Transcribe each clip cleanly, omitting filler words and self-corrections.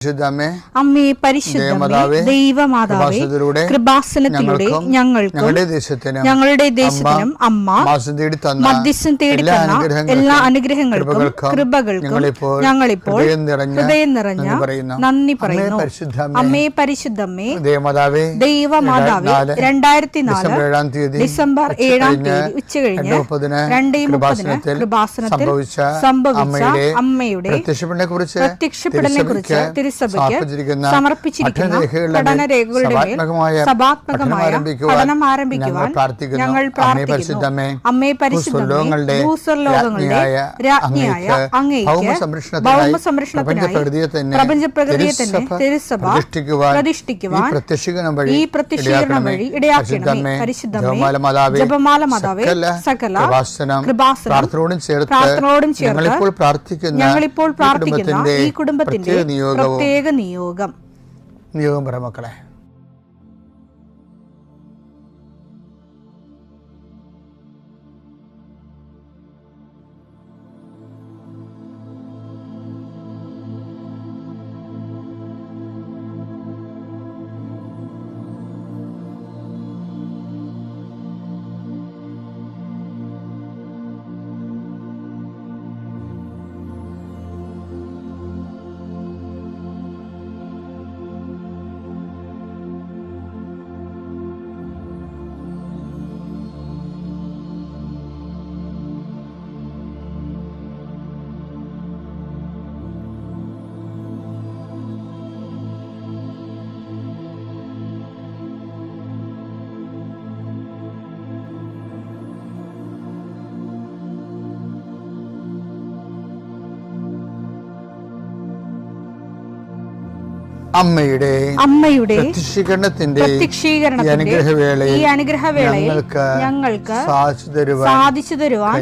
അമ്മേ പരിശുദ്ധമേ, ദൈവമാതാവേ, കൃപാസനത്തിലൂടെ ഞങ്ങൾക്കും ഞങ്ങളുടെ ദേശത്തിനും അമ്മ മധ്യസ്ഥം തേടിത്തന്ന എല്ലാ അനുഗ്രഹങ്ങൾക്കും കൃപകൾക്കും ഞങ്ങളിപ്പോൾ ഹൃദയം നിറഞ്ഞ നന്ദി പറയുന്നു. അമ്മേ പരിശുദ്ധമേ, ദൈവമാതാവേ, 2004 ഡിസംബർ 7 ഉച്ചകഴിഞ്ഞ് 2:30 കൃപാസനത്തിൽ സംഭവിച്ച അമ്മയുടെ പ്രത്യക്ഷപ്പെടലിനെ കുറിച്ച് സമർപ്പിച്ചിരിക്കുന്ന പഠനരേഖകളുടെ മേൽ സഭാത്മകമായ പഠനം ആരംഭിക്കുവാൻ ഞങ്ങൾ പ്രാർത്ഥിക്കുന്നു. അമ്മേ പരിശുദ്ധമേ, ഭൂസ്വർലോകങ്ങളുടെ രാജ്ഞിയായ അങ്ങേയ്ക്ക് ഭൗമസംരക്ഷണത്തിനായി പ്രപഞ്ചപ്രകൃതിയെ തന്നെ തിരുസഭ പ്രതിഷ്ഠിക്കുവാൻ ഈ പ്രത്യക്ഷീകരണം വഴി ഇടയാക്കണമേ. പരിശുദ്ധമേ, ജപമാല മാതാവേ, സകല കൃപാസനം പ്രാർത്ഥനയോടും ചേർത്ത് ഞങ്ങളിപ്പോൾ പ്രാർത്ഥിക്കുന്ന ഈ കുടുംബത്തിന്റെ പ്രത്യേക നിയോഗം മക്കളെ. അമ്മയുടെ പ്രത്യക്ഷീകരണത്തിന്റെ ഈ അനുഗ്രഹവേളയിൽ ഞങ്ങൾക്ക് സാധിച്ചു തരുവാൻ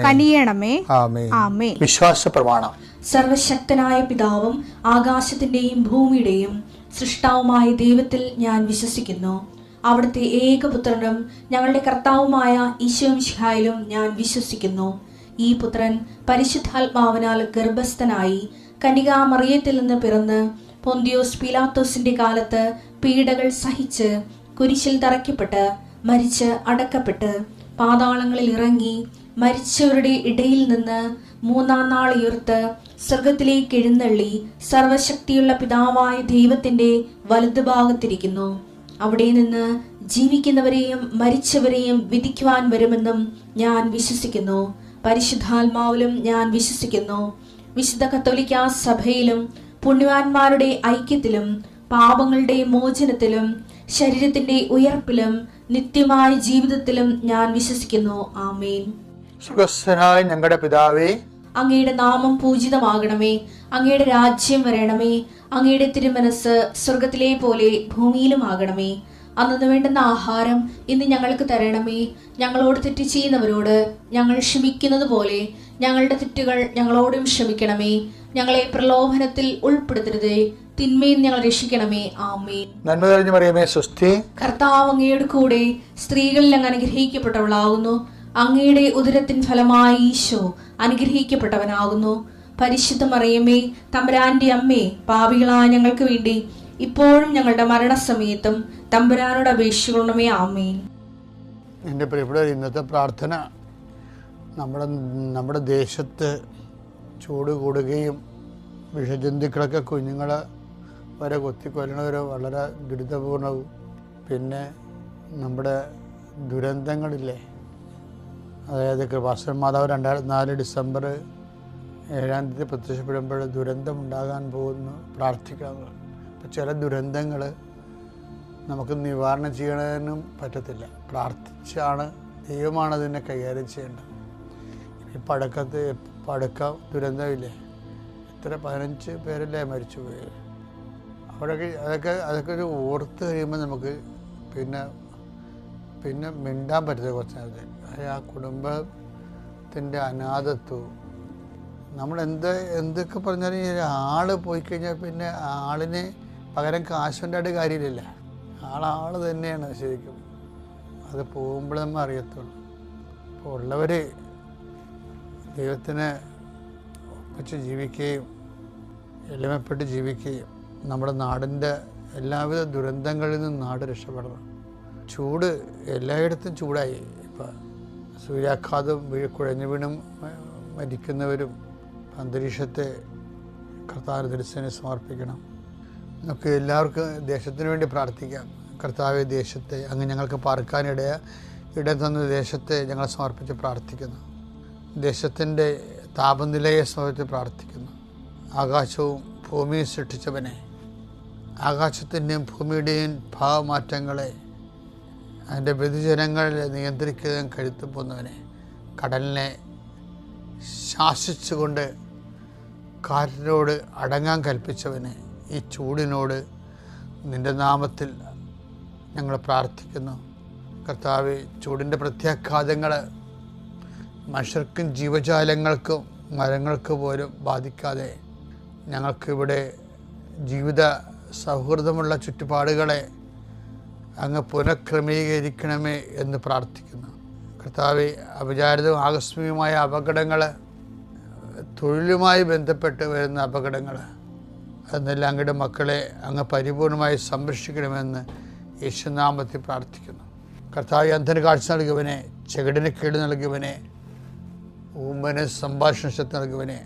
കനിയണമേ. ആമേൻ. വിശ്വാസ പ്രമാണം. സർവശക്തനായ പിതാവും ആകാശത്തിന്റെയും ഭൂമിയുടെയും സൃഷ്ടാവുമായ ദൈവത്തിൽ ഞാൻ വിശ്വസിക്കുന്നു. അവിടുത്തെ ഏകപുത്രനും ഞങ്ങളുടെ കർത്താവുമായ ഈശോ മിശിഹായിലും ഞാൻ വിശ്വസിക്കുന്നു. ഈ പുത്രൻ പരിശുദ്ധാത്മാവിനാൽ ഗർഭസ്ഥനായി കന്യകാമറിയത്തിൽ നിന്ന് പിറന്ന് പൊന്തിയോസ് പീലാത്തോസിന്റെ കാലത്ത് പീഡകൾ സഹിച്ച് കുരിശിൽ തറയ്ക്കപ്പെട്ട് മരിച്ച് അടക്കപ്പെട്ട് പാതാളങ്ങളിൽ ഇറങ്ങി മരിച്ചവരുടെ ഇടയിൽ നിന്ന് 3-ാം നാൾ ഉയർത്ത് സ്വർഗത്തിലേക്ക് എഴുന്നള്ളി സർവശക്തിയുള്ള പിതാവായ ദൈവത്തിന്റെ വലതുഭാഗത്തിരിക്കുന്നു. അവിടെ നിന്ന് ജീവിക്കുന്നവരെയും മരിച്ചവരെയും വിധിക്കുവാൻ വരുമെന്നും ഞാൻ വിശ്വസിക്കുന്നു. പരിശുദ്ധാത്മാവിലും ഞാൻ വിശ്വസിക്കുന്നു. വിശുദ്ധ കത്തോലിക്കാ സഭയിലും പുണ്യവാന്മാരുടെ ഐക്യത്തിലും പാപങ്ങളുടെ മോചനത്തിലും ശരീരത്തിന്റെ ഉയർപ്പിലും നിത്യമായ ജീവിതത്തിലും ഞാൻ വിശ്വസിക്കുന്നു. ആമേൻ. സുഖസ്ഥനായ ഞങ്ങളുടെ പിതാവേ, അങ്ങയുടെ നാമം പൂജിതമാകണമേ. അങ്ങയുടെ രാജ്യം വരണമേ. അങ്ങയുടെ തിരുമനസ് സ്വർഗത്തിലെ പോലെ ഭൂമിയിലും ആകണമേ. അന്നു വേണ്ടുന്ന ആഹാരം ഇന്ന് ഞങ്ങൾക്ക് തരണമേ. ഞങ്ങളോട് തെറ്റ് ചെയ്യുന്നവരോട് ഞങ്ങൾ ക്ഷമിക്കുന്നത് പോലെ ഞങ്ങളുടെ തെറ്റുകൾ ഞങ്ങളോടും ക്ഷമിക്കണമേ. ഞങ്ങളെ പ്രലോഭനത്തിൽ ഉൾപ്പെടുത്തരുതേ, തിന്മയിൽ ഞങ്ങൾ രക്ഷിക്കണമേ. ആമേൻ. നന്മ നിറഞ്ഞ മറിയമേ, സ്വസ്തി. കർത്താവ് അങ്ങയുടെ കൂടെ സ്ത്രീകളിൽ അങ്ങ് അനുഗ്രഹിക്കപ്പെട്ടവളാകുന്നു. അങ്ങയുടെ ഉദരത്തിൻ ഫലമായി ഈശോ അനുഗ്രഹിക്കപ്പെട്ടവനാകുന്നു. പരിശുദ്ധ മറിയമേ, തമ്പുരാന്റെ അമ്മേ, പാപികളായ ഞങ്ങൾക്ക് വേണ്ടി ഇപ്പോഴും ഞങ്ങളുടെ മരണസമയത്തും തമ്പുരാനോട് അപേക്ഷിക്കണമേ. ആമേൻ. എൻ്റെ പ്രിയപ്പെട്ടവർ, ഇന്നത്തെ പ്രാർത്ഥന നമ്മുടെ ദേശത്ത് ചൂട് കൂടുകയും വിഷജന്തുക്കളൊക്കെ കുഞ്ഞുങ്ങളെ വരെ കൊത്തിക്കൊല്ലണവരെ വളരെ ദുരിതപൂർണവും, പിന്നെ നമ്മുടെ ദുരന്തങ്ങളില്ലേ, അതായത് കൃപാസന മാതാവ് 2004 ഡിസംബർ 7 പ്രത്യക്ഷപ്പെടുമ്പോൾ ദുരന്തമുണ്ടാകാൻ പോകുന്നു, പ്രാർത്ഥിക്കണം. അപ്പം ചില ദുരന്തങ്ങൾ നമുക്ക് നിവാരണം ചെയ്യണതിനും പറ്റത്തില്ല. പ്രാർത്ഥിച്ചാണ്, ദൈവമാണ് അതിനെ കൈകാര്യം ചെയ്യേണ്ടത്. ഈ പടക്ക ദുരന്തമില്ലേ, എത്ര 15 പേരല്ലേ മരിച്ചു പോയത്. അതൊക്കെ ഒരു ഓർത്ത് കഴിയുമ്പോൾ നമുക്ക് പിന്നെ മിണ്ടാൻ പറ്റില്ല കുറച്ച് നേരത്തെ. ആ കുടുംബത്തിൻ്റെ അനാഥത്വവും നമ്മൾ എന്തൊക്കെ പറഞ്ഞാലും ആൾ പോയി കഴിഞ്ഞാൽ പിന്നെ ആളിന് പകരം കാശുണ്ടായിട്ട് കാര്യമില്ല. ആൾ തന്നെയാണ് ശരിക്കും. അത് പോകുമ്പോൾ നമ്മൾ അറിയത്തുള്ളൂ. അപ്പോൾ ഉള്ളവർ ദൈവത്തിനെ ഒപ്പിച്ച് ജീവിക്കുകയും എളിമപ്പെട്ട് ജീവിക്കുകയും നമ്മുടെ നാടിൻ്റെ എല്ലാവിധ ദുരന്തങ്ങളിൽ നിന്നും നാട് രക്ഷപ്പെടണം. ചൂട് എല്ലായിടത്തും ചൂടായി. ഇപ്പം സൂര്യാഘാതം കുഴഞ്ഞു വീണും മരിക്കുന്നവരും അന്തരീക്ഷത്തെ കർത്താവിൻ്റെ ദർശനം സമർപ്പിക്കണം. നമുക്ക് എല്ലാവർക്കും ദേശത്തിന് വേണ്ടി പ്രാർത്ഥിക്കാം. കർത്താവെ, ദേശത്തെ അങ്ങ് ഞങ്ങൾക്ക് പാർക്കാനിട തന്ന ദേശത്തെ ഞങ്ങൾ സമർപ്പിച്ച് പ്രാർത്ഥിക്കുന്നു. ദേശത്തിൻ്റെ താപനിലയെ സമർപ്പിച്ച് പ്രാർത്ഥിക്കുന്നു. ആകാശവും ഭൂമിയും സൃഷ്ടിച്ചവനെ, ആകാശത്തിൻ്റെയും ഭൂമിയുടെയും ഭാവമാറ്റങ്ങളെ അതിൻ്റെ വ്യതിചലങ്ങളെ നിയന്ത്രിക്കുകയും കഴുത്തു പോകുന്നവനെ, കടലിനെ ശാസിച്ചുകൊണ്ട് കാറ്റിനോട് അടങ്ങാൻ കൽപ്പിച്ചവനെ, ഈ ചൂടിനോട് നിൻ്റെ നാമത്തിൽ ഞങ്ങൾ പ്രാർത്ഥിക്കുന്നു. കർത്താവെ, ചൂടിൻ്റെ പ്രത്യാഘാതങ്ങൾ മനുഷ്യർക്കും ജീവജാലങ്ങൾക്കും മരങ്ങൾക്ക് പോലും ബാധിക്കാതെ ഞങ്ങൾക്കിവിടെ ജീവിത സൗഹൃദമുള്ള ചുറ്റുപാടുകളെ അങ്ങ് പുനഃക്രമീകരിക്കണമേ എന്ന് പ്രാർത്ഥിക്കുന്നു. കർത്താവെ, അവിചാരിതവും ആകസ്മികമായ അപകടങ്ങൾ, തൊഴിലുമായി ബന്ധപ്പെട്ട് വരുന്ന അപകടങ്ങൾ, എന്നെല്ലാം അങ്ങയുടെ മക്കളെ അങ്ങ് പരിപൂർണമായി സംരക്ഷിക്കണമെന്ന് യേശുനാമത്തിൽ പ്രാർത്ഥിക്കുന്നു. കർത്താവ്, അന്ധന് കാഴ്ച നൽകിയവനെ, ചെകിടിന് കേട് നൽകിയവനെ, ഊമ്പന് സംഭാഷണ ശക്തി നൽകിയവനെ,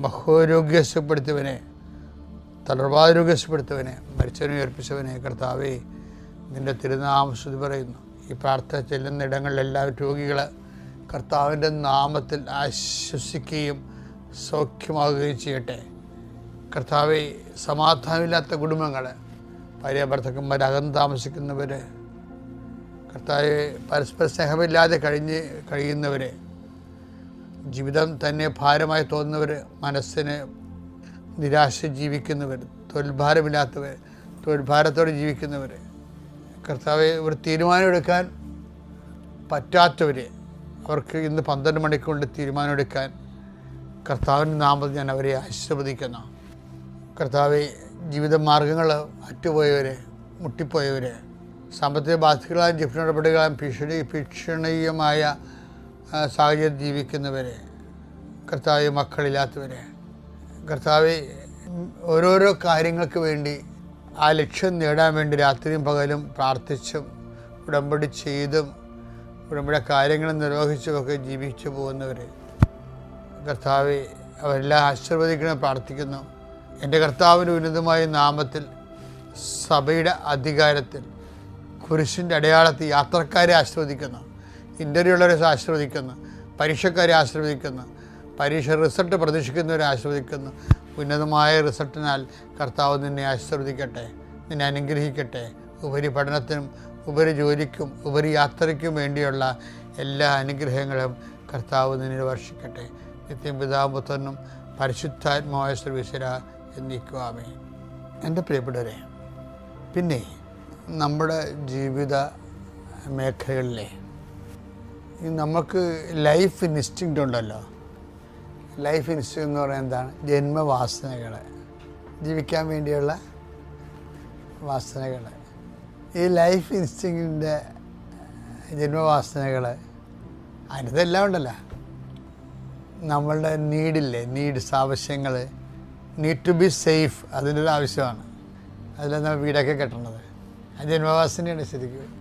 മഹോരോഗ്യപ്പെടുത്തിയവനെ, തളർവാരോഗ്യപ്പെടുത്തിയവനെ, മരിച്ചവനെ ഉയർപ്പിച്ചവനെ, കർത്താവെ, നിൻ്റെ തിരുനാമം സ്തുതി പറയുന്നു. ഈ പ്രാർത്ഥന ചെല്ലുന്ന ഇടങ്ങളിലെല്ലാം രോഗികൾ കർത്താവിൻ്റെ നാമത്തിൽ ആശ്വസിക്കുകയും സൗഖ്യമാകുകയും ചെയ്യട്ടെ. കർത്താവെ, സമാധാനമില്ലാത്ത കുടുംബങ്ങൾ, ഭാര്യ ഭർത്താക്കന്മാർ അകന്ന് താമസിക്കുന്നവർ, കർത്താവെ, പരസ്പര സ്നേഹമില്ലാതെ കഴിയുന്നവർ, ജീവിതം തന്നെ ഭാരമായി തോന്നുന്നവർ, മനസ്സിന് നിരാശ ജീവിക്കുന്നവർ, തൊഴിൽഭാരമില്ലാത്തവർ, തൊഴിൽഭാരത്തോടെ ജീവിക്കുന്നവർ, കർത്താവെ, ഒരു തീരുമാനമെടുക്കാൻ പറ്റാത്തവർ, അവർക്ക് ഇന്ന് 12 മണിക്കൂറിൽ തീരുമാനമെടുക്കാൻ കർത്താവിൻ്റെ നാമത്തിൽ ഞാൻ അവരെ ആശീർവദിക്കുന്നു. കർത്താവെ, ജീവിത മാർഗങ്ങൾ അറ്റുപോയവർ, മുട്ടിപ്പോയവർ, സാമ്പത്തിക ബാധ്യതകളായും ജീവന നടപടികളായും ഭീഷണീയമായ സാഹചര്യം ജീവിക്കുന്നവർ, കർത്താവെ, മക്കളില്ലാത്തവർ, കർത്താവെ, ഓരോരോ കാര്യങ്ങൾക്ക് വേണ്ടി ആ ലക്ഷ്യം നേടാൻ വേണ്ടി രാത്രിയും പകലും പ്രാർത്ഥിച്ചും ഉടമ്പടി ചെയ്തും ഉടമ്പടി കാര്യങ്ങൾ നിർവഹിച്ചുമൊക്കെ ജീവിച്ചു പോകുന്നവർ, കർത്താവെ, അവരെല്ലാം ആശീർവദിക്കണം പ്രാർത്ഥിക്കുന്നു. എൻ്റെ കർത്താവിൻ്റെ ഉന്നതമായ നാമത്തിൽ, സഭയുടെ അധികാരത്തിൽ, കുരിശിൻ്റെ അടയാളത്തിൽ യാത്രക്കാരെ ആശീർവദിക്കുന്നു, ഇൻ്റർവ്യൂ ഉള്ളവരെ ആശീർവദിക്കുന്നു, പരീക്ഷക്കാരെ ആശീർവദിക്കുന്നു, പരീക്ഷ റിസൾട്ട് പ്രതീക്ഷിക്കുന്നവരെ ആശീർവദിക്കുന്നു. ഉന്നതമായ റിസൾട്ടിനാൽ കർത്താവ് നിന്നെ ആശീർവദിക്കട്ടെ, നിന്നെ അനുഗ്രഹിക്കട്ടെ. ഉപരിപഠനത്തിനും ഉപരിജോലിക്കും ഉപരിയാത്രയ്ക്കും വേണ്ടിയുള്ള എല്ലാ അനുഗ്രഹങ്ങളും കർത്താവ് നിന്നിൽ വർഷിക്കട്ടെ. നിത്യം പിതാവും പുത്രനും പരിശുദ്ധാത്മാവായ സർവീശ്വര എന്നേക്കും ആമേൻ. എൻ്റെ പ്രിയപ്പെട്ടവരെ, പിന്നെ നമ്മുടെ ജീവിത മേഖലകളിലെ നമുക്ക് ലൈഫ് ഇൻസ്റ്റിങ്ക്റ്റ് ഉണ്ടല്ലോ. ലൈഫ് ഇൻസ്റ്റിങ്ക്റ്റ് എന്ന് പറയുന്നത് എന്താണ്? ജന്മവാസനകൾ, ജീവിക്കാൻ വേണ്ടിയുള്ള വാസനകൾ. ഈ ലൈഫ് ഇൻസ്റ്റിങ്ക്റ്റിൻ്റെ ജന്മവാസനകൾ, അതിനതെല്ലാം ഉണ്ടല്ലോ. നമ്മളുടെ നീഡ്സ്, ആവശ്യങ്ങൾ, നീഡ് ടു ബി സേഫ്, അതിൻ്റെ ഒരു ആവശ്യമാണ്. അതിലാണ് നമ്മൾ വീടൊക്കെ കെട്ടണത്. അത് ജന്മവാസനയാണ് ശരിക്കും.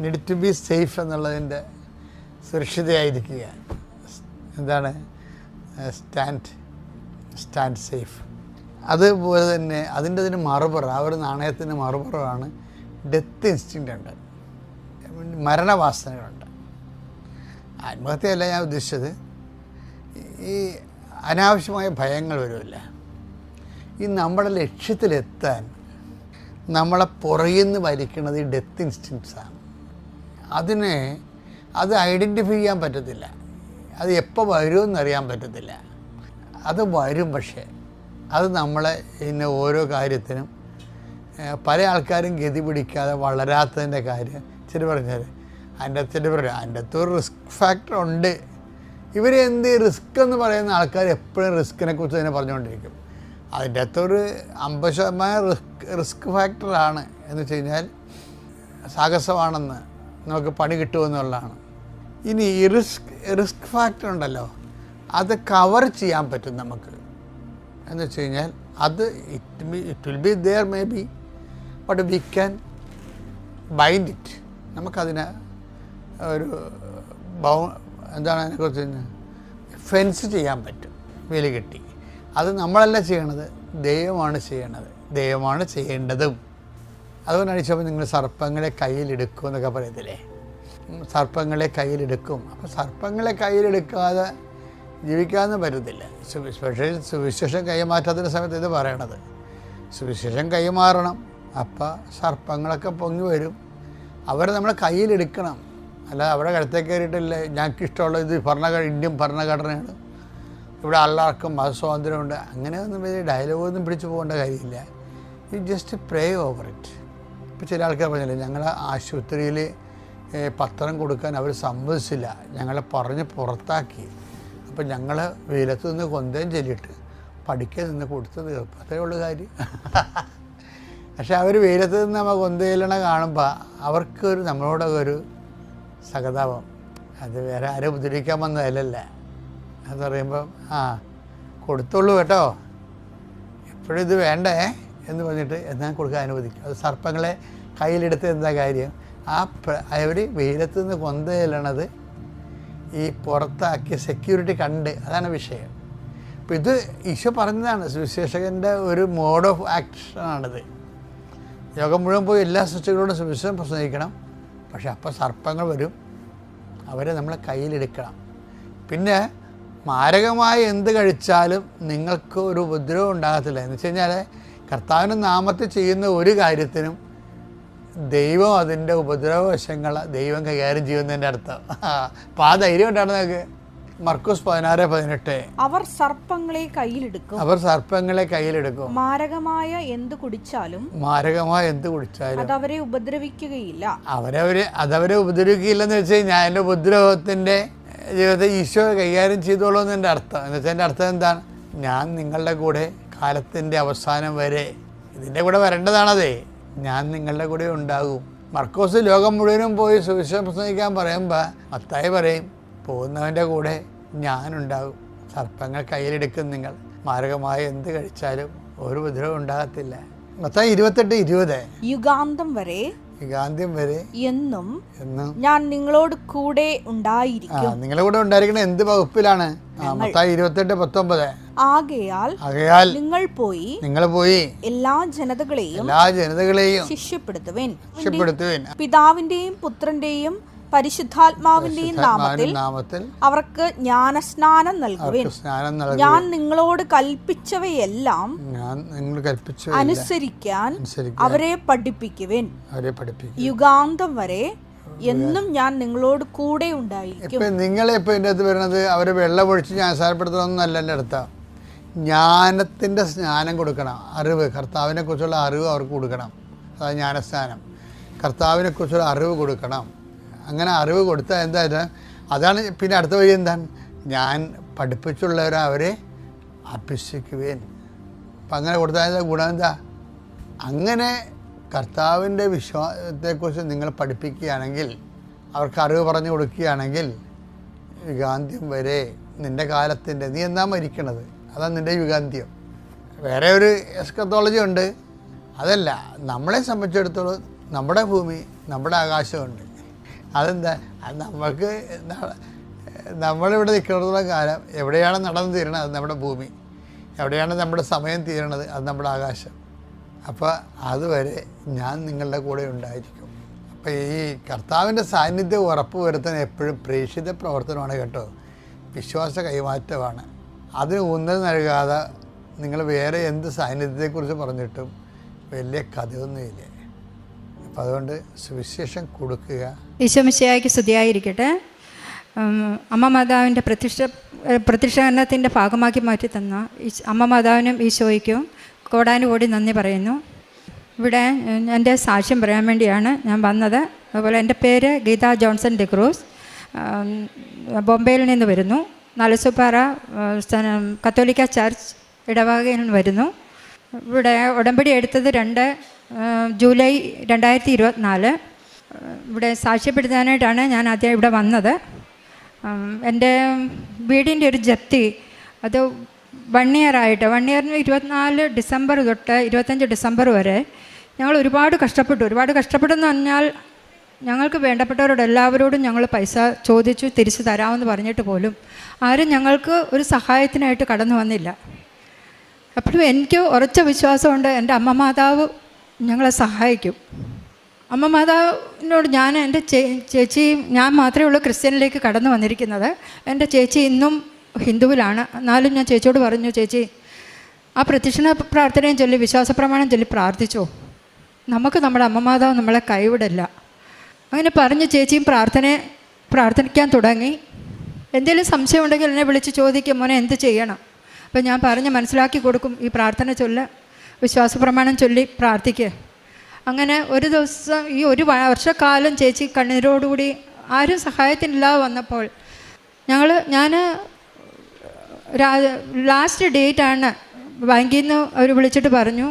നീഡ് ടു ബി സേഫ് എന്നുള്ളതിൻ്റെ സുരക്ഷിതയായിരിക്കുക. എന്താണ്? Stand safe. അതുപോലെ തന്നെ അതിന് മറുപുറം, ആ ഒരു നാണയത്തിൻ്റെ മറുപുറമാണ് ഡെത്ത് ഇൻസ്റ്റിങ്ക്റ്റ് ഉണ്ട്, മരണവാസനകളുണ്ട്. ആത്മഹത്യയല്ല ഞാൻ ഉദ്ദേശിച്ചത്. ഈ അനാവശ്യമായ ഭയങ്ങൾ വരുമല്ല. ഈ നമ്മുടെ ലക്ഷ്യത്തിലെത്താൻ നമ്മളെ പുറകിൽ നിന്ന് വലിക്കുന്നത് ഈ ഡെത്ത് ഇൻസ്റ്റിങ്ക്ട്സാണ്. അത് ഐഡൻറ്റിഫൈ ചെയ്യാൻ പറ്റത്തില്ല. അത് എപ്പോൾ വരുമെന്നറിയാൻ പറ്റത്തില്ല. അത് വരും. പക്ഷേ അത് നമ്മളെ ഇന്ന് ഓരോ കാര്യത്തിനും പല ആൾക്കാരും ഗതി പിടിക്കാതെ വളരാത്തതിൻ്റെ കാര്യം ചില പറഞ്ഞാൽ അതിൻ്റെ അകത്ത് ഒരു റിസ്ക് ഫാക്ടർ ഉണ്ട്. ഇവരെന്ത് റിസ്ക് എന്ന് പറയുന്ന ആൾക്കാർ എപ്പോഴും റിസ്കിനെ കുറിച്ച് തന്നെ പറഞ്ഞുകൊണ്ടിരിക്കും. അതിൻ്റെ അകത്തൊരു 50% റിസ്ക് ഫാക്ടറാണ് എന്ന് വെച്ച് കഴിഞ്ഞാൽ സാഹസമാണെന്ന്, നമുക്ക് പണി കിട്ടുമെന്നുള്ളതാണ്. ഇനി ഈ റിസ്ക് ഫാക്ടർ ഉണ്ടല്ലോ, അത് കവർ ചെയ്യാൻ പറ്റും നമുക്ക്. എന്ന് വെച്ച് കഴിഞ്ഞാൽ അത് it will be there may be, but we can bind it. നമുക്കതിനെ ഒരു എന്താണ് അതിനെക്കുറിച്ച് ഫെൻസ് ചെയ്യാൻ പറ്റും, വേലി കെട്ടി. അത് നമ്മളല്ല ചെയ്യണത്, ദൈവമാണ് ചെയ്യണത്, ദൈവമാണ് ചെയ്യേണ്ടതും. അതുകൊണ്ടാണ് ചോദിച്ചപ്പോൾ നിങ്ങൾ സർപ്പങ്ങളെ കയ്യിലെടുക്കും എന്നൊക്കെ പറയത്തില്ലേ, സർപ്പങ്ങളെ കയ്യിലെടുക്കും. അപ്പോൾ സർപ്പങ്ങളെ കയ്യിലെടുക്കാതെ ജീവിക്കാമെന്ന് പറ്റത്തില്ല. സുവിശേഷം കൈമാറ്റാത്ത സമയത്ത് ഇത് പറയണത്, സുവിശേഷം കൈമാറണം. അപ്പോൾ സർപ്പങ്ങളൊക്കെ പൊങ്ങി വരും, അവരെ നമ്മൾ കയ്യിലെടുക്കണം. അല്ല അവിടെ കഴുത്തേക്ക് കയറിയിട്ടില്ല ഞങ്ങൾക്ക് ഇഷ്ടമുള്ള ഇത് ഇന്ത്യൻ ഭരണഘടനയാണ്, ഇവിടെ എല്ലാവർക്കും മതസ്വാതന്ത്ര്യമുണ്ട്, അങ്ങനെയൊന്നും വലിയ ഡയലോഗൊന്നും പിടിച്ചു പോകേണ്ട കാര്യമില്ല. You just pray over it. ഇപ്പോൾ ചില ആൾക്കാർ പറഞ്ഞില്ലേ, ഞങ്ങളെ ആശുപത്രിയിൽ പത്രം കൊടുക്കാൻ അവർ സമ്മതിച്ചില്ല, ഞങ്ങളെ പറഞ്ഞ് പുറത്താക്കി. അപ്പോൾ ഞങ്ങൾ വെയിലത്ത് നിന്ന് കൊന്തയും ചൊല്ലിയിട്ട് പഠിക്കാൻ നിന്ന് കൊടുത്ത് തീർക്കും, അത്രയേ ഉള്ളൂ കാര്യം. പക്ഷെ അവർ വെയിലത്ത് നിന്ന് നമ്മൾ കൊന്തയിലണ കാണുമ്പോൾ അവർക്കൊരു നമ്മളോടൊക്കെ ഒരു സഹതാപം. അത് വേറെ ആരും ഉപദ്രവിക്കാൻ വന്നതല്ലല്ലേ എന്ന് പറയുമ്പം കൊടുത്തുള്ളൂ കേട്ടോ, എപ്പോഴും ഇത് വേണ്ടേ എന്ന് പറഞ്ഞിട്ട് എന്നാൽ കൊടുക്കാൻ അനുവദിക്കും. അത് സർപ്പങ്ങളെ കയ്യിലെടുത്ത് എന്താ കാര്യം, അവർ വെയിലത്ത് നിന്ന് കൊന്തയിലണത് ഈ പുറത്താക്കിയ സെക്യൂരിറ്റി കണ്ട്, അതാണ് വിഷയം. അപ്പം ഇത് ഈശോ പറഞ്ഞതാണ്, സുവിശേഷകൻ്റെ ഒരു മോഡ് ഓഫ് ആക്ഷനാണിത്. ലോകം മുഴുവൻ പോയി എല്ലാ സൃഷ്ടികളോടും സുവിശേഷം പ്രസംഗിക്കണം. പക്ഷെ അപ്പോൾ സർപ്പങ്ങൾ വരും, അവരെ നമ്മൾ കയ്യിലെടുക്കണം. പിന്നെ മാരകമായി എന്ത് കഴിച്ചാലും നിങ്ങൾക്ക് ഒരു ഉപദ്രവം ഉണ്ടാകത്തില്ല. എന്ന് വെച്ച് കഴിഞ്ഞാൽ കർത്താവിൻ്റെ നാമത്തിൽ ചെയ്യുന്ന ഒരു കാര്യത്തിനും ദൈവം അതിൻ്റെ ഉപദ്രവവശങ്ങൾ ദൈവം കൈകാര്യം ചെയ്യുന്നതിൻ്റെ അർത്ഥം. അപ്പം ആ ധൈര്യം ഉണ്ടാണ് നിങ്ങൾക്ക്. മർക്കോസ് 16:18 അവർ സർപ്പങ്ങളെ കയ്യിലെടുക്കും, അവർ സർപ്പങ്ങളെ കയ്യിലെടുക്കും, മാരകമായ എന്ത് കുടിച്ചാലും അതവരെ ഉപദ്രവിക്കുകയില്ല. അതവരെ ഉപദ്രവിക്കുകയില്ലെന്ന് വെച്ച് കഴിഞ്ഞാൽ എൻ്റെ ഉപദ്രവത്തിൻ്റെ ജീവിതത്തെ ഈശോ കൈകാര്യം ചെയ്തോളൂ എന്നതിൻ്റെ അർത്ഥം. എന്ന് വെച്ചാൽ എൻ്റെ അർത്ഥം എന്താണ്, ഞാൻ നിങ്ങളുടെ കൂടെ കാലത്തിൻ്റെ അവസാനം വരെ, ഇതിൻ്റെ കൂടെ വരേണ്ടതാണതേ, ഞാൻ നിങ്ങളുടെ കൂടെ ഉണ്ടാകും. മർക്കോസ് ലോകം മുഴുവനും പോയി സുവിശേഷം പ്രസംഗിക്കാൻ പറയുമ്പോൾ മത്തായി പറയും, പോകുന്നവൻ്റെ കൂടെ ഞാനുണ്ടാകും. സർപ്പങ്ങൾ കയ്യിലെടുക്കും നിങ്ങൾ, മാരകമായ എന്ത് കഴിച്ചാലും ഒരു ഉപദ്രവം ഉണ്ടാകത്തില്ല. മത്തായി 28:20 യുഗാന്തം വരെ എന്നും ഞാൻ നിങ്ങളോട് കൂടെ ഉണ്ടായിരിക്കും. നിങ്ങളുടെ കൂടെ ഉണ്ടായിരിക്കണം. എന്ത് വകുപ്പിലാണ്? മത്തായി 28:19 ആകയാൽ നിങ്ങൾ പോയി എല്ലാ ജനതകളെയും ശിഷ്യപ്പെടുത്തുവിൻ, പിതാവിന്റെയും പുത്രന്റെയും പരിശുദ്ധാത്മാവിന്റെയും നാമത്തിൽ അവർക്ക് ജ്ഞാനസ്നാനം നൽകുവിൻ. ഞാൻ നിങ്ങളോട് കൽപ്പിച്ചവയെല്ലാം അനുസരിക്കാൻ അവരെ പഠിപ്പിക്കുവിൻ. യുഗാന്തം വരെ എന്നും ഞാൻ നിങ്ങളോട് കൂടെ ഉണ്ടായിരിക്കും. നിങ്ങളെ ഇപ്പൊ ഇതിൻ്റെ അകത്ത് വരുന്നത് അവരെ വെള്ളമൊഴിച്ച് ജ്ഞാനസ്നാനപ്പെടുത്തണമെന്നല്ല എൻ്റെ അടുത്ത. ജ്ഞാനത്തിൻ്റെ സ്നാനം കൊടുക്കണം, അറിവ്, കർത്താവിനെ കുറിച്ചുള്ള അറിവ് അവർക്ക് കൊടുക്കണം. അതായത് ജ്ഞാനസ്നാനം, കർത്താവിനെ കുറിച്ചുള്ള അറിവ് കൊടുക്കണം. അങ്ങനെ അറിവ് കൊടുത്താൽ എന്താ, അതാണ് പിന്നെ അടുത്ത വഴി എന്താണ്, ഞാൻ പഠിപ്പിച്ചുള്ളവരെ അവരെ അഭ്യസിക്കുവേൻ. അപ്പം അങ്ങനെ കൊടുത്താൽ ഗുണം എന്താ, അങ്ങനെ കർത്താവിൻ്റെ വിശ്വാസത്തെക്കുറിച്ച് നിങ്ങൾ പഠിപ്പിക്കുകയാണെങ്കിൽ, അവർക്ക് അറിവ് പറഞ്ഞു കൊടുക്കുകയാണെങ്കിൽ, യുഗാന്ത്യം വരെ നിൻ്റെ കാലത്തിൻ്റെ, നീ എന്നാ മരിക്കണത്, അതാണ് നിൻ്റെ യുഗാന്ത്യം. വേറെ ഒരു എസ്കത്തോളജി ഉണ്ട്, അതല്ല. നമ്മളെ സംബന്ധിച്ചിടത്തോളം നമ്മുടെ ഭൂമി, നമ്മുടെ ആകാശമുണ്ട്. അതെന്താ, നമുക്ക് നമ്മളിവിടെ നിൽക്കുന്നിടത്തോളം കാലം എവിടെയാണ് നടന്നു തീരണത് അത് നമ്മുടെ ഭൂമി, എവിടെയാണ് നമ്മുടെ സമയം തീരണത് അത് നമ്മുടെ ആകാശം. അപ്പോൾ അതുവരെ ഞാൻ നിങ്ങളുടെ കൂടെ ഉണ്ടായിരിക്കും. അപ്പോൾ ഈ കർത്താവിൻ്റെ സാന്നിധ്യം ഉറപ്പ് വരുത്താൻ എപ്പോഴും പ്രേക്ഷിത പ്രവർത്തനമാണ് കേട്ടോ, വിശ്വാസ കൈമാറ്റമാണ്. അതിന് ഊന്നൽ നൽകാതെ നിങ്ങൾ വേറെ എന്ത് സാന്നിധ്യത്തെക്കുറിച്ച് പറഞ്ഞിട്ടും വലിയ കഥയൊന്നുമില്ല. അപ്പം അതുകൊണ്ട് സുവിശേഷം കൊടുക്കുക. ഈശോ മിശിഹായ്ക്ക് സ്തുതിയായിരിക്കട്ടെ. അമ്മ മാതാവിൻ്റെ പ്രത്യക്ഷീകരണത്തിൻ്റെ ഭാഗമാക്കി മാറ്റി തന്ന അമ്മ മാതാവിനും ഈശോയ്ക്കും കോടാനുകോടി നന്ദി പറയുന്നു. ഇവിടെ എൻ്റെ സാക്ഷ്യം പറയാൻ വേണ്ടിയാണ് ഞാൻ വന്നത്. അതുപോലെ എൻ്റെ പേര് ഗീത ജോൺസൺ ഡിക്രൂസ്, ബോംബെയിൽ നിന്ന് വരുന്നു. നാലസുപ്പാറ കത്തോലിക്ക ചർച്ച് ഇടവകയിൽ നിന്ന് വരുന്നു. ഇവിടെ ഉടമ്പടി എടുത്തത് ജൂലൈ 2024. ഇവിടെ സാക്ഷ്യപ്പെടുത്താനായിട്ടാണ് ഞാൻ ആദ്യം ഇവിടെ വന്നത്. എൻ്റെ വീടിൻ്റെ ഒരു ജപ്തി അത് 1 ഇയറായിട്ട് 1 ഇയറിന് 24 ഡിസംബർ തൊട്ട് 25 ഡിസംബർ വരെ ഞങ്ങൾ ഒരുപാട് കഷ്ടപ്പെട്ടെന്ന് പറഞ്ഞാൽ ഞങ്ങൾക്ക് വേണ്ടപ്പെട്ടവരോട് എല്ലാവരോടും ഞങ്ങൾ പൈസ ചോദിച്ചു തിരിച്ചു തരാമെന്ന് പറഞ്ഞിട്ട് പോലും ആരും ഞങ്ങൾക്ക് ഒരു സഹായത്തിനായിട്ട് കടന്നു വന്നില്ല. അപ്പോഴും എനിക്ക് ഉറച്ച വിശ്വാസമുണ്ട് എൻ്റെ അമ്മ മാതാവ് ഞങ്ങളെ സഹായിക്കും. അമ്മ മാതാവിനോട് ഞാൻ എൻ്റെ ചേച്ചി ഞാൻ മാത്രമേ ഉള്ളൂ ക്രിസ്ത്യനിലേക്ക് കടന്നു വന്നിരിക്കുന്നത്. എൻ്റെ ചേച്ചി ഇന്നും ഹിന്ദുവിലാണ്. എന്നാലും ഞാൻ ചേച്ചിയോട് പറഞ്ഞു, ചേച്ചി ആ പ്രത്യക്ഷണ പ്രാർത്ഥനയും ചൊല്ലി വിശ്വാസ പ്രമാണം ചൊല്ലി പ്രാർത്ഥിച്ചോ, നമുക്ക് നമ്മുടെ അമ്മ മാതാവ് നമ്മളെ കൈവിടില്ല. അങ്ങനെ പറഞ്ഞ് ചേച്ചിയും പ്രാർത്ഥിക്കാൻ തുടങ്ങി. എന്തെങ്കിലും സംശയം ഉണ്ടെങ്കിൽ എന്നെ വിളിച്ച് ചോദിക്കും, മോനെ എന്ത് ചെയ്യണം. അപ്പോൾ ഞാൻ പറഞ്ഞ് മനസ്സിലാക്കി കൊടുക്കും, ഈ പ്രാർത്ഥന ചൊല്ല, വിശ്വാസ പ്രമാണം ചൊല്ലി പ്രാർത്ഥിക്കുക. അങ്ങനെ ഒരു ദിവസം ഈ ഒരു വർഷക്കാലം ചേച്ചി കണ്ണീരോടുകൂടി ആരും സഹായത്തിനില്ലാതെ വന്നപ്പോൾ ഞാൻ ലാസ്റ്റ് ഡേറ്റാണ് ബാങ്കിൽ നിന്ന് അവർ വിളിച്ചിട്ട് പറഞ്ഞു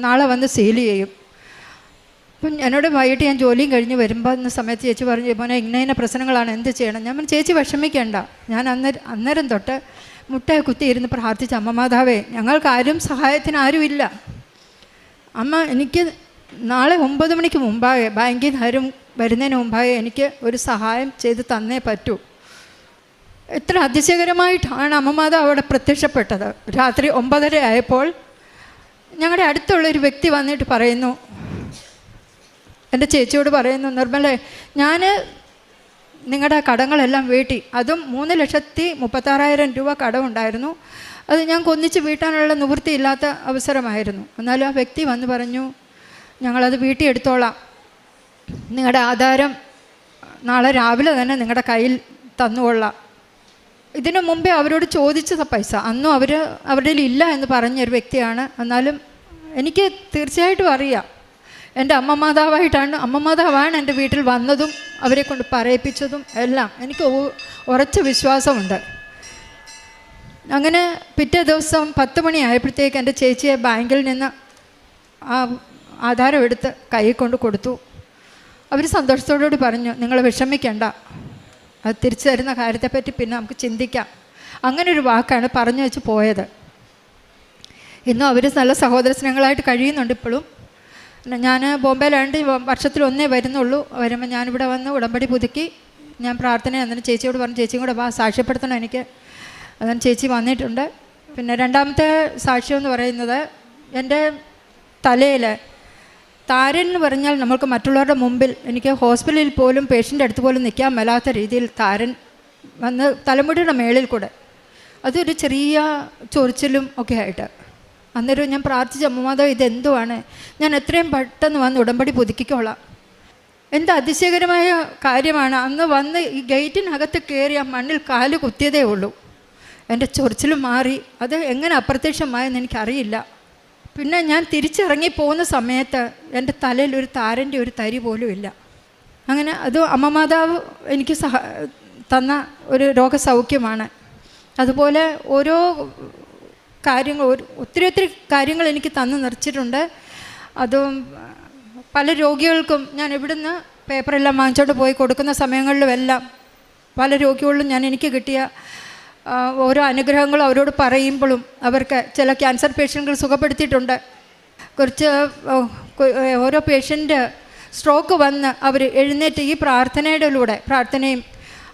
നാളെ വന്ന് സീൽ ചെയ്യും. അപ്പം എന്നോട് വൈകിട്ട് ഞാൻ ജോലിയും കഴിഞ്ഞ് വരുമ്പോൾ സമയത്ത് ചേച്ചി പറഞ്ഞു, മോനെ ഇന്ന പ്രശ്നങ്ങളാണ്, എന്ത് ചെയ്യണം. ഞാൻ പറഞ്ഞു, ചേച്ചി വിഷമിക്കേണ്ട. ഞാൻ അന്നേരം തൊട്ട് മുട്ടയെ കുത്തിയിരുന്ന് പ്രാർത്ഥിച്ച, അമ്മ മാതാവേ ഞങ്ങൾക്കാരും സഹായത്തിന് ആരുമില്ല അമ്മ, എനിക്ക് നാളെ 9 മണിക്ക് മുമ്പാകെ ബാങ്കിൽ നിന്ന് ആരും വരുന്നതിന് മുമ്പാകെ എനിക്ക് ഒരു സഹായം ചെയ്ത് തന്നേ പറ്റൂ. എത്ര അതിശയകരമായിട്ടാണ് അമ്മ മാതാവ് അവിടെ പ്രത്യക്ഷപ്പെട്ടത്. രാത്രി 9:30 ആയപ്പോൾ ഞങ്ങളുടെ അടുത്തുള്ളൊരു വ്യക്തി വന്നിട്ട് പറയുന്നു, എൻ്റെ ചേച്ചിയോട് പറയുന്നു, നിർമ്മലേ ഞാൻ നിങ്ങളുടെ കടങ്ങളെല്ലാം വീട്ടി, അതും 3,36,000 രൂപ കടമുണ്ടായിരുന്നു. അത് ഞങ്ങൾക്ക് ഒന്നിച്ച് വീട്ടാനുള്ള നിവൃത്തിയില്ലാത്ത അവസരമായിരുന്നു. എന്നാലും ആ വ്യക്തി വന്ന് പറഞ്ഞു, ഞങ്ങളത് വീട്ടിയെടുത്തോളാം, നിങ്ങളുടെ ആധാരം നാളെ രാവിലെ തന്നെ നിങ്ങളുടെ കയ്യിൽ തന്നുകൊള്ളാം. ഇതിനു മുമ്പേ അവരോട് ചോദിച്ചത് പൈസ അന്നും അവരുടെ ഇല്ല എന്ന് പറഞ്ഞൊരു വ്യക്തിയാണ്. എന്നാലും എനിക്ക് തീർച്ചയായിട്ടും അറിയാം എൻ്റെ അമ്മ മാതാവാണ് എൻ്റെ വീട്ടിൽ വന്നതും അവരെ കൊണ്ട് പറയിപ്പിച്ചതും എല്ലാം എനിക്ക് ഉറച്ച വിശ്വാസമുണ്ട്. അങ്ങനെ പിറ്റേ ദിവസം 10 മണി ആയപ്പോഴത്തേക്ക് എൻ്റെ ചേച്ചിയെ ബാങ്കിൽ നിന്ന് ആ ആധാരം എടുത്ത് കൈ കൊണ്ട് കൊടുത്തു. അവർ സന്തോഷത്തോടുകൂടി പറഞ്ഞു, നിങ്ങൾ വിഷമിക്കേണ്ട, അത് തിരിച്ചു തരുന്ന കാര്യത്തെപ്പറ്റി പിന്നെ നമുക്ക് ചിന്തിക്കാം. അങ്ങനെ ഒരു വാക്കാണ് പറഞ്ഞു വെച്ച് പോയത്. ഇന്നും അവർ നല്ല സഹോദര സ്നേഹങ്ങളായിട്ട് കഴിയുന്നുണ്ട്. ഇപ്പോഴും ഞാൻ ബോംബെയിലാണ്ട് വർഷത്തിലൊന്നേ വരുന്നുള്ളൂ. വരുമ്പോൾ ഞാനിവിടെ വന്ന് ഉടമ്പടി പുതുക്കി ഞാൻ പ്രാർത്ഥന അന്നേരം ചേച്ചിയോട് പറഞ്ഞു, ചേച്ചിയും കൂടെ സാക്ഷ്യപ്പെടുത്തണം എനിക്ക്. അതാണ് ചേച്ചി വന്നിട്ടുണ്ട്. പിന്നെ രണ്ടാമത്തെ സാക്ഷ്യം എന്ന് പറയുന്നത്, എൻ്റെ തലയിൽ താരൻ എന്ന് പറഞ്ഞാൽ നമ്മൾക്ക് മറ്റുള്ളവരുടെ മുമ്പിൽ എനിക്ക് ഹോസ്പിറ്റലിൽ പോലും പേഷ്യൻ്റെ അടുത്ത് പോലും നിൽക്കാൻ മേലാത്ത രീതിയിൽ താരൻ വന്ന് തലമുടിയുടെ മേളിൽ കൂടെ അതൊരു ചെറിയ ചൊറിച്ചിലും ഒക്കെ ആയിട്ട്. അന്നേരം ഞാൻ പ്രാർത്ഥിച്ച, അമ്മമാതാവ് ഇതെന്തുവാണ്, ഞാൻ എത്രയും പെട്ടെന്ന് വന്ന് ഉടമ്പടി പുതുക്കിക്കോളാം. എന്ത് അതിശയകരമായ കാര്യമാണ്. അന്ന് വന്ന് ഈ ഗേറ്റിനകത്ത് കയറി ആ മണ്ണിൽ കാല് കുത്തിയതേ ഉള്ളൂ, എൻ്റെ ചൊറിച്ചിലും മാറി. അത് എങ്ങനെ അപ്രത്യക്ഷമായെന്ന് എനിക്കറിയില്ല. പിന്നെ ഞാൻ തിരിച്ചിറങ്ങി പോകുന്ന സമയത്ത് എൻ്റെ തലയിൽ ഒരു താരൻ്റെ ഒരു തരി പോലും ഇല്ല. അങ്ങനെ അത് അമ്മ മാതാവ് എനിക്ക് തന്ന ഒരു രോഗസൗഖ്യമാണ്. അതുപോലെ ഓരോ കാര്യങ്ങൾ ഒത്തിരി കാര്യങ്ങൾ എനിക്ക് തന്നു നിറച്ചിട്ടുണ്ട്. അതും പല രോഗികൾക്കും ഞാൻ ഇവിടുന്ന് പേപ്പറെല്ലാം വാങ്ങിച്ചോണ്ട് പോയി കൊടുക്കുന്ന സമയങ്ങളിലുമെല്ലാം പല രോഗികളിലും എനിക്ക് കിട്ടിയ ഓരോ അനുഗ്രഹങ്ങളും അവരോട് പറയുമ്പോഴും അവർക്ക് ചില ക്യാൻസർ പേഷ്യൻറ്റുകൾ സുഖപ്പെടുത്തിയിട്ടുണ്ട്. കുറച്ച് ഓരോ പേഷ്യൻ്റ് സ്ട്രോക്ക് വന്ന് അവർ എഴുന്നേറ്റ് ഈ പ്രാർത്ഥനയും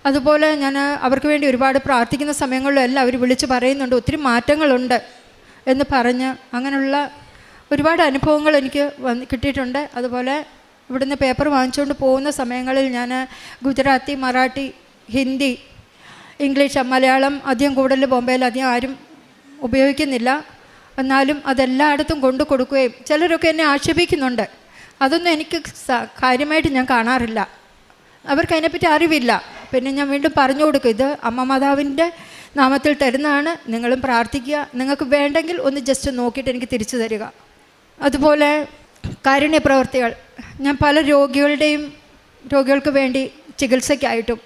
അതുപോലെ ഞാൻ അവർക്ക് വേണ്ടി ഒരുപാട് പ്രാർത്ഥിക്കുന്ന സമയങ്ങളിലെല്ലാം അവർ വിളിച്ച് പറയുന്നുണ്ട് ഒത്തിരി മാറ്റങ്ങളുണ്ട് എന്ന് പറഞ്ഞ്. അങ്ങനെയുള്ള ഒരുപാട് അനുഭവങ്ങൾ എനിക്ക് കിട്ടിയിട്ടുണ്ട്. അതുപോലെ ഇവിടുന്ന് പേപ്പർ വാങ്ങിച്ചുകൊണ്ട് പോകുന്ന സമയങ്ങളിൽ ഞാൻ ഗുജറാത്തി, മറാഠി, ഹിന്ദി, ഇംഗ്ലീഷ്, മലയാളം അധികം കൂടുതൽ ബോംബെയിൽ അധികം ആരും ഉപയോഗിക്കുന്നില്ല. എന്നാലും അതെല്ലായിടത്തും കൊണ്ടു കൊടുക്കുകയും ചിലരൊക്കെ എന്നെ ആക്ഷേപിക്കുന്നുണ്ട്. അതൊന്നും എനിക്ക് കാര്യമായിട്ട് ഞാൻ കാണാറില്ല. അവർക്ക് അതിനെപ്പറ്റി അറിവില്ല. പിന്നെ ഞാൻ വീണ്ടും പറഞ്ഞു കൊടുക്കും, ഇത് അമ്മ മാതാവിൻ്റെ നാമത്തിൽ തരുന്നതാണ്, നിങ്ങളും പ്രാർത്ഥിക്കുക, നിങ്ങൾക്ക് വേണ്ടെങ്കിൽ ഒന്ന് ജസ്റ്റ് നോക്കിയിട്ട് എനിക്ക് തിരിച്ചു തരിക. അതുപോലെ കാരുണ്യ പ്രവർത്തികൾ ഞാൻ പല രോഗികൾക്ക് വേണ്ടി ചികിത്സയ്ക്കായിട്ടും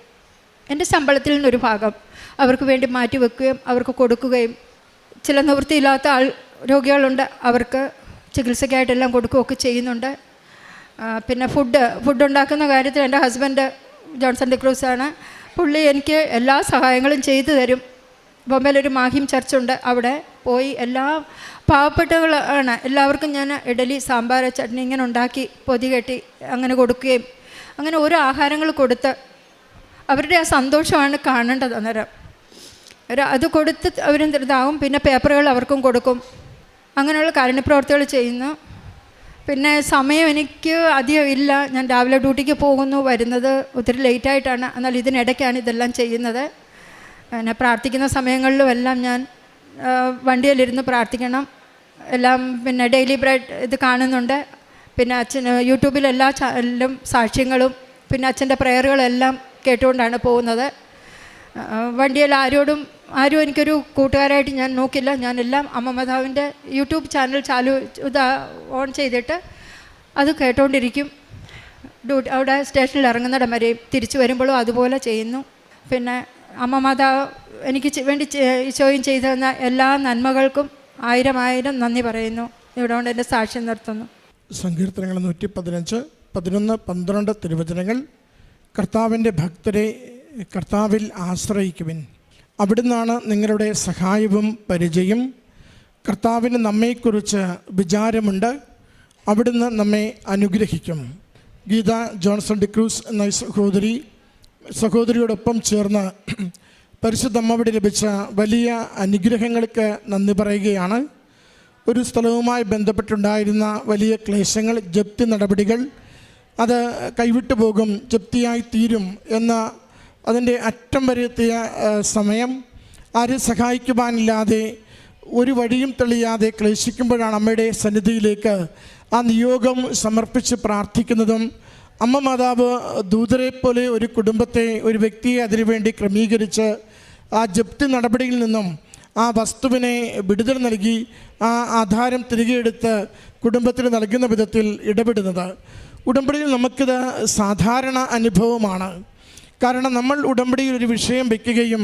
എൻ്റെ ശമ്പളത്തിൽ നിന്നൊരു ഭാഗം അവർക്ക് വേണ്ടി മാറ്റി വെക്കുകയും അവർക്ക് കൊടുക്കുകയും, ചില നിവൃത്തിയില്ലാത്ത രോഗികളുണ്ട് അവർക്ക് ചികിത്സയ്ക്കായിട്ടെല്ലാം കൊടുക്കുകയൊക്കെ ചെയ്യുന്നുണ്ട്. പിന്നെ ഫുഡ് ഉണ്ടാക്കുന്ന കാര്യത്തിൽ എൻ്റെ ഹസ്ബൻഡ് ജോൺസൺ ഡിക്രൂസാണ്. പുള്ളി എനിക്ക് എല്ലാ സഹായങ്ങളും ചെയ്തു തരും. ബോംബെയിലൊരു മാഹിം ചർച്ചുണ്ട്, അവിടെ പോയി എല്ലാ പാവപ്പെട്ടവളാണ് എല്ലാവർക്കും ഞാൻ ഇഡലി, സാമ്പാർ, ചട്നി ഇങ്ങനെ ഉണ്ടാക്കി പൊതി കെട്ടി അങ്ങനെ കൊടുക്കുകയും അങ്ങനെ ഓരോ ആഹാരങ്ങൾ കൊടുത്ത് അവരുടെ ആ സന്തോഷമാണ് കാണേണ്ടത്. അന്നേരം അത് കൊടുത്ത് അവരെന്താവും. പിന്നെ പേപ്പറുകൾ അവർക്കും കൊടുക്കും. അങ്ങനെയുള്ള കാരുണ്യപ്രവർത്തികൾ ചെയ്യുന്നു. പിന്നെ സമയം എനിക്ക് അധികം ഇല്ല. ഞാൻ രാവിലെ ഡ്യൂട്ടിക്ക് പോകുന്നു, വരുന്നത് ഒത്തിരി ലേറ്റായിട്ടാണ്. എന്നാൽ ഇതിനിടയ്ക്കാണ് ഇതെല്ലാം ചെയ്യുന്നത്. പിന്നെ പ്രാർത്ഥിക്കുന്ന സമയങ്ങളിലും എല്ലാം ഞാൻ വണ്ടിയിലിരുന്ന് പ്രാർത്ഥിക്കണം. എല്ലാം പിന്നെ ഡെയിലി ബ്രെഡ് ഇത് കാണുന്നുണ്ട്. പിന്നെ അച്ഛൻ യൂട്യൂബിൽ എല്ലാ ചാനലിലും സാക്ഷ്യങ്ങളും പിന്നെ അച്ഛൻ്റെ പ്രയറുകളെല്ലാം കേട്ടുകൊണ്ടാണ് പോകുന്നത്. വണ്ടിയിൽ ആരും എനിക്കൊരു കൂട്ടുകാരായിട്ട് ഞാൻ നോക്കില്ല. ഞാനെല്ലാം അമ്മ മാതാവിൻ്റെ യൂട്യൂബ് ചാനൽ ഓൺ ചെയ്തിട്ട് അത് കേട്ടുകൊണ്ടിരിക്കും. അവിടെ സ്റ്റേഷനിൽ ഇറങ്ങുന്നിടം വരെയും തിരിച്ചു വരുമ്പോഴും അതുപോലെ ചെയ്യുന്നു. പിന്നെ അമ്മ മാതാവ് എനിക്ക് വേണ്ടി ഈശോയും ചെയ്തു തന്ന എല്ലാ നന്മകൾക്കും 1000 നന്ദി പറയുന്നു. ഇവിടെ കൊണ്ട് എൻ്റെ സാക്ഷ്യം നിർത്തുന്നു. സങ്കീർത്തനങ്ങൾ 115, 11, 12 തിരുവചനങ്ങൾ. കർത്താവിൻ്റെ ഭക്തരെ കർത്താവിൽ ആശ്രയിക്കുവിൻ, അവിടുന്നാണ് നിങ്ങളുടെ സഹായവും പരിചയം. കർത്താവിന് നമ്മെക്കുറിച്ച് വിചാരമുണ്ട്, അവിടുന്ന് നമ്മെ അനുഗ്രഹിക്കും. ഗീത ജോൺസൺ ഡിക്രൂസ് എന്ന സഹോദരിയോടൊപ്പം ചേർന്ന് പരിശുദ്ധ അമ്മയുടെ ലഭിച്ച വലിയ അനുഗ്രഹങ്ങൾക്ക് നന്ദി പറയുകയാണ്. ഒരു സ്ഥലവുമായി ബന്ധപ്പെട്ടുണ്ടായിരുന്ന വലിയ ക്ലേശങ്ങൾ, ജപ്തി നടപടികൾ, അത് കൈവിട്ടു പോകും, ജപ്തിയായി തീരും എന്ന അതിൻ്റെ അറ്റം വരെ എത്തിയ സമയം, ആരും സഹായിക്കുവാനില്ലാതെ ഒരു വഴിയും തെളിയാതെ ക്ലേശിക്കുമ്പോഴാണ് അമ്മയുടെ സന്നിധിയിലേക്ക് ആ നിയോഗം സമർപ്പിച്ച് പ്രാർത്ഥിക്കുന്നതും അമ്മ മാതാവ് ദൂതരെ പോലെ ഒരു കുടുംബത്തെ, ഒരു വ്യക്തിയെ അതിനുവേണ്ടി ക്രമീകരിച്ച് ആ ജപ്തി നടപടിയിൽ നിന്നും ആ വസ്തുവിനെ വിടുതൽ നൽകി ആ ആധാരം തിരികെ എടുത്ത് കുടുംബത്തിന് നൽകുന്ന വിധത്തിൽ ഇടപെടുന്നത്. ഉടമ്പടിയിൽ നമുക്കിത് സാധാരണ അനുഭവമാണ്. കാരണം നമ്മൾ ഉടമ്പടിയിൽ ഒരു വിഷയം വയ്ക്കുകയും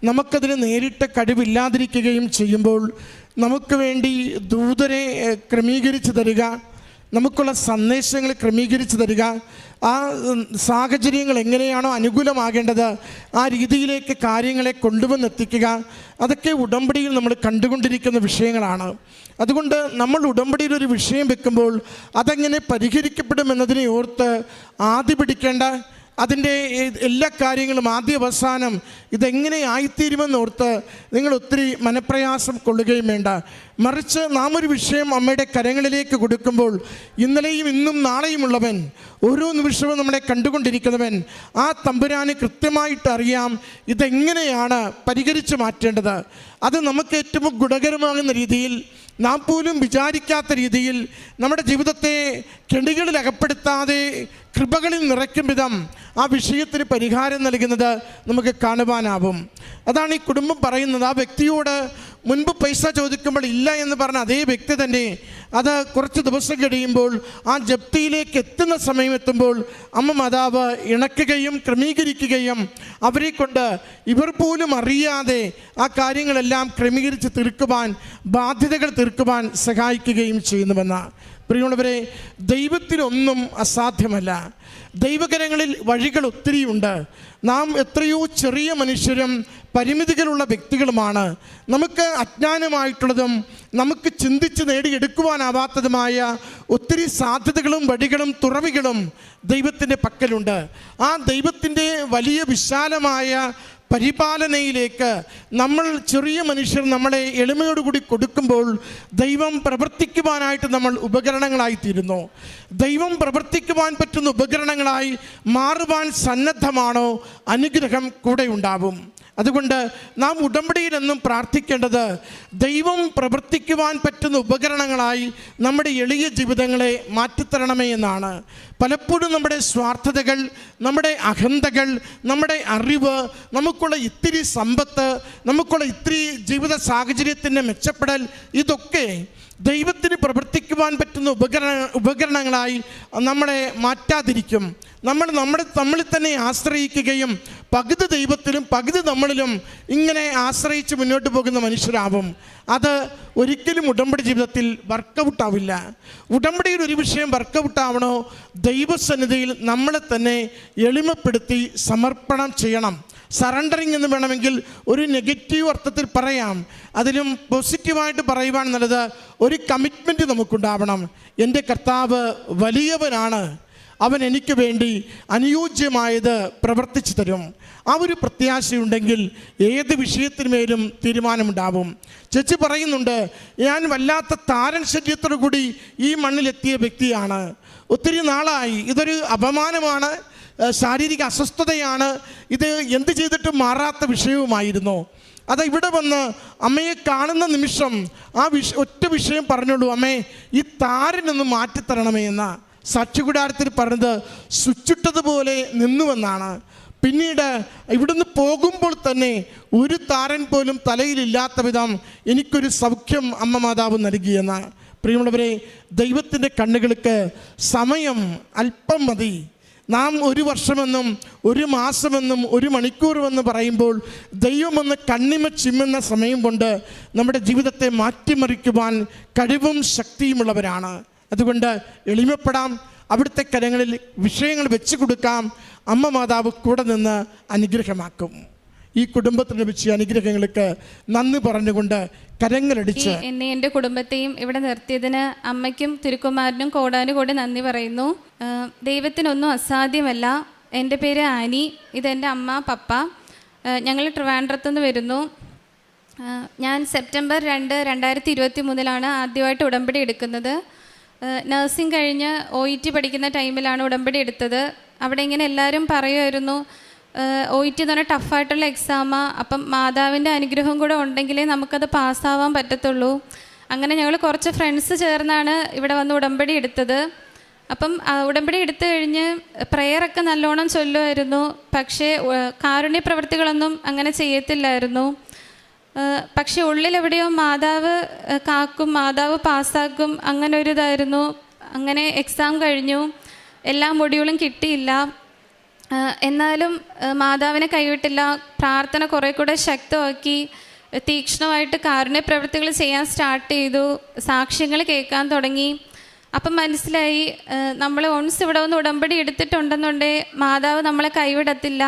നമുക്കതിന് നേരിട്ട് കഴിവില്ലാതിരിക്കുകയും ചെയ്യുമ്പോൾ നമുക്ക് വേണ്ടി ദൂതരെ ക്രമീകരിച്ച് തരിക, നമുക്കുള്ള സന്ദേശങ്ങൾ ക്രമീകരിച്ച് തരിക, ആ സാഹചര്യങ്ങൾ എങ്ങനെയാണോ അനുകൂലമാകേണ്ടത് ആ രീതിയിലേക്ക് കാര്യങ്ങളെ കൊണ്ടുവന്നെത്തിക്കുക, അതൊക്കെ ഉടമ്പടിയിൽ നമ്മൾ കണ്ടുകൊണ്ടിരിക്കുന്ന വിഷയങ്ങളാണ്. അതുകൊണ്ട് നമ്മൾ ഉടമ്പടിയിൽ ഒരു വിഷയം വെക്കുമ്പോൾ അതെങ്ങനെ പരിഹരിക്കപ്പെടുമെന്നതിനെ ഓർത്ത് ആദ്യ പിടിക്കേണ്ട, അതിൻ്റെ എല്ലാ കാര്യങ്ങളും ആദ്യ അവസാനം ഇതെങ്ങനെ ആയിത്തീരുമെന്നോർത്ത് നിങ്ങൾ ഒത്തിരി മനപ്രയാസം കൊള്ളുകയും വേണ്ട. മറിച്ച് നാം ഒരു വിഷയം അമ്മയുടെ കരങ്ങളിലേക്ക് കൊടുക്കുമ്പോൾ ഇന്നലെയും ഇന്നും നാളെയുമുള്ളവൻ, ഓരോ നിമിഷവും നമ്മളെ കണ്ടുകൊണ്ടിരിക്കുന്നവൻ, ആ തമ്പുരാന് കൃത്യമായിട്ട് അറിയാം ഇതെങ്ങനെയാണ് പരിഹരിച്ച് മാറ്റേണ്ടത്. അത് നമുക്ക് ഏറ്റവും ഗുണകരമാകുന്ന രീതിയിൽ, നാം പോലും വിചാരിക്കാത്ത രീതിയിൽ നമ്മുടെ ജീവിതത്തെ കെണികളിൽ അകപ്പെടുത്താതെ കൃപകളിൽ നിറയ്ക്കും വിധം ആ വിഷയത്തിന് പരിഹാരം നൽകുന്നത് നമുക്ക് കാണുവാനാവും. അതാണ് ഈ കുടുംബം പറയുന്നത്. ആ വ്യക്തിയോട് മുൻപ് പൈസ ചോദിക്കുമ്പോൾ ഇല്ല എന്ന് പറഞ്ഞ അതേ വ്യക്തി തന്നെ അത് കുറച്ച് ദിവസം കഴിയുമ്പോൾ ആ ജപ്തിയിലേക്ക് എത്തുന്ന സമയം എത്തുമ്പോൾ അമ്മ മാതാവ് ഇണക്കുകയും ക്രമീകരിക്കുകയും അവരെ കൊണ്ട് ഇവർ പോലും അറിയാതെ ആ കാര്യങ്ങളെല്ലാം ക്രമീകരിച്ച് തീർക്കുവാൻ, ബാധ്യതകൾ തീർക്കുവാൻ സഹായിക്കുകയും ചെയ്യുന്നുവെന്ന്. പ്രിയമുള്ളവരെ, ദൈവത്തിനൊന്നും അസാധ്യമല്ല. ദൈവകരങ്ങളിൽ വഴികൾ ഒത്തിരിയുണ്ട്. നാം എത്രയോ ചെറിയ മനുഷ്യരും പരിമിതികളുള്ള വ്യക്തികളുമാണ്. നമുക്ക് അജ്ഞാനമായിട്ടുള്ളതും നമുക്ക് ചിന്തിച്ച് നേടിയെടുക്കുവാനാവാത്തതുമായ ഒത്തിരി സാധ്യതകളും വഴികളും തുറവികളും ദൈവത്തിൻ്റെ പക്കലുണ്ട്. ആ ദൈവത്തിൻ്റെ വലിയ വിശാലമായ പരിപാലനയിലേക്ക് നമ്മൾ ചെറിയ മനുഷ്യർ നമ്മളെ എളിമയോടുകൂടി കൊടുക്കുമ്പോൾ ദൈവം പ്രവർത്തിക്കുവാനായിട്ട് നമ്മൾ ഉപകരണങ്ങളായിത്തീരുന്നു. ദൈവം പ്രവർത്തിക്കുവാൻ പറ്റുന്ന ഉപകരണങ്ങളായി മാറുവാൻ സന്നദ്ധമാണോ, അനുഗ്രഹം കൂടെ ഉണ്ടാവും. അതുകൊണ്ട് നാം ഉടമ്പടിയിലെന്നും പ്രാർത്ഥിക്കേണ്ടത് ദൈവം പ്രവർത്തിക്കുവാൻ പറ്റുന്ന ഉപകരണങ്ങളായി നമ്മുടെ എളിയ ജീവിതങ്ങളെ മാറ്റിത്തരണമേ എന്നാണ്. പലപ്പോഴും നമ്മുടെ സ്വാർത്ഥതകൾ, നമ്മുടെ അഹന്തകൾ, നമ്മുടെ അറിവ്, നമുക്കുള്ള ഇത്തിരി സമ്പത്ത്, നമുക്കുള്ള ഇത്തിരി ജീവിത സാഹചര്യത്തിൻ്റെ മെച്ചപ്പെടൽ, ഇതൊക്കെ ദൈവത്തിന് പ്രവർത്തിക്കുവാൻ പറ്റുന്ന ഉപകരണങ്ങളായി നമ്മളെ മാറ്റാതിരിക്കും. നമ്മളിൽ തന്നെ ആശ്രയിക്കുകയും പകുതി ദൈവത്തിലും പകുതി നമ്മളിലും ഇങ്ങനെ ആശ്രയിച്ച് മുന്നോട്ട് പോകുന്ന മനുഷ്യരാവും. അത് ഒരിക്കലും ഉടമ്പടി ജീവിതത്തിൽ വർക്കൗട്ടാവില്ല. ഉടമ്പടിയിൽ ഒരു വിഷയം വർക്കൗട്ടാവണോ, ദൈവസന്നിധിയിൽ നമ്മളെ തന്നെ എളിമപ്പെടുത്തി സമർപ്പണം ചെയ്യണം. സറണ്ടറിങ് എന്ന് വേണമെങ്കിൽ ഒരു നെഗറ്റീവ് അർത്ഥത്തിൽ പറയാം. അതിലും പോസിറ്റീവായിട്ട് പറയുവാൻ നല്ലത് ഒരു കമ്മിറ്റ്മെൻറ്റ് നമുക്കുണ്ടാവണം. എൻ്റെ കർത്താവ് വലിയവനാണ്, അവൻ എനിക്ക് വേണ്ടി അനുയോജ്യമായത് പ്രവർത്തിച്ചു തരും. ആ ഒരു പ്രത്യാശയുണ്ടെങ്കിൽ ഏത് വിഷയത്തിനുമേലും തീരുമാനമുണ്ടാവും. ചേച്ചി പറയുന്നുണ്ട്, ഞാൻ വല്ലാത്ത താരൻ ശല്യത്തോടു കൂടി ഈ മണ്ണിലെത്തിയ വ്യക്തിയാണ്. ഒത്തിരി നാളായി. ഇതൊരു അപമാനമാണ്, ശാരീരിക അസ്വസ്ഥതയാണ്, ഇത് എന്ത് ചെയ്തിട്ടും മാറാത്ത വിഷയവുമായിരുന്നു. അത് ഇവിടെ വന്ന് അമ്മയെ കാണുന്ന നിമിഷം ആ ഒറ്റ വിഷയം പറഞ്ഞോളൂ, അമ്മേ ഈ താരനൊന്ന് മാറ്റിത്തരണമേ എന്ന. സാക്ഷ്യകൂടാരത്തിൽ പറഞ്ഞത് സ്വിച്ചിട്ടതുപോലെ നിന്നുവെന്നാണ്. പിന്നീട് ഇവിടുന്ന് പോകുമ്പോൾ തന്നെ ഒരു താരൻ പോലും തലയിലില്ലാത്ത വിധം എനിക്കൊരു സൗഖ്യം അമ്മ മാതാവ് നൽകിയെന്ന്. പ്രിയമുള്ളവരെ, ദൈവത്തിൻ്റെ കണ്ണുകൾക്ക് സമയം അല്പം മതി. നാം ഒരു വർഷമെന്നും ഒരു മാസമെന്നും ഒരു മണിക്കൂറുമെന്ന് പറയുമ്പോൾ ദൈവമെന്ന് കണ്ണിമ ചിമ്മുന്ന സമയം കൊണ്ട് നമ്മുടെ ജീവിതത്തെ മാറ്റിമറിക്കുവാൻ കഴിവും ശക്തിയുമുള്ളവരാണ്. അതുകൊണ്ട് എളിമപ്പെടാം, അവിടുത്തെ കരങ്ങളിൽ വിഷയങ്ങൾ വെച്ച് കൊടുക്കാം. അമ്മ മാതാവ് കൂടെ നിന്ന് അനുഗ്രഹമാക്കും. ഈ കുടുംബത്തിന് ലഭിച്ച അനുഗ്രഹങ്ങൾക്ക് നന്ദി പറഞ്ഞുകൊണ്ട് കരങ്ങളടിച്ച് എന്നെ എൻ്റെ കുടുംബത്തെയും ഇവിടെ നിർത്തിയതിന് അമ്മയ്ക്കും തിരുക്കുമാരനും കോടാനുകൂടി നന്ദി പറയുന്നു. ദൈവത്തിനൊന്നും അസാധ്യമല്ല. എൻ്റെ പേര് ആനി, ഇതെൻ്റെ അമ്മ പപ്പ. ഞങ്ങൾ ട്രിവാൻഡ്രത്തുനിന്ന് വരുന്നു. ഞാൻ സെപ്റ്റംബർ 2, 2023 ആദ്യമായിട്ട് ഉടമ്പടി എടുക്കുന്നത്. നഴ്സിംഗ് കഴിഞ്ഞ് OET പഠിക്കുന്ന ടൈമിലാണ് ഉടമ്പടി എടുത്തത്. അവിടെ ഇങ്ങനെ എല്ലാവരും പറയുമായിരുന്നു, OET എന്ന് പറഞ്ഞാൽ ടഫായിട്ടുള്ള എക്സാമാണ്, അപ്പം മാതാവിൻ്റെ അനുഗ്രഹം കൂടെ ഉണ്ടെങ്കിലേ നമുക്കത് പാസ്സാവാൻ പറ്റത്തുള്ളൂ. അങ്ങനെ ഞങ്ങൾ കുറച്ച് ഫ്രണ്ട്സ് ചേർന്നാണ് ഇവിടെ വന്ന് ഉടമ്പടി എടുത്തത്. അപ്പം ഉടമ്പടി എടുത്തു കഴിഞ്ഞ് പ്രെയറൊക്കെ നല്ലോണം ചൊല്ലുമായിരുന്നു. പക്ഷേ കാരുണ്യ പ്രവൃത്തികളൊന്നും അങ്ങനെ ചെയ്യത്തില്ലായിരുന്നു. പക്ഷെ ഉള്ളിലെവിടെയോ മാതാവ് കാക്കും, മാതാവ് പാസ്സാക്കും, അങ്ങനെ ഒരു ഇതായിരുന്നു. അങ്ങനെ എക്സാം കഴിഞ്ഞു, എല്ലാ മൊഡ്യൂളും കിട്ടിയില്ല. എന്നാലും മാതാവിനെ കൈവിട്ടില്ല. പ്രാർത്ഥന കുറേ കൂടെ ശക്തമാക്കി തീക്ഷ്ണമായിട്ട് കാരുണ്യ പ്രവൃത്തികൾ ചെയ്യാൻ സ്റ്റാർട്ട് ചെയ്തു. സാക്ഷ്യങ്ങൾ കേൾക്കാൻ തുടങ്ങി. അപ്പം മനസ്സിലായി, നമ്മൾ ഒൺസ് ഇവിടെ ഒന്ന് ഉടമ്പടി എടുത്തിട്ടുണ്ടെന്നുണ്ടേ മാതാവ് നമ്മളെ കൈവിടത്തില്ല.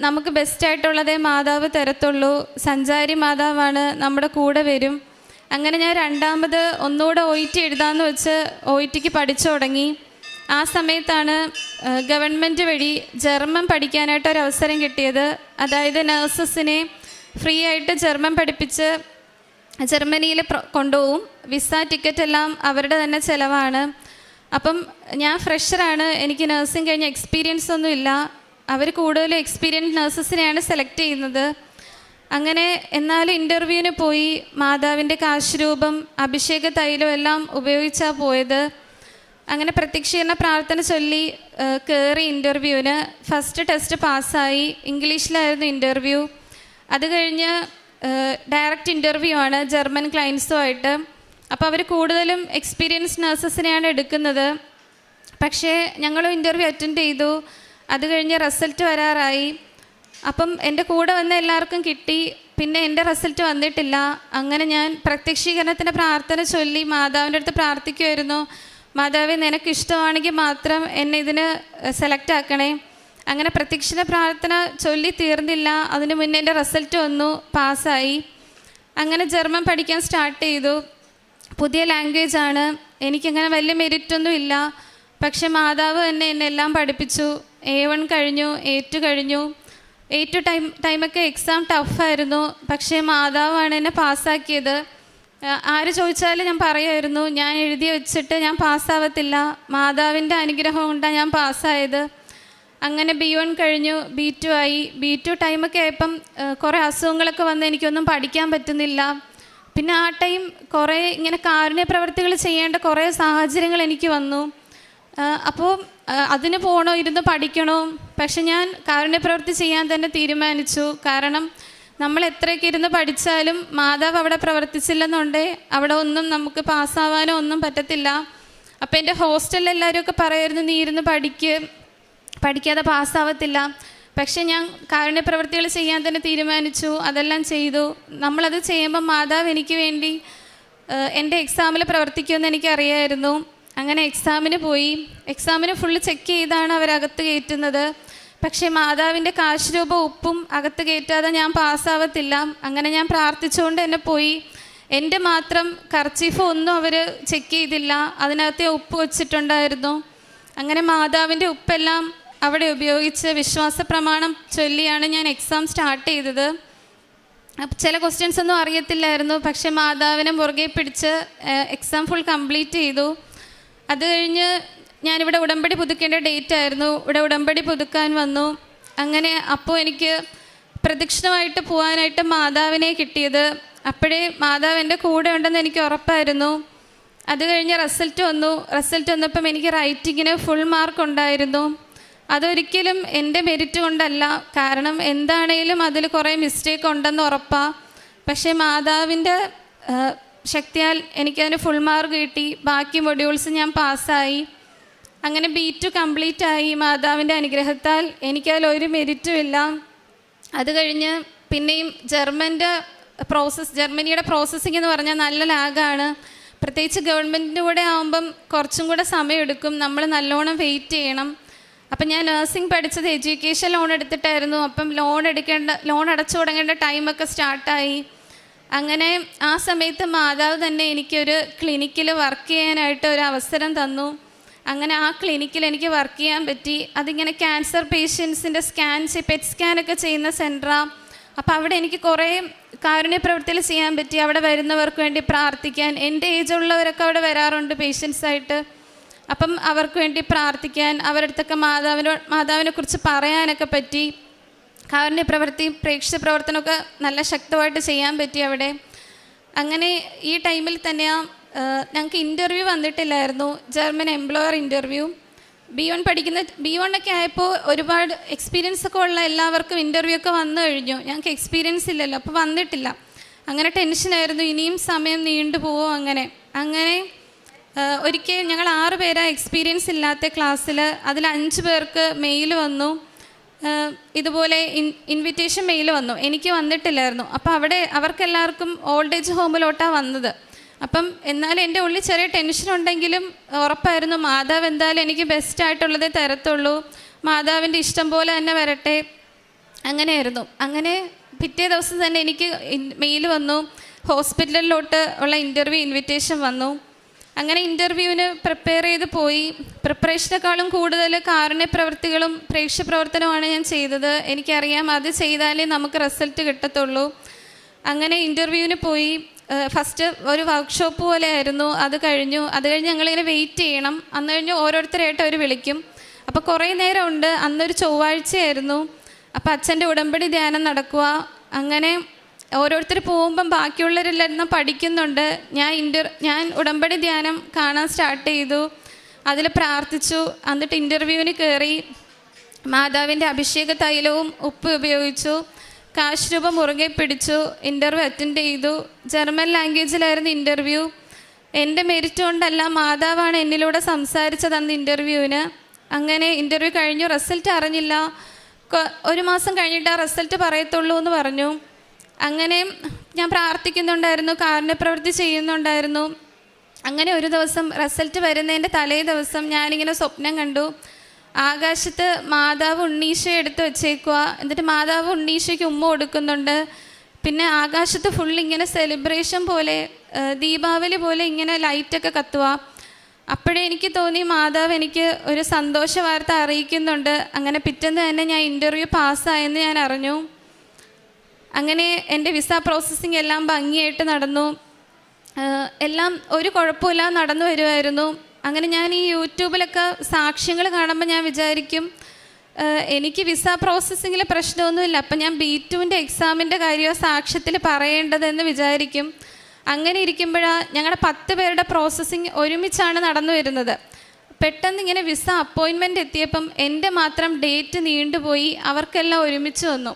നമുക്ക് ബെസ്റ്റായിട്ടുള്ളതേ മാതാവ് തരത്തുള്ളൂ. സഞ്ചാരി മാതാവാണ്, നമ്മുടെ കൂടെ വരും. അങ്ങനെ ഞാൻ രണ്ടാമത് ഒന്നുകൂടെ OET എഴുതാമെന്ന് വെച്ച് OETക്ക് പഠിച്ചു തുടങ്ങി. ആ സമയത്താണ് ഗവൺമെൻറ് വഴി ജർമ്മൻ പഠിക്കാനായിട്ട് ഒരു അവസരം കിട്ടിയത്. അതായത് നഴ്സസിനെ ഫ്രീ ആയിട്ട് ജർമ്മൻ പഠിപ്പിച്ച് ജർമ്മനിയിൽ കൊണ്ടുപോകും. വിസ ടിക്കറ്റ് എല്ലാം അവരുടെ തന്നെ ചിലവാണ്. അപ്പം ഞാൻ ഫ്രഷറാണ്, എനിക്ക് നഴ്സിംഗ് കഴിഞ്ഞ എക്സ്പീരിയൻസ് ഒന്നും ഇല്ല. അവർ കൂടുതലും എക്സ്പീരിയൻസ് നഴ്സസിനെയാണ് സെലക്ട് ചെയ്യുന്നത്. അങ്ങനെ എന്നാലും ഇൻ്റർവ്യൂവിന് പോയി. മാതാവിൻ്റെ കാശുരൂപം, അഭിഷേക തൈലം എല്ലാം ഉപയോഗിച്ചാണ് പോയത്. അങ്ങനെ പ്രത്യക്ഷീകരണ പ്രാർത്ഥന ചൊല്ലി കയറി ഇൻ്റർവ്യൂവിന്. ഫസ്റ്റ് ടെസ്റ്റ് പാസ്സായി. ഇംഗ്ലീഷിലായിരുന്നു ഇൻ്റർവ്യൂ. അത് കഴിഞ്ഞ് ഡയറക്റ്റ് ഇൻ്റർവ്യൂ ആണ് ജർമ്മൻ ക്ലയൻസുമായിട്ട്. അപ്പോൾ അവർ കൂടുതലും എക്സ്പീരിയൻസ് നഴ്സസിനെയാണ് എടുക്കുന്നത്. പക്ഷേ ഞങ്ങളും ഇൻ്റർവ്യൂ അറ്റൻഡ് ചെയ്തു. അത് കഴിഞ്ഞ് റിസൾട്ട് വരാറായി. അപ്പം എൻ്റെ കൂടെ വന്ന എല്ലാവർക്കും കിട്ടി. പിന്നെ എൻ്റെ റിസൾട്ട് വന്നിട്ടില്ല. അങ്ങനെ ഞാൻ പ്രത്യക്ഷീകരണത്തിൻ്റെ പ്രാർത്ഥന ചൊല്ലി മാതാവിൻ്റെ അടുത്ത് പ്രാർത്ഥിക്കുമായിരുന്നു, മാതാവേ നിനക്ക് ഇഷ്ടമാണെങ്കിൽ മാത്രം എന്നെ ഇതിന് സെലക്ട് ആക്കണേ. അങ്ങനെ പ്രത്യക്ഷീകരണ പ്രാർത്ഥന ചൊല്ലി തീർന്നില്ല, അതിന് മുന്നേ എൻ്റെ റിസൾട്ട് വന്നു, പാസ്സായി. അങ്ങനെ ജർമ്മൻ പഠിക്കാൻ സ്റ്റാർട്ട് ചെയ്തു. പുതിയ ലാംഗ്വേജാണ്, എനിക്കങ്ങനെ വലിയ മെരിറ്റൊന്നും ഇല്ല. പക്ഷെ മാതാവ് തന്നെ എന്നെ എല്ലാം പഠിപ്പിച്ചു. A1 കഴിഞ്ഞു, A2 കഴിഞ്ഞു. A2 ടൈമൊക്കെ എക്സാം ടഫായിരുന്നു. പക്ഷേ മാതാവാണ് എന്നെ പാസ്സാക്കിയത്. ആര് ചോദിച്ചാലും ഞാൻ പറയുമായിരുന്നു, ഞാൻ എഴുതി വെച്ചിട്ട് ഞാൻ പാസ്സാവത്തില്ല, മാതാവിൻ്റെ അനുഗ്രഹം കൊണ്ടാണ് ഞാൻ പാസ്സായത്. അങ്ങനെ B1 കഴിഞ്ഞു, B2 ആയി. B2 ടൈമൊക്കെ ആയപ്പം കുറേ അസുഖങ്ങളൊക്കെ വന്ന് എനിക്കൊന്നും പഠിക്കാൻ പറ്റുന്നില്ല. പിന്നെ ആ ടൈം കുറേ ഇങ്ങനെ കാരുണ്യ പ്രവർത്തികൾ ചെയ്യേണ്ട കുറേ സാഹചര്യങ്ങൾ എനിക്ക് വന്നു. അപ്പോൾ അതിന് പോകണോ, ഇരുന്ന് പഠിക്കണോ? പക്ഷെ ഞാൻ കാരുണ്യ പ്രവൃത്തി ചെയ്യാൻ തന്നെ തീരുമാനിച്ചു. കാരണം നമ്മൾ എത്രയൊക്കെ ഇരുന്ന് പഠിച്ചാലും മാതാവ് അവിടെ പ്രവർത്തിച്ചില്ലെന്നുണ്ടേ അവിടെ ഒന്നും നമുക്ക് പാസ്സാവാനോ ഒന്നും പറ്റത്തില്ല. അപ്പോൾ എൻ്റെ ഹോസ്റ്റലിൽ എല്ലാവരുമൊക്കെ പറയുമായിരുന്നു, നീ ഇരുന്ന് പഠിക്കാതെ പാസ്സാവത്തില്ല. പക്ഷെ ഞാൻ കാരുണ്യ പ്രവൃത്തികൾ ചെയ്യാൻ തന്നെ തീരുമാനിച്ചു. അതെല്ലാം ചെയ്തു. നമ്മളത് ചെയ്യുമ്പോൾ മാതാവ് എനിക്ക് വേണ്ടി എൻ്റെ എക്സാമിൽ പ്രവർത്തിക്കുമെന്ന് എനിക്കറിയായിരുന്നു. അങ്ങനെ എക്സാമിന് പോയി. എക്സാമിന് ഫുള്ള് ചെക്ക് ചെയ്താണ് അവരകത്ത് കയറ്റുന്നത്. പക്ഷേ മാതാവിൻ്റെ കാശ് രൂപ ഉപ്പും അകത്ത് കയറ്റാതെ ഞാൻ പാസ്സാവത്തില്ല. അങ്ങനെ ഞാൻ പ്രാർത്ഥിച്ചുകൊണ്ട് തന്നെ പോയി. എൻ്റെ മാത്രം കർച്ചീഫ് ഒന്നും അവർ ചെക്ക് ചെയ്തില്ല, അതിനകത്തെ ഉപ്പ് വച്ചിട്ടുണ്ടായിരുന്നു. അങ്ങനെ മാതാവിൻ്റെ ഉപ്പെല്ലാം അവിടെ ഉപയോഗിച്ച് വിശ്വാസ പ്രമാണം ചൊല്ലിയാണ് ഞാൻ എക്സാം സ്റ്റാർട്ട് ചെയ്തത്. ചില ക്വസ്റ്റ്യൻസ് ഒന്നും അറിയത്തില്ലായിരുന്നു, പക്ഷെ മാതാവിനെ മുറുകെ പിടിച്ച് എക്സാം ഫുൾ കംപ്ലീറ്റ് ചെയ്തു. അത് കഴിഞ്ഞ് ഞാനിവിടെ ഉടമ്പടി പുതുക്കേണ്ട ഡേറ്റ് ആയിരുന്നു. ഇവിടെ ഉടമ്പടി പുതുക്കാൻ വന്നു. അങ്ങനെ അപ്പോൾ എനിക്ക് പ്രദക്ഷിണമായിട്ട് പോകാനായിട്ട് മാതാവിനെ കിട്ടിയത്. അപ്പോഴേ മാതാവ് എൻ്റെ കൂടെ ഉണ്ടെന്ന് എനിക്ക് ഉറപ്പായിരുന്നു. അത് കഴിഞ്ഞ് റിസൾട്ട് വന്നപ്പം എനിക്ക് റൈറ്റിങ്ങിന് ഫുൾ മാർക്ക് ഉണ്ടായിരുന്നു. അതൊരിക്കലും എൻ്റെ മെരിറ്റ് കൊണ്ടല്ല, കാരണം എന്താണേലും അതിൽ കുറേ മിസ്റ്റേക്ക് ഉണ്ടെന്ന് ഉറപ്പാണ്. പക്ഷേ മാതാവിൻ്റെ ശക്തിയാൽ എനിക്കതിന് ഫുൾ മാർക്ക് കിട്ടി. ബാക്കി മൊഡ്യൂൾസ് ഞാൻ പാസ്സായി. അങ്ങനെ B2 കംപ്ലീറ്റ് ആയി. മാതാവിൻ്റെ അനുഗ്രഹത്താൽ എനിക്കതിലൊരു മെരിറ്റും ഇല്ല. അത് കഴിഞ്ഞ് പിന്നെയും ജർമ്മനിയുടെ പ്രോസസ്സിംഗ് എന്ന് പറഞ്ഞാൽ നല്ല ലാഗാണ്. പ്രത്യേകിച്ച് ഗവൺമെൻറ്റിൻ്റെ കൂടെ ആകുമ്പം കുറച്ചും കൂടെ സമയമെടുക്കും, നമ്മൾ നല്ലോണം വെയിറ്റ് ചെയ്യണം. അപ്പം ഞാൻ നഴ്സിംഗ് പഠിച്ചത് എഡ്യൂക്കേഷൻ ലോൺ എടുത്തിട്ടായിരുന്നു. അപ്പം ലോൺ അടച്ചു തുടങ്ങേണ്ട ടൈമൊക്കെ സ്റ്റാർട്ടായി. അങ്ങനെ ആ സമയത്ത് മാതാവ് തന്നെ എനിക്കൊരു ക്ലിനിക്കിൽ വർക്ക് ചെയ്യാനായിട്ട് ഒരു അവസരം തന്നു. അങ്ങനെ ആ ക്ലിനിക്കിൽ എനിക്ക് വർക്ക് ചെയ്യാൻ പറ്റി. അതിങ്ങനെ ക്യാൻസർ പേഷ്യൻസിൻ്റെ പെറ്റ് സ്കാനൊക്കെ ചെയ്യുന്ന സെൻറ്ററാണ്. അപ്പോൾ അവിടെ എനിക്ക് കുറേ കാരുണ്യ പ്രവൃത്തികൾ ചെയ്യാൻ പറ്റി. അവിടെ വരുന്നവർക്ക് വേണ്ടി പ്രാർത്ഥിക്കാൻ, എൻ്റെ ഏജുള്ളവരൊക്കെ അവിടെ വരാറുണ്ട് പേഷ്യൻസായിട്ട്. അപ്പം അവർക്ക് വേണ്ടി പ്രാർത്ഥിക്കാൻ, അവരുടെ അടുത്തൊക്കെ മാതാവിനെ കുറിച്ച് പറയാനൊക്കെ പറ്റി. കാരുണ്യ പ്രവൃത്തി, പ്രേക്ഷിത പ്രവർത്തനമൊക്കെ നല്ല ശക്തമായിട്ട് ചെയ്യാൻ പറ്റി അവിടെ. അങ്ങനെ ഈ ടൈമിൽ തന്നെയാണ് ഞങ്ങൾക്ക് ഇൻ്റർവ്യൂ വന്നിട്ടില്ലായിരുന്നു, ജർമ്മൻ എംപ്ലോയർ ഇൻ്റർവ്യൂ. B1 ഒക്കെ ആയപ്പോൾ ഒരുപാട് എക്സ്പീരിയൻസ് ഒക്കെ ഉള്ള എല്ലാവർക്കും ഇൻ്റർവ്യൂ ഒക്കെ വന്നു കഴിഞ്ഞു. ഞങ്ങൾക്ക് എക്സ്പീരിയൻസ് ഇല്ലല്ലോ, അപ്പോൾ വന്നിട്ടില്ല. അങ്ങനെ ടെൻഷനായിരുന്നു, ഇനിയും സമയം നീണ്ടു പോവോ. അങ്ങനെ ഒരിക്കൽ ഞങ്ങൾ 6 പേരാണ് എക്സ്പീരിയൻസ് ഇല്ലാത്ത ക്ലാസ്സിൽ. അതിൽ 5 പേർക്ക് മെയിൽ വന്നു, ഇതുപോലെ ഇൻവിറ്റേഷൻ മെയിൽ വന്നു. എനിക്ക് വന്നിട്ടില്ലായിരുന്നു. അപ്പോൾ അവിടെ അവർക്കെല്ലാവർക്കും ഓൾഡ് ഏജ് ഹോമിലോട്ടാണ് വന്നത്. അപ്പം എന്നാലും എൻ്റെ ഉള്ളിൽ ചെറിയ ടെൻഷൻ ഉണ്ടെങ്കിലും ഉറപ്പായിരുന്നു മാതാവ് എന്തായാലും എനിക്ക് ബെസ്റ്റായിട്ടുള്ളതേ തരത്തുള്ളൂ, മാതാവിൻ്റെ ഇഷ്ടം പോലെ തന്നെ വരട്ടെ. അങ്ങനെയായിരുന്നു. അങ്ങനെ പിറ്റേ ദിവസം തന്നെ എനിക്ക് മെയിൽ വന്നു, ഹോസ്പിറ്റലിലോട്ട് ഉള്ള ഇൻ്റർവ്യൂ ഇൻവിറ്റേഷൻ വന്നു. അങ്ങനെ ഇൻ്റർവ്യൂവിന് പ്രിപ്പയർ ചെയ്ത് പോയി. പ്രിപ്പറേഷനേക്കാളും കൂടുതൽ കാരുണ്യ പ്രവൃത്തികളും പ്രേക്ഷിത പ്രവർത്തനവുമാണ് ഞാൻ ചെയ്തത്. എനിക്കറിയാം അത് ചെയ്താലേ നമുക്ക് റിസൾട്ട് കിട്ടത്തുള്ളൂ. അങ്ങനെ ഇൻ്റർവ്യൂവിന് പോയി. ഫസ്റ്റ് ഒരു വർക്ക്ഷോപ്പ് പോലെ ആയിരുന്നു. അത് കഴിഞ്ഞ് ഞങ്ങളിങ്ങനെ വെയിറ്റ് ചെയ്യണം. അന്ന് കഴിഞ്ഞ് ഓരോരുത്തരായിട്ട് അവർ വിളിക്കും. അപ്പോൾ കുറേ നേരം ഉണ്ട്. അന്നൊരു ചൊവ്വാഴ്ചയായിരുന്നു. അപ്പോൾ അച്ഛൻ്റെ ഉടമ്പടി ധ്യാനം നടക്കുക. അങ്ങനെ ഓരോരുത്തർ പോകുമ്പം ബാക്കിയുള്ളവരെല്ലാം പഠിക്കുന്നുണ്ട്. ഞാൻ ഉടമ്പടി ധ്യാനം കാണാൻ സ്റ്റാർട്ട് ചെയ്തു. അതിൽ പ്രാർത്ഥിച്ചു. എന്നിട്ട് ഇൻ്റർവ്യൂവിന് കയറി. മാതാവിൻ്റെ അഭിഷേക തൈലവും ഉപ്പ് ഉപയോഗിച്ചു. കാശ് രൂപ മുറുകെ പിടിച്ചു. ഇൻ്റർവ്യൂ അറ്റൻഡ് ചെയ്തു. ജർമ്മൻ ലാംഗ്വേജിലായിരുന്നു ഇൻ്റർവ്യൂ. എൻ്റെ മെരിറ്റ് കൊണ്ടല്ല, മാതാവാണ് എന്നിലൂടെ സംസാരിച്ചത് അന്ന് ഇൻ്റർവ്യൂവിന്. അങ്ങനെ ഇൻ്റർവ്യൂ കഴിഞ്ഞു. റിസൾട്ട് അറിഞ്ഞില്ല. 1 മാസം കഴിഞ്ഞിട്ട് ആ റിസൾട്ട് പറയത്തുള്ളൂ എന്ന് പറഞ്ഞു. അങ്ങനെ ഞാൻ പ്രാർത്ഥിക്കുന്നുണ്ടായിരുന്നു, കാരുണ്യപ്രവൃത്തി ചെയ്യുന്നുണ്ടായിരുന്നു. അങ്ങനെ ഒരു ദിവസം റിസൾട്ട് വരുന്നതിൻ്റെ തലേ ദിവസം ഞാനിങ്ങനെ സ്വപ്നം കണ്ടു. ആകാശത്ത് മാതാവ് ഉണ്ണീശയെ എടുത്ത് വെച്ചേക്കുക. എന്നിട്ട് മാതാവ് ഉണ്ണീശയ്ക്ക് ഉമ്മ കൊടുക്കുന്നുണ്ട്. പിന്നെ ആകാശത്ത് ഫുള്ളിങ്ങനെ സെലിബ്രേഷൻ പോലെ, ദീപാവലി പോലെ ഇങ്ങനെ ലൈറ്റൊക്കെ കത്തുക. അപ്പോഴേ എനിക്ക് തോന്നി മാതാവ് എനിക്ക് ഒരു സന്തോഷ വാർത്ത അറിയിക്കുന്നുണ്ട്. അങ്ങനെ പിറ്റേന്ന് തന്നെ ഞാൻ ഇൻ്റർവ്യൂ പാസ്സായെന്ന് ഞാൻ അറിഞ്ഞു. അങ്ങനെ എൻ്റെ വിസ പ്രോസസ്സിങ് എല്ലാം ഭംഗിയായിട്ട് നടന്നു. എല്ലാം ഒരു കുഴപ്പമില്ല നടന്നു വരുമായിരുന്നു. അങ്ങനെ ഞാൻ ഈ യൂട്യൂബിലൊക്കെ സാക്ഷ്യങ്ങൾ കാണുമ്പോൾ ഞാൻ വിചാരിക്കും എനിക്ക് വിസ പ്രോസസ്സിങ്ങിൽ പ്രശ്നമൊന്നുമില്ല, അപ്പം ഞാൻ B2 എക്സാമിൻ്റെ കാര്യമോ സാക്ഷ്യത്തിൽ പറയേണ്ടതെന്ന് വിചാരിക്കും. അങ്ങനെ ഇരിക്കുമ്പോഴാണ് ഞങ്ങളുടെ 10 പേരുടെ പ്രോസസ്സിങ് ഒരുമിച്ചാണ് നടന്നു വരുന്നത്. പെട്ടെന്ന് ഇങ്ങനെ വിസ അപ്പോയിൻമെൻ്റ് എത്തിയപ്പം എൻ്റെ മാത്രം ഡേറ്റ് നീണ്ടുപോയി. അവർക്കെല്ലാം ഒരുമിച്ച് വന്നു.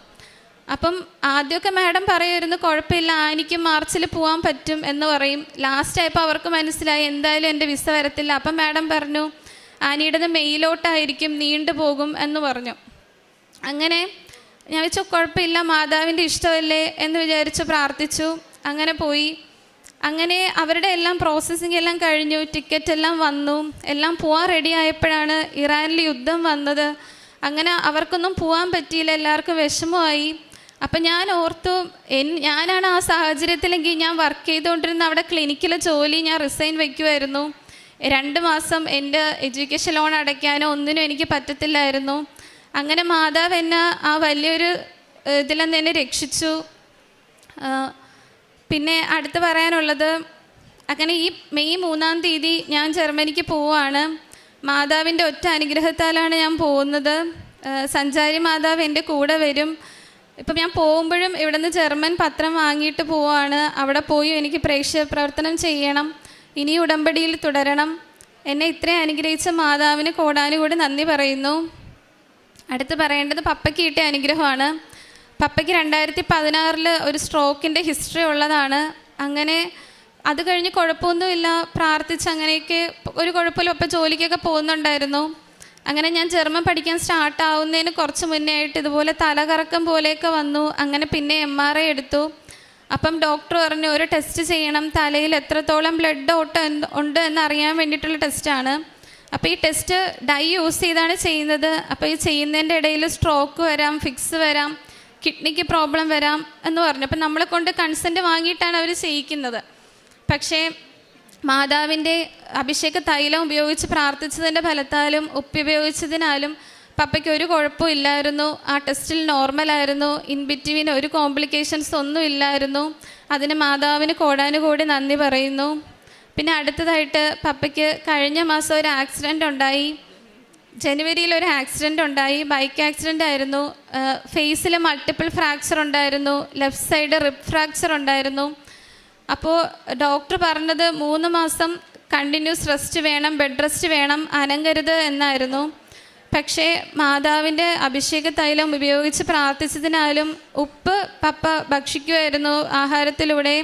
അപ്പം ആദ്യമൊക്കെ മാഡം പറയുമായിരുന്നു കുഴപ്പമില്ല, എനിക്ക് മാർച്ചിൽ പോകാൻ പറ്റും എന്ന് പറയും. ലാസ്റ്റ് ആയപ്പോൾ അവർക്ക് മനസ്സിലായി എന്തായാലും എൻ്റെ വിസ വരത്തില്ല. അപ്പം മാഡം പറഞ്ഞു ആനിയുടേത് മെയിലോട്ടായിരിക്കും, നീണ്ടു പോകും എന്ന് പറഞ്ഞു. അങ്ങനെ ഞാൻ വെച്ചു കുഴപ്പമില്ല, മാതാവിൻ്റെ ഇഷ്ടമല്ലേ എന്ന് വിചാരിച്ചു പ്രാർത്ഥിച്ചു. അങ്ങനെ പോയി. അങ്ങനെ അവരുടെ എല്ലാം പ്രോസസ്സിങ് എല്ലാം കഴിഞ്ഞു, ടിക്കറ്റ് എല്ലാം വന്നു, എല്ലാം പോകാൻ റെഡി ആയപ്പോഴാണ് ഇറാനിൽ യുദ്ധം വന്നത്. അങ്ങനെ അവർക്കൊന്നും പോകാൻ പറ്റിയില്ല, എല്ലാവർക്കും വിഷമമായി. അപ്പം ഞാൻ ഓർത്തു, ഞാനാണ് ആ സാഹചര്യത്തിലെങ്കിൽ ഞാൻ വർക്ക് ചെയ്തുകൊണ്ടിരുന്ന അവിടെ ക്ലിനിക്കിലെ ജോലി ഞാൻ റിസൈൻ വയ്ക്കുമായിരുന്നു. 2 മാസം എൻ്റെ എഡ്യൂക്കേഷൻ ലോൺ അടയ്ക്കാനോ ഒന്നിനും എനിക്ക് പറ്റത്തില്ലായിരുന്നു. അങ്ങനെ മാതാവ് എന്നെ ആ വലിയൊരു ഇതിൽ നിന്ന് എന്നെ രക്ഷിച്ചു. പിന്നെ അടുത്ത് പറയാനുള്ളത്, അങ്ങനെ ഈ മെയ് 3-ാം തീയതി ഞാൻ ജർമ്മനിക്ക് പോവുകയാണ്. മാതാവിൻ്റെ ഒറ്റ അനുഗ്രഹത്താലാണ് ഞാൻ പോകുന്നത്. സഞ്ചാരി മാതാവ് എൻ്റെ കൂടെ വരും. ഇപ്പം ഞാൻ പോകുമ്പോഴും ഇവിടെ നിന്ന് ജർമ്മൻ പത്രം വാങ്ങിയിട്ട് പോവുകയാണ്. അവിടെ പോയി എനിക്ക് പ്രേക്ഷിത പ്രവർത്തനം ചെയ്യണം, ഇനി ഉടമ്പടിയിൽ തുടരണം. എന്നെ ഇത്രയും അനുഗ്രഹിച്ച മാതാവിന് കോടാനുകൂടി നന്ദി പറയുന്നു. അടുത്ത് പറയേണ്ടത് പപ്പയ്ക്ക് കിട്ടിയ അനുഗ്രഹമാണ്. പപ്പയ്ക്ക് 2016 ഒരു സ്ട്രോക്കിൻ്റെ ഹിസ്റ്ററി ഉള്ളതാണ്. അങ്ങനെ അത് കഴിഞ്ഞ് കുഴപ്പമൊന്നുമില്ല, പ്രാർത്ഥിച്ച് അങ്ങനെയൊക്കെ ഒരു കുഴപ്പമില്ല, പപ്പ ജോലിക്കൊക്കെ പോകുന്നുണ്ടായിരുന്നു. അങ്ങനെ ഞാൻ ജർമ്മൻ പഠിക്കാൻ സ്റ്റാർട്ടാവുന്നതിന് കുറച്ച് മുന്നേ ആയിട്ട് ഇതുപോലെ തലകറക്കം പോലെയൊക്കെ വന്നു. അങ്ങനെ പിന്നെ MRI എടുത്തു. അപ്പം ഡോക്ടർ പറഞ്ഞു ഒരു ടെസ്റ്റ് ചെയ്യണം, തലയിൽ എത്രത്തോളം ബ്ലഡ് ഓട്ടം ഉണ്ട് എന്നറിയാൻ വേണ്ടിയിട്ടുള്ള ടെസ്റ്റാണ്. അപ്പോൾ ഈ ടെസ്റ്റ് ഡൈ യൂസ് ചെയ്താണ് ചെയ്യുന്നത്. അപ്പോൾ ഈ ചെയ്യുന്നതിൻ്റെ ഇടയിൽ സ്ട്രോക്ക് വരാം, ഫിക്സ് വരാം, കിഡ്നിക്ക് പ്രോബ്ലം വരാം എന്ന് പറഞ്ഞു. അപ്പം നമ്മളെ കൊണ്ട് കൺസെൻറ്റ് വാങ്ങിയിട്ടാണ് അവർ ചെയ്യിക്കുന്നത്. പക്ഷേ മാതാവിൻ്റെ അഭിഷേക തൈലം ഉപയോഗിച്ച് പ്രാർത്ഥിച്ചതിൻ്റെ ഫലത്താലും ഉപ്പുപയോഗിച്ചതിനാലും പപ്പയ്ക്ക് ഒരു കുഴപ്പവും ഇല്ലായിരുന്നു. ആ ടെസ്റ്റിൽ നോർമലായിരുന്നു. ഇൻ ബിറ്റ്വീൻ ഒരു കോംപ്ലിക്കേഷൻസ് ഒന്നും ഇല്ലായിരുന്നു. അതിന് മാതാവിന് കോടാനുകൂടി നന്ദി പറയുന്നു. പിന്നെ അടുത്തതായിട്ട് പപ്പയ്ക്ക് കഴിഞ്ഞ മാസം ഒരു ആക്സിഡൻ്റ് ഉണ്ടായി. ജനുവരിയിൽ ഒരു ആക്സിഡൻ്റ് ഉണ്ടായി. ബൈക്ക് ആക്സിഡൻ്റ് ആയിരുന്നു. ഫേസിൽ മൾട്ടിപ്പിൾ ഫ്രാക്ചർ ഉണ്ടായിരുന്നു. ലെഫ്റ്റ് സൈഡ് റിബ് ഫ്രാക്ചർ ഉണ്ടായിരുന്നു. അപ്പോൾ ഡോക്ടർ പറഞ്ഞത് 3 മാസം കണ്ടിന്യൂസ് റെസ്റ്റ് വേണം, ബെഡ് റെസ്റ്റ് വേണം, അനങ്ങരുത് എന്നായിരുന്നു. പക്ഷേ മാതാവിൻ്റെ അഭിഷേക തൈലം ഉപയോഗിച്ച് പ്രാർത്ഥിച്ചതിനാലും ഉപ്പ് പപ്പ ഭക്ഷിക്കുമായിരുന്നു ആഹാരത്തിലൂടെ.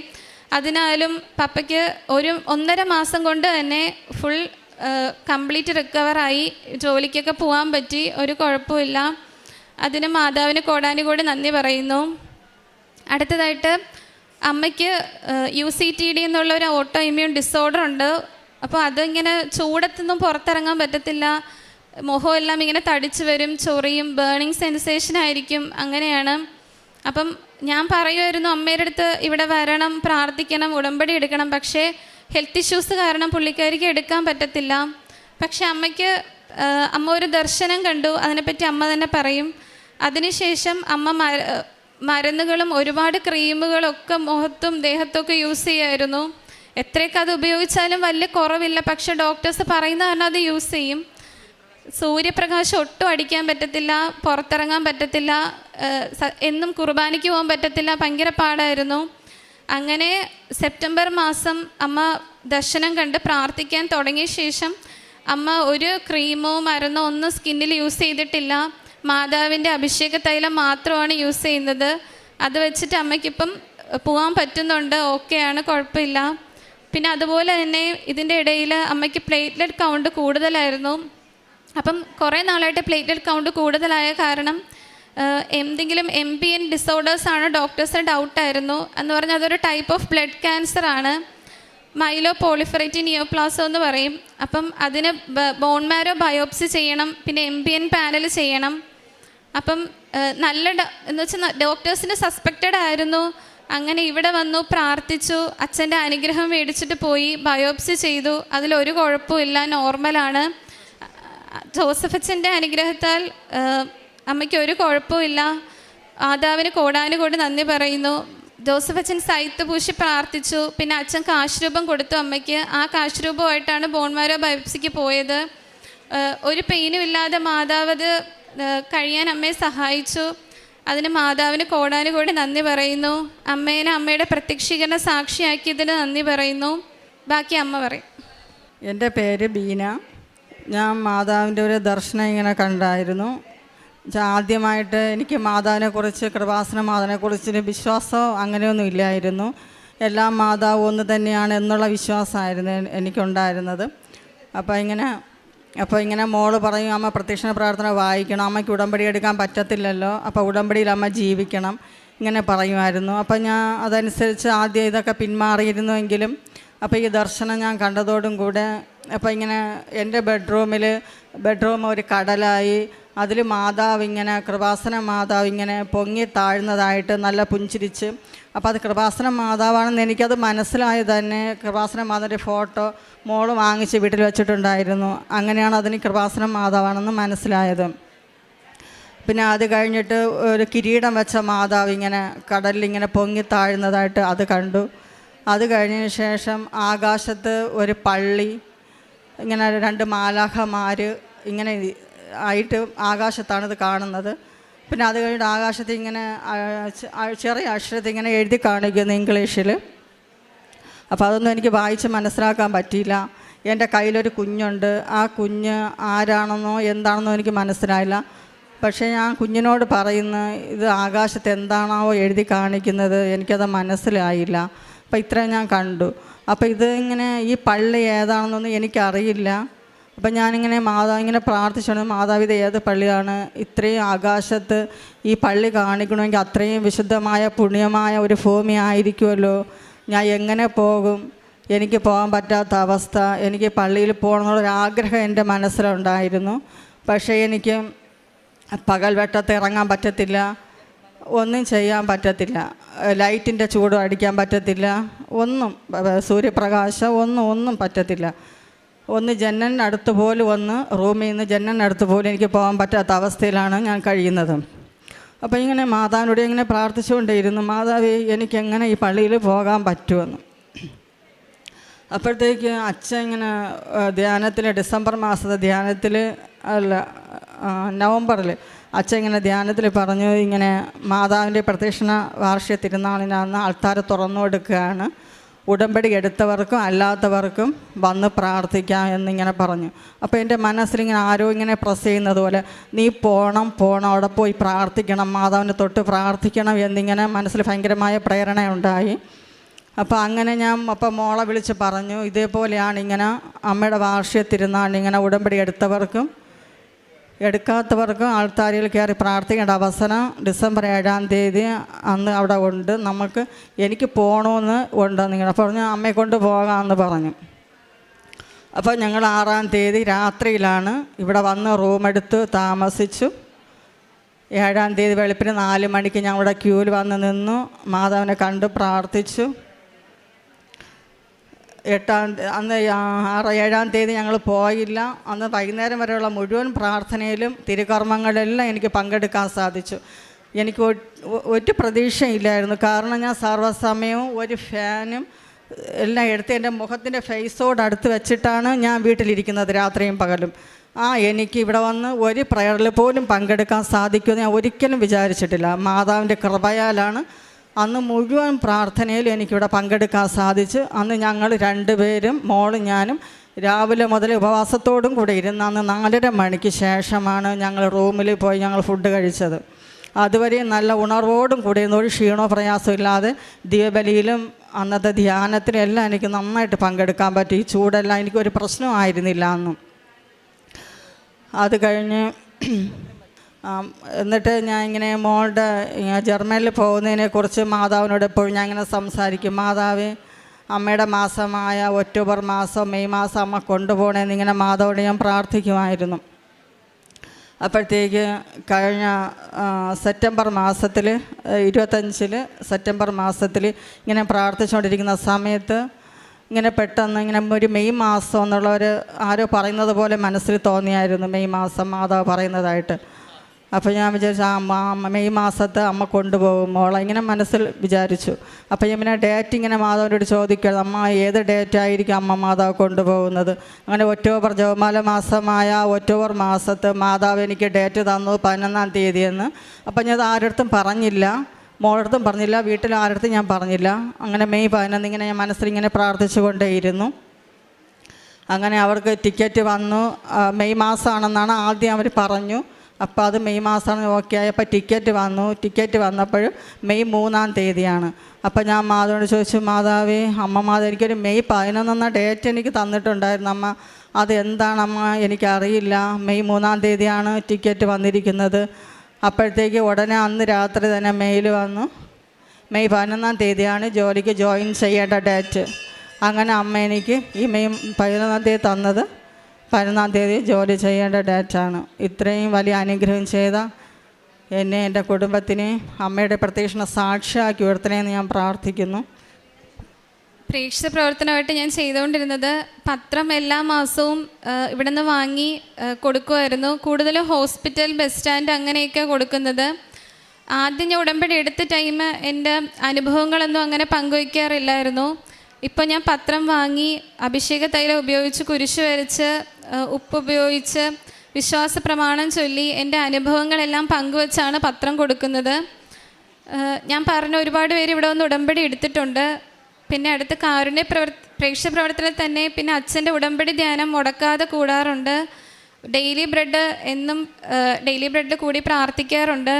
അതിനാലും പപ്പയ്ക്ക് 1.5 മാസം കൊണ്ട് തന്നെ ഫുൾ കംപ്ലീറ്റ് റിക്കവറായി ജോലിക്കൊക്കെ പോകാൻ പറ്റി, ഒരു കുഴപ്പമില്ല. അതിന് മാതാവിന് കോടാനുകൂടി നന്ദി പറയുന്നു. അടുത്തതായിട്ട് അമ്മയ്ക്ക് UCTD എന്നുള്ള ഒരു ഓട്ടോ ഇമ്മ്യൂൺ ഡിസോർഡർ ഉണ്ട്. അപ്പോൾ അതിങ്ങനെ ചൂടത്തൊന്നും പുറത്തിറങ്ങാൻ പറ്റത്തില്ല, മുഖമെല്ലാം ഇങ്ങനെ തടിച്ച് വരും, ചൊറിയും, ബേണിങ് സെൻസേഷൻ ആയിരിക്കും, അങ്ങനെയാണ്. അപ്പം ഞാൻ പറയുമായിരുന്നു അമ്മയുടെ അടുത്ത് ഇവിടെ വരണം, പ്രാർത്ഥിക്കണം, ഉടമ്പടി എടുക്കണം. പക്ഷേ ഹെൽത്ത് ഇഷ്യൂസ് കാരണം പുള്ളിക്കാരിക്ക് എടുക്കാൻ പറ്റത്തില്ല. പക്ഷെ അമ്മയ്ക്ക് അമ്മ ഒരു ദർശനം കണ്ടു, അതിനെപ്പറ്റി അമ്മ തന്നെ പറയും. അതിനുശേഷം അമ്മ മരുന്നുകളും ഒരുപാട് ക്രീമുകളൊക്കെ മുഖത്തും ദേഹത്തൊക്കെ യൂസ് ചെയ്യുമായിരുന്നു. എത്രയൊക്കെ അത് ഉപയോഗിച്ചാലും വലിയ കുറവില്ല. പക്ഷെ ഡോക്ടേഴ്സ് പറയുന്ന കാരണം അത് യൂസ് ചെയ്യും. സൂര്യപ്രകാശം ഒട്ടും അടിക്കാൻ പറ്റത്തില്ല, പുറത്തിറങ്ങാൻ പറ്റത്തില്ല, എന്നും കുർബാനയ്ക്ക് പോകാൻ പറ്റത്തില്ല, ഭയങ്കര പാടായിരുന്നു. അങ്ങനെ സെപ്റ്റംബർ മാസം അമ്മ ദർശനം കണ്ട് പ്രാർത്ഥിക്കാൻ തുടങ്ങിയ ശേഷം അമ്മ ഒരു ക്രീമോ മരുന്നോ ഒന്നും സ്കിന്നിൽ യൂസ് ചെയ്തിട്ടില്ല. മാതാവിൻ്റെ അഭിഷേക തൈലം മാത്രമാണ് യൂസ് ചെയ്യുന്നത്. അത് വെച്ചിട്ട് അമ്മയ്ക്കിപ്പം പോകാൻ പറ്റുന്നുണ്ട്, ഓക്കെയാണ്, കുഴപ്പമില്ല. പിന്നെ അതുപോലെ തന്നെ ഇതിൻ്റെ ഇടയിൽ അമ്മയ്ക്ക് പ്ലേറ്റ്ലെറ്റ് കൗണ്ട് കൂടുതലായിരുന്നു. അപ്പം കുറേ നാളായിട്ട് പ്ലേറ്റ്ലെറ്റ് കൗണ്ട് കൂടുതലായ കാരണം എന്തെങ്കിലും MPN ഡിസോർഡേഴ്സ് ആണ് ഡോക്ടേഴ്സ് ഡൗട്ടായിരുന്നു. എന്ന് പറഞ്ഞാൽ അതൊരു ടൈപ്പ് ഓഫ് ബ്ലഡ് ക്യാൻസർ ആണ്, മൈലോ പോളിഫറേറ്റീവ് നിയോപ്ലാസോ എന്ന് പറയും. അപ്പം അതിന് ബോൺ മാരോ ബയോപ്സി ചെയ്യണം, പിന്നെ MPN പാനൽ ചെയ്യണം. അപ്പം നല്ല എന്ന് വെച്ചാൽ ഡോക്ടേഴ്സിന് സസ്പെക്റ്റഡ് ആയിരുന്നു. അങ്ങനെ ഇവിടെ വന്നു, പ്രാർത്ഥിച്ചു, അച്ഛൻ്റെ അനുഗ്രഹം മേടിച്ചിട്ട് പോയി, ബയോപ്സി ചെയ്തു, അതിലൊരു കുഴപ്പമില്ല, നോർമലാണ്. ജോസഫ് അച്ഛൻ്റെ അനുഗ്രഹത്താൽ അമ്മയ്ക്ക് ഒരു കുഴപ്പമില്ല. മാതാവിന് കോടാനുകൂടി നന്ദി പറയുന്നു. ജോസഫ് അച്ഛൻ സൈത്ത് പൂശി പ്രാർത്ഥിച്ചു. പിന്നെ അച്ഛൻ കാശുരൂപം കൊടുത്തു അമ്മയ്ക്ക്. ആ കാശുരൂപമായിട്ടാണ് ബോൺമാരോ ബയോപ്സിക്ക് പോയത്. ഒരു പെയിനും ഇല്ലാതെ മാതാവ് അത് കഴിയാൻ അമ്മയെ സഹായിച്ചു. അതിന് മാതാവിന് കോടാനുകൂടി നന്ദി പറയുന്നു. അമ്മേനെ അമ്മയുടെ പ്രത്യക്ഷീകരണ സാക്ഷിയാക്കിയതിന് നന്ദി പറയുന്നു. ബാക്കി അമ്മ പറയും. എൻ്റെ പേര് ബീന. ഞാൻ മാതാവിൻ്റെ ഒരു ദർശനം ഇങ്ങനെ കണ്ടായിരുന്നു. ആദ്യമായിട്ട് എനിക്ക് മാതാവിനെക്കുറിച്ച്, കൃപാസന മാതാവിനെക്കുറിച്ച് വിശ്വാസം അങ്ങനെയൊന്നും ഇല്ലായിരുന്നു. എല്ലാം മാതാവ് ഒന്ന് തന്നെയാണ് എന്നുള്ള വിശ്വാസമായിരുന്നു എനിക്കുണ്ടായിരുന്നത്. അപ്പോൾ ഇങ്ങനെ മോള് പറയും, അമ്മ പ്രത്യക്ഷ പ്രാർത്ഥന വായിക്കണം, അമ്മയ്ക്ക് ഉടമ്പടി എടുക്കാൻ പറ്റത്തില്ലല്ലോ, അപ്പോൾ ഉടമ്പടിയിൽ അമ്മ ജീവിക്കണം, ഇങ്ങനെ പറയുമായിരുന്നു. അപ്പോൾ ഞാൻ അതനുസരിച്ച് ആദ്യം ഇതൊക്കെ പിന്മാറിയിരുന്നുവെങ്കിലും അപ്പോൾ ഈ ദർശനം ഞാൻ കണ്ടതോടും കൂടെ അപ്പോൾ ഇങ്ങനെ എൻ്റെ ബെഡ്റൂം ഒരു കടലായി, അതിൽ മാതാവ് ഇങ്ങനെ കൃപാസന മാതാവ് ഇങ്ങനെ പൊങ്ങി താഴ്ന്നതായിട്ട് നല്ല പുഞ്ചിരിച്ച്. അപ്പോൾ അത് കൃപാസന മാതാവാണെന്ന് എനിക്കത് മനസ്സിലായത് തന്നെ കൃപാസന മാതാവിൻ്റെ ഫോട്ടോ മോള് വാങ്ങിച്ച് വീട്ടിൽ വെച്ചിട്ടുണ്ടായിരുന്നു. അങ്ങനെയാണ് അതിന് കൃപാസന മാതാവാണെന്ന് മനസ്സിലായത്. പിന്നെ അത് കഴിഞ്ഞിട്ട് ഒരു കിരീടം വെച്ച മാതാവ് ഇങ്ങനെ കടലിലിങ്ങനെ പൊങ്ങി താഴുന്നതായിട്ട് അത് കണ്ടു. അത് കഴിഞ്ഞതിന് ശേഷം ആകാശത്ത് ഒരു പള്ളി, ഇങ്ങനെ 2 മാലാഖമാർ ഇങ്ങനെ ആയിട്ട് ആകാശത്താണ് ഇത് കാണുന്നത്. പിന്നെ അത് കഴിഞ്ഞിട്ട് ആകാശത്ത് ഇങ്ങനെ ചെറിയ അക്ഷരത്തിൽ ഇങ്ങനെ എഴുതി കാണിക്കുന്നു ഇംഗ്ലീഷിൽ. അപ്പോൾ അതൊന്നും എനിക്ക് വായിച്ച് മനസ്സിലാക്കാൻ പറ്റിയില്ല. എൻ്റെ കയ്യിലൊരു കുഞ്ഞുണ്ട്. ആ കുഞ്ഞ് ആരാണെന്നോ എന്താണെന്നോ എനിക്ക് മനസ്സിലായില്ല. പക്ഷേ ഞാൻ കുഞ്ഞിനോട് പറയുന്നു, ഇത് ആകാശത്ത് എന്താണോ എഴുതി കാണിക്കുന്നത്, എനിക്കത് മനസ്സിലായില്ല. അപ്പോൾ ഇത്രയും ഞാൻ കണ്ടു. അപ്പോൾ ഇത് ഇങ്ങനെ ഈ പള്ളി ഏതാണെന്നൊന്നും എനിക്കറിയില്ല. അപ്പം ഞാനിങ്ങനെ ഇങ്ങനെ പ്രാർത്ഥിച്ചു, മാതാവ് ഇത് ഏത് പള്ളിയാണ്? ഇത്രയും ആകാശത്ത് ഈ പള്ളി കാണിക്കണമെങ്കിൽ അത്രയും വിശുദ്ധമായ പുണ്യമായ ഒരു ഭൂമി ആയിരിക്കുമല്ലോ. ഞാൻ എങ്ങനെ പോകും? എനിക്ക് പോകാൻ പറ്റാത്ത അവസ്ഥ. എനിക്ക് പള്ളിയിൽ പോകണമെന്നുള്ളൊരാഗ്രഹം എൻ്റെ മനസ്സിലുണ്ടായിരുന്നു. പക്ഷേ എനിക്ക് പകൽ വെട്ടത്ത് ഇറങ്ങാൻ പറ്റത്തില്ല, ഒന്നും ചെയ്യാൻ പറ്റത്തില്ല, ലൈറ്റിൻ്റെ ചൂടും അടിക്കാൻ പറ്റത്തില്ല, ഒന്നും സൂര്യപ്രകാശം ഒന്നും പറ്റത്തില്ല. ഒന്ന് ജനലിനടുത്ത് പോലും റൂമിൽ നിന്ന് ജനലിനടുത്ത് പോലും എനിക്ക് പോകാൻ പറ്റാത്ത അവസ്ഥയിലാണ് ഞാൻ കഴിയുന്നത്. അപ്പോൾ ഇങ്ങനെ മാതാവിനോട് ഇങ്ങനെ പ്രാർത്ഥിച്ചുകൊണ്ടേയിരുന്നു, മാതാവേ എനിക്കെങ്ങനെ ഈ പള്ളിയിൽ പോകാൻ പറ്റുമെന്ന്. അപ്പോഴത്തേക്ക് അച്ഛൻ ഇങ്ങനെ ധ്യാനത്തിൽ ഡിസംബർ മാസത്തെ ധ്യാനത്തിൽ നവംബറിൽ അച്ഛൻ ഇങ്ങനെ ധ്യാനത്തിൽ പറഞ്ഞു, ഇങ്ങനെ മാതാവിൻ്റെ പ്രദക്ഷിണ വാർഷിക തിരുനാളിനന്ന് ആൾത്താര തുറന്നു കൊടുക്കുകയാണ്, ഉടമ്പടി എടുത്തവർക്കും അല്ലാത്തവർക്കും വന്ന് പ്രാർത്ഥിക്കാം എന്നിങ്ങനെ പറഞ്ഞു. അപ്പോൾ എൻ്റെ മനസ്സിലിങ്ങനെ ആരോ ഇങ്ങനെ പ്രസ് ചെയ്യുന്നത് പോലെ, നീ പോകണം അവിടെ പോയി പ്രാർത്ഥിക്കണം, മാതാവിനെ തൊട്ട് പ്രാർത്ഥിക്കണം എന്നിങ്ങനെ മനസ്സിൽ ഭയങ്കരമായ പ്രേരണയുണ്ടായി. അപ്പോൾ അങ്ങനെ ഞാൻ മോളെ വിളിച്ച് പറഞ്ഞു, ഇതേപോലെയാണ് ഇങ്ങനെ അമ്മയുടെ വാർഷിക തിരുനാളിന് ഇങ്ങനെ ഉടമ്പടി എടുത്തവർക്കും എടുക്കാത്തവർക്കും ആൾത്താരിയിൽ കയറി പ്രാർത്ഥിക്കേണ്ട അവസരം ഡിസംബർ 7-ാം തീയതി അന്ന് അവിടെ ഉണ്ട്, എനിക്ക് പോകണമെന്ന് ഉണ്ടെന്ന് ഇങ്ങനെ പറഞ്ഞു. അമ്മയെ കൊണ്ട് പോകാമെന്ന് പറഞ്ഞു. അപ്പോൾ ഞങ്ങൾ 6-ാം തീയതി രാത്രിയിലാണ് ഇവിടെ വന്ന് റൂമെടുത്ത് താമസിച്ചു. 7-ാം തീയതി വെളുപ്പിന് 4 മണിക്ക് ഞങ്ങളുടെ ക്യൂവിൽ വന്ന് നിന്നു, മാതാവിനെ കണ്ട് പ്രാർത്ഥിച്ചു. 7-ാം തീയതി ഞങ്ങൾ പോയില്ല. അന്ന് വൈകുന്നേരം വരെയുള്ള മുഴുവൻ പ്രാർത്ഥനയിലും തിരുകർമ്മങ്ങളിലെല്ലാം എനിക്ക് പങ്കെടുക്കാൻ സാധിച്ചു. എനിക്ക് ഒരു പ്രതീക്ഷയില്ലായിരുന്നു. കാരണം ഞാൻ സർവ്വസമയവും ഒരു ഫാനും എല്ലാം എടുത്ത് എൻ്റെ മുഖത്തിൻ്റെ ഫേസോട് അടുത്ത് വെച്ചിട്ടാണ് ഞാൻ വീട്ടിലിരിക്കുന്നത് രാത്രിയും പകലും. എനിക്ക് ഇവിടെ വന്ന് ഒരു പ്രയറിൽ പോലും പങ്കെടുക്കാൻ സാധിക്കുമെന്ന് ഞാൻ ഒരിക്കലും വിചാരിച്ചിട്ടില്ല. മാതാവിൻ്റെ കൃപയാലാണ് അന്ന് മുഴുവൻ പ്രാർത്ഥനയിൽ എനിക്കിവിടെ പങ്കെടുക്കാൻ സാധിച്ചു. അന്ന് ഞങ്ങൾ 2 പേരും മോളും ഞാനും രാവിലെ മുതൽ ഉപവാസത്തോടും കൂടെ ഇരുന്ന് അന്ന് 4:30 മണിക്ക് ശേഷമാണ് ഞങ്ങൾ റൂമിൽ പോയി ഞങ്ങൾ ഫുഡ് കഴിച്ചത്. അതുവരെ നല്ല ഉണർവോടും കൂടി ഒരു ക്ഷീണോ പ്രയാസവും ഇല്ലാതെ ദീപബലിയിലും അന്നത്തെ ധ്യാനത്തിലും എല്ലാം എനിക്ക് നന്നായിട്ട് പങ്കെടുക്കാൻ പറ്റി. ഈ ചൂടെല്ലാം എനിക്കൊരു പ്രശ്നമായിരുന്നില്ല അന്നും. അത് കഴിഞ്ഞ് എന്നിട്ട് ഞാൻ ഇങ്ങനെ മോളുടെ ജർമ്മനിൽ പോകുന്നതിനെക്കുറിച്ച് മാതാവിനോട് എപ്പോഴും ഞാൻ ഇങ്ങനെ സംസാരിക്കും, മാതാവ് അമ്മയുടെ മാസമായ ഒക്ടോബർ മാസം മെയ് മാസം അമ്മ കൊണ്ടുപോകണമെന്നിങ്ങനെ മാതാവിനോട് ഞാൻ പ്രാർത്ഥിക്കുമായിരുന്നു. അപ്പോഴത്തേക്ക് കഴിഞ്ഞ സെപ്റ്റംബർ മാസത്തിൽ 25 സെപ്റ്റംബർ മാസത്തിൽ ഇങ്ങനെ പ്രാർത്ഥിച്ചുകൊണ്ടിരിക്കുന്ന സമയത്ത് ഇങ്ങനെ പെട്ടെന്ന് ഇങ്ങനെ ഒരു മെയ് മാസം എന്നുള്ളവർ ആരോ പറയുന്നത് പോലെ മനസ്സിൽ തോന്നിയായിരുന്നു, മെയ് മാസം മാതാവ് പറയുന്നതായിട്ട്. അപ്പോൾ ഞാൻ വിചാരിച്ചു മെയ് മാസത്തെ അമ്മ കൊണ്ടുപോകും മോളെ ഇങ്ങനെ മനസ്സിൽ വിചാരിച്ചു. അപ്പോൾ ഞാൻ പിന്നെ ഡേറ്റ് ഇങ്ങനെ മാതാവിനോട് ചോദിക്കുകയാണ്, അമ്മ ഏത് ഡേറ്റ് ആയിരിക്കും അമ്മ മാതാവ് കൊണ്ടുപോകുന്നത്? അങ്ങനെ ഒക്ടോബർ ജപമാല മാസമായ ഒക്ടോബർ മാസത്ത് മാതാവ് എനിക്ക് ഡേറ്റ് തന്നു 11-ാം തീയതിയെന്ന്. അപ്പം ഞാൻ അത് ആരുടെ പറഞ്ഞില്ല, മോളടുത്തും പറഞ്ഞില്ല, വീട്ടിൽ ആരുടെ ഞാൻ പറഞ്ഞില്ല. അങ്ങനെ മെയ് 11 ഇങ്ങനെ ഞാൻ മനസ്സിലിങ്ങനെ പ്രാർത്ഥിച്ചു കൊണ്ടേയിരുന്നു. അങ്ങനെ അവർക്ക് ടിക്കറ്റ് വന്നു. മെയ് മാസമാണെന്നാണ് ആദ്യം അവർ പറഞ്ഞു. അപ്പോൾ അത് മെയ് മാസമാണ് ഓക്കെ ആയപ്പോൾ ടിക്കറ്റ് വന്നപ്പോൾ മെയ് 3-ാം തീയതിയാണ്. അപ്പോൾ ഞാൻ മാതാവിനോട് ചോദിച്ചു, മാതാവേ മാതാവ് എനിക്കൊരു മെയ് 11 എന്ന ഡേറ്റ് എനിക്ക് തന്നിട്ടുണ്ടായിരുന്നു അമ്മ, അതെന്താണമ്മ എനിക്കറിയില്ല, മെയ് 3-ാം തീയതിയാണ് ടിക്കറ്റ് വന്നിരിക്കുന്നത്. അപ്പോഴത്തേക്ക് ഉടനെ അന്ന് രാത്രി തന്നെ മെയിൽ വന്നു, മെയ് 11-ാം തീയതിയാണ് ജോലിക്ക് ജോയിൻ ചെയ്യേണ്ട ഡേറ്റ്. അങ്ങനെ അമ്മ എനിക്ക് ഈ മെയ് 11-ാം തീയതി തന്നത് 11-ാം തീയതി ജോലി ചെയ്യേണ്ട ഡേറ്റാണ്. ഇത്രയും വലിയ അനുഗ്രഹം ചെയ്ത എന്നെ, എൻ്റെ കുടുംബത്തിനെ അമ്മയുടെ പ്രത്യക്ഷണ സാക്ഷിയാക്കി ഉയർത്തണേന്ന് ഞാൻ പ്രാർത്ഥിക്കുന്നു. പ്രേക്ഷിത പ്രവർത്തനമായിട്ട് ഞാൻ ചെയ്തുകൊണ്ടിരുന്നത് പത്രം എല്ലാ മാസവും ഇവിടെ നിന്ന് വാങ്ങി കൊടുക്കുമായിരുന്നു. കൂടുതലും ഹോസ്പിറ്റൽ, ബസ് സ്റ്റാൻഡ് അങ്ങനെയൊക്കെ കൊടുക്കുന്നത്. ആദ്യം ഞാൻ ഉടമ്പടി എടുത്ത ടൈം എൻ്റെ അനുഭവങ്ങളൊന്നും അങ്ങനെ പങ്കുവയ്ക്കാറില്ലായിരുന്നു. ഇപ്പോൾ ഞാൻ പത്രം വാങ്ങി അഭിഷേക തൈലം ഉപയോഗിച്ച് കുരിശ് വരച്ച് ഉപ്പ് ഉപയോഗിച്ച് വിശ്വാസ പ്രമാണം ചൊല്ലി എൻ്റെ അനുഭവങ്ങളെല്ലാം പങ്കുവച്ചാണ് പത്രം കൊടുക്കുന്നത്. ഞാൻ പറഞ്ഞ ഒരുപാട് പേര് ഇവിടെ വന്ന് ഉടമ്പടി എടുത്തിട്ടുണ്ട്. പിന്നെ അടുത്ത കാരുണ്യ പ്രേക്ഷിത പ്രവർത്തനത്തിൽ തന്നെ പിന്നെ അച്ഛൻ്റെ ഉടമ്പടി ധ്യാനം മുടക്കാതെ കൂടാറുണ്ട്. ഡെയിലി ബ്രെഡ് കൂടി പ്രാർത്ഥിക്കാറുണ്ട്.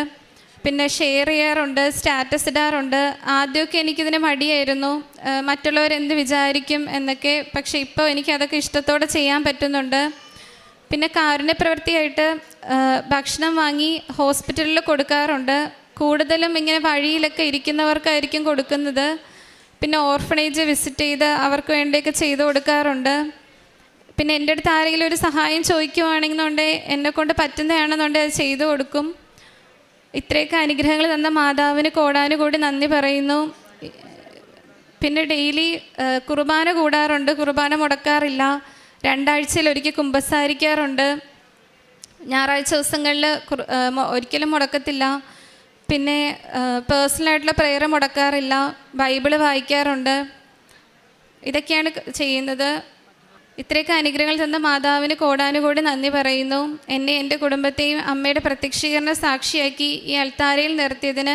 പിന്നെ ഷെയർ ചെയ്യാറുണ്ട്, സ്റ്റാറ്റസ് ഇടാറുണ്ട്. ആദ്യമൊക്കെ എനിക്കിതിന് മടിയായിരുന്നു, മറ്റുള്ളവരെന്ത് വിചാരിക്കും എന്നൊക്കെ. പക്ഷേ ഇപ്പോൾ എനിക്കതൊക്കെ ഇഷ്ടത്തോടെ ചെയ്യാൻ പറ്റുന്നുണ്ട്. പിന്നെ കാരുണ്യ പ്രവൃത്തിയായിട്ട് ഭക്ഷണം വാങ്ങി ഹോസ്പിറ്റലിൽ കൊടുക്കാറുണ്ട്. കൂടുതലും ഇങ്ങനെ വഴിയിലൊക്കെ ഇരിക്കുന്നവർക്കായിരിക്കും കൊടുക്കുന്നത്. പിന്നെ ഓർഫണേജ് വിസിറ്റ് ചെയ്ത് അവർക്ക് വേണ്ടിയൊക്കെ ചെയ്തു കൊടുക്കാറുണ്ട്. പിന്നെ എൻ്റെ അടുത്ത് ആരെങ്കിലും ഒരു സഹായം ചോദിക്കുവാണെന്നുണ്ടെങ്കിൽ എന്നെക്കൊണ്ട് പറ്റുന്നതാണെന്നുണ്ടെങ്കിൽ അത് ചെയ്തു കൊടുക്കും. ഇത്രയൊക്കെ അനുഗ്രഹങ്ങൾ തന്ന മാതാവിന് കോടാനുകൂടി നന്ദി പറയുന്നു. പിന്നെ ഡെയിലി കുർബാന കൂടാറുണ്ട്, കുർബാന മുടക്കാറില്ല. 2 ആഴ്ചയിലൊരിക്കൽ കുമ്പസാരിക്കാറുണ്ട്. ഞായറാഴ്ച ദിവസങ്ങളിൽ ഒരിക്കലും മുടക്കത്തില്ല. പിന്നെ പേഴ്സണലായിട്ടുള്ള പ്രെയർ മുടക്കാറില്ല. ബൈബിള് വായിക്കാറുണ്ട്. ഇതൊക്കെയാണ് ചെയ്യുന്നത്. ഇത്രയൊക്കെ അനുഗ്രഹങ്ങൾ തന്ന മാതാവിന് കോടാനുകൂടി നന്ദി പറയുന്നു. എന്നെ, എൻ്റെ കുടുംബത്തെയും അമ്മയുടെ പ്രത്യക്ഷീകരണ സാക്ഷിയാക്കി ഈ അൾത്താരയിൽ നിർത്തിയതിന്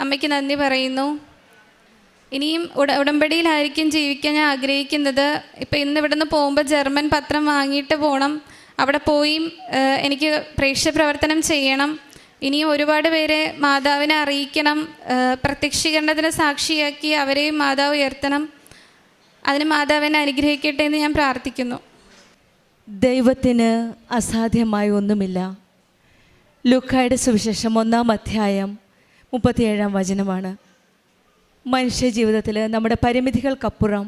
അമ്മയ്ക്ക് നന്ദി പറയുന്നു. ഇനിയും ഉടമ്പടിയിലായിരിക്കും ജീവിക്കാൻ ഞാൻ ആഗ്രഹിക്കുന്നത്. ഇപ്പം ഇന്ന് ഇവിടുന്ന് പോകുമ്പോൾ ജർമ്മൻ പത്രം വാങ്ങിയിട്ട് പോകണം. അവിടെ പോയി എനിക്ക് പ്രേക്ഷിത പ്രവർത്തനം ചെയ്യണം. ഇനിയും ഒരുപാട് പേരെ മാതാവിനെ അറിയിക്കണം. പ്രത്യക്ഷീകരണത്തിന് സാക്ഷിയാക്കി അവരെയും മാതാവ് ഉയർത്തണം. അതിന് മാതാവിനെ അനുഗ്രഹിക്കട്ടെ എന്ന് ഞാൻ പ്രാർത്ഥിക്കുന്നു. ദൈവത്തിന് അസാധ്യമായ ഒന്നുമില്ല. ലൂക്കായുടെ സുവിശേഷം 1-ാം അധ്യായം 37-ാം വചനമാണ്. മനുഷ്യ ജീവിതത്തിൽ നമ്മുടെ പരിമിതികൾക്കപ്പുറം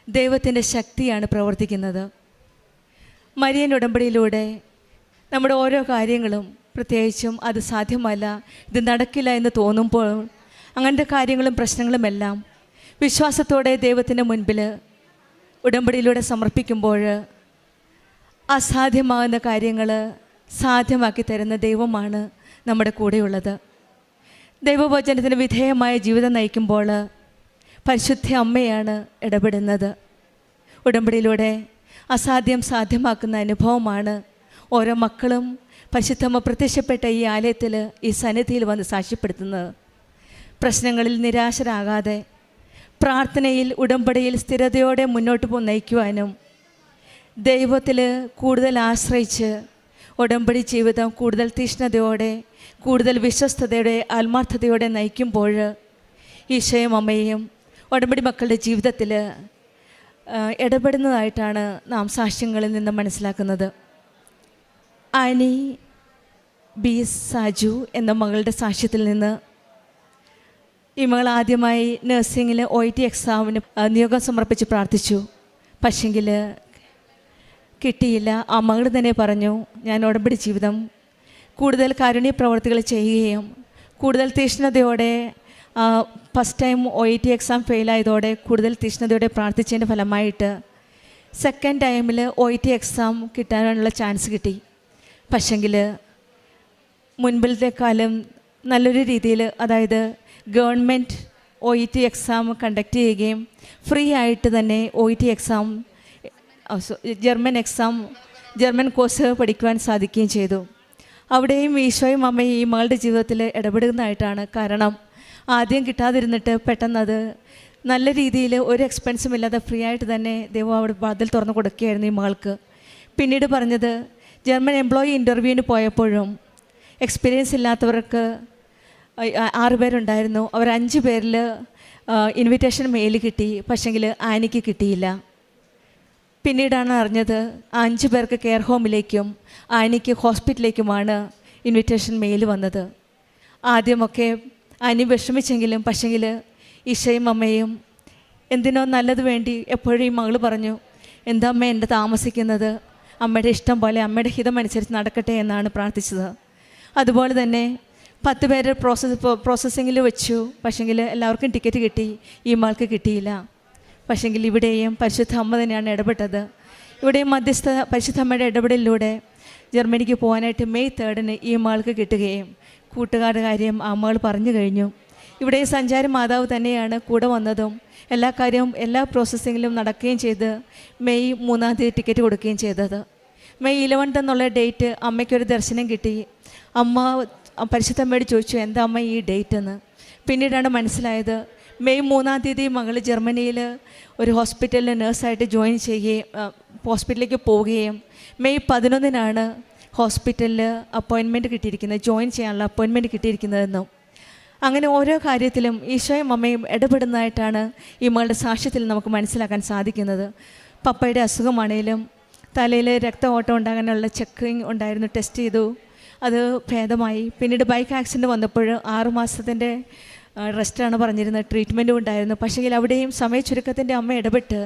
ദൈവത്തിൻ്റെ ശക്തിയാണ് പ്രവർത്തിക്കുന്നത്. മരിയൻ ഉടമ്പടിയിലൂടെ നമ്മുടെ ഓരോ കാര്യങ്ങളും, പ്രത്യേകിച്ചും അത് സാധ്യമല്ല, ഇത് നടക്കില്ല എന്ന് തോന്നുമ്പോൾ അങ്ങനത്തെ കാര്യങ്ങളും പ്രശ്നങ്ങളുമെല്ലാം വിശ്വാസത്തോടെ ദൈവത്തിൻ്റെ മുൻപിൽ ഉടമ്പടിയിലൂടെ സമർപ്പിക്കുമ്പോൾ അസാധ്യമാകുന്ന കാര്യങ്ങൾ സാധ്യമാക്കി തരുന്ന ദൈവമാണ് നമ്മുടെ കൂടെയുള്ളത്. ദൈവവചനത്തിന് വിധേയമായ ജീവിതം നയിക്കുമ്പോൾ പരിശുദ്ധ അമ്മയാണ് ഇടപെടുന്നത്. ഉടമ്പടിയിലൂടെ അസാധ്യം സാധ്യമാക്കുന്ന അനുഭവമാണ് ഓരോ മക്കളും പരിശുദ്ധമ്മ പ്രത്യക്ഷപ്പെട്ട ഈ ആലയത്തിൽ, ഈ സന്നിധിയിൽ വന്ന് സാക്ഷ്യപ്പെടുത്തുന്നത്. പ്രശ്നങ്ങളിൽ നിരാശരാകാതെ പ്രാർത്ഥനയിൽ, ഉടമ്പടിയിൽ സ്ഥിരതയോടെ മുന്നോട്ട് നയിക്കുവാനും ദൈവത്തിൽ കൂടുതൽ ആശ്രയിച്ച് ഉടമ്പടി ജീവിതം കൂടുതൽ തീഷ്ണതയോടെ, കൂടുതൽ വിശ്വസ്തയോടെ, ആത്മാർത്ഥതയോടെ നയിക്കുമ്പോൾ ഈശോയും അമ്മയും ഉടമ്പടി മക്കളുടെ ജീവിതത്തിൽ ഇടപെടുന്നതായിട്ടാണ് നാം സാക്ഷ്യങ്ങളിൽ നിന്ന് മനസ്സിലാക്കുന്നത്. ആനി ബി സാജു എന്ന മകളുടെ സാക്ഷ്യത്തിൽ നിന്ന് ഈ മകൾ ആദ്യമായി നഴ്സിംഗിൽ OIT എക്സാമിന് നിയോഗം സമർപ്പിച്ച് പ്രാർത്ഥിച്ചു. പക്ഷെങ്കിൽ കിട്ടിയില്ല. ആ മകൾ തന്നെ പറഞ്ഞു, ഞാൻ ഉടമ്പടി ജീവിതം കൂടുതൽ കാരുണ്യ പ്രവർത്തികൾ ചെയ്യുകയും കൂടുതൽ തീഷ്ണതയോടെ ഫസ്റ്റ് ടൈം OIT എക്സാം ഫെയിലായതോടെ കൂടുതൽ തീഷ്ണതയോടെ പ്രാർത്ഥിച്ചതിൻ്റെ ഫലമായിട്ട് സെക്കൻഡ് ടൈമിൽ OIT എക്സാം കിട്ടാനുള്ള ചാൻസ് കിട്ടി. പക്ഷെങ്കിൽ മുൻപിലത്തെക്കാലം നല്ലൊരു രീതിയിൽ, അതായത് ഗവൺമെൻറ് OIT എക്സാം കണ്ടക്ട് ചെയ്യുകയും ഫ്രീ ആയിട്ട് തന്നെ OIT എക്സാം, ജർമ്മൻ കോഴ്സ് പഠിക്കുവാൻ സാധിക്കുകയും ചെയ്തു. അവിടെയും ഈശോയും അമ്മയും ഈ മകളുടെ ജീവിതത്തിൽ ഇടപെടുന്നതായിട്ടാണ്. കാരണം ആദ്യം കിട്ടാതിരുന്നിട്ട് പെട്ടെന്നത് നല്ല രീതിയിൽ ഒരു എക്സ്പെൻസും ഇല്ലാതെ ഫ്രീ ആയിട്ട് തന്നെ ദൈവം അവിടെ വാതിൽ തുറന്നു കൊടുക്കുകയായിരുന്നു ഈ മകൾക്ക്. പിന്നീട് പറഞ്ഞത്, ജർമ്മൻ എംപ്ലോയി ഇൻ്റർവ്യൂവിന് പോയപ്പോഴും എക്സ്പീരിയൻസ് ഇല്ലാത്തവർക്ക് 6 പേരുണ്ടായിരുന്നു. അവർ 5 പേരിൽ ഇൻവിറ്റേഷൻ മെയിൽ കിട്ടി. പക്ഷെങ്കിൽ ആനിക്ക് കിട്ടിയില്ല. പിന്നീടാണ് അറിഞ്ഞത് 5 പേർക്ക് കെയർ ഹോമിലേക്കും ആനിക്ക് ഹോസ്പിറ്റലിലേക്കുമാണ് ഇൻവിറ്റേഷൻ മെയിൽ വന്നത്. ആദ്യമൊക്കെ ആനി വിഷമിച്ചെങ്കിലും പക്ഷെങ്കിൽ ഈശോയും അമ്മയും എന്തിനോ നല്ലത് വേണ്ടി എപ്പോഴും ഈ മകൾ പറഞ്ഞു, എന്താ അമ്മ എൻ്റെ താമസിക്കുന്നത്, അമ്മയുടെ ഇഷ്ടം പോലെ അമ്മയുടെ ഹിതമനുസരിച്ച് നടക്കട്ടെ എന്നാണ് പ്രാർത്ഥിച്ചത്. അതുപോലെ തന്നെ 10 പേര് പ്രോസസ്സിങ്ങിൽ വെച്ചു. പക്ഷെങ്കിൽ എല്ലാവർക്കും ടിക്കറ്റ് കിട്ടി, ഈ മകൾക്ക് കിട്ടിയില്ല. പക്ഷെങ്കിൽ ഇവിടെയും പരിശുദ്ധ അമ്മ തന്നെയാണ് ഇടപെട്ടത്. ഇവിടെയും മധ്യസ്ഥ പരിശുദ്ധ അമ്മയുടെ ഇടപെടലിലൂടെ ജർമ്മനിക്ക് പോകാനായിട്ട് മെയ് 3 ഈ മകൾക്ക് കിട്ടുകയും കൂട്ടുകാരുടെ കാര്യം ആ മകൾ പറഞ്ഞു കഴിഞ്ഞു. ഇവിടെ സഞ്ചാരി മാതാവ് തന്നെയാണ് കൂടെ വന്നതും എല്ലാ കാര്യവും എല്ലാ പ്രോസസ്സിങ്ങിലും നടക്കുകയും ചെയ്ത് മെയ് 3 ടിക്കറ്റ് കൊടുക്കുകയും ചെയ്തത്. മെയ് 11 എന്നുള്ള ഡേറ്റ് അമ്മയ്ക്കൊരു ദർശനം കിട്ടി. അമ്മ പരിശുദ്ധ അമ്മയോട് ചോദിച്ചു, എന്താ അമ്മ ഈ ഡേറ്റ് എന്ന്. പിന്നീടാണ് മനസ്സിലായത്, മെയ് 3 മകൾ ജർമ്മനിയിൽ ഒരു ഹോസ്പിറ്റലിൽ നേഴ്സായിട്ട് ജോയിൻ ചെയ്യുകയും ഹോസ്പിറ്റലിലേക്ക് പോവുകയും മെയ് 11 ഹോസ്പിറ്റലിൽ അപ്പോയിൻമെൻറ്റ് കിട്ടിയിരിക്കുന്നത്, ജോയിൻ ചെയ്യാനുള്ള അപ്പോയിൻമെൻറ്റ് കിട്ടിയിരിക്കുന്നതെന്നും. അങ്ങനെ ഓരോ കാര്യത്തിലും ഈശോയും അമ്മയും ഇടപെടുന്നതായിട്ടാണ് ഈ മകളുടെ സാക്ഷ്യത്തിൽ നമുക്ക് മനസ്സിലാക്കാൻ സാധിക്കുന്നത്. പപ്പയുടെ അസുഖമാണേലും തലയിൽ രക്ത ഓട്ടം ഉണ്ടാകാനുള്ള ചെക്കിങ് ഉണ്ടായിരുന്നു, ടെസ്റ്റ് ചെയ്തു, അത് ഭേദമായി. പിന്നീട് ബൈക്ക് ആക്സിഡൻറ്റ് വന്നപ്പോൾ 6 മാസത്തിൻ്റെ റെസ്റ്റാണ് പറഞ്ഞിരുന്നത്, ട്രീറ്റ്മെൻറ്റും ഉണ്ടായിരുന്നു. പക്ഷേങ്കിൽ അവിടെയും സമയ ചുരുക്കത്തിൻ്റെ അമ്മ ഇടപെട്ട്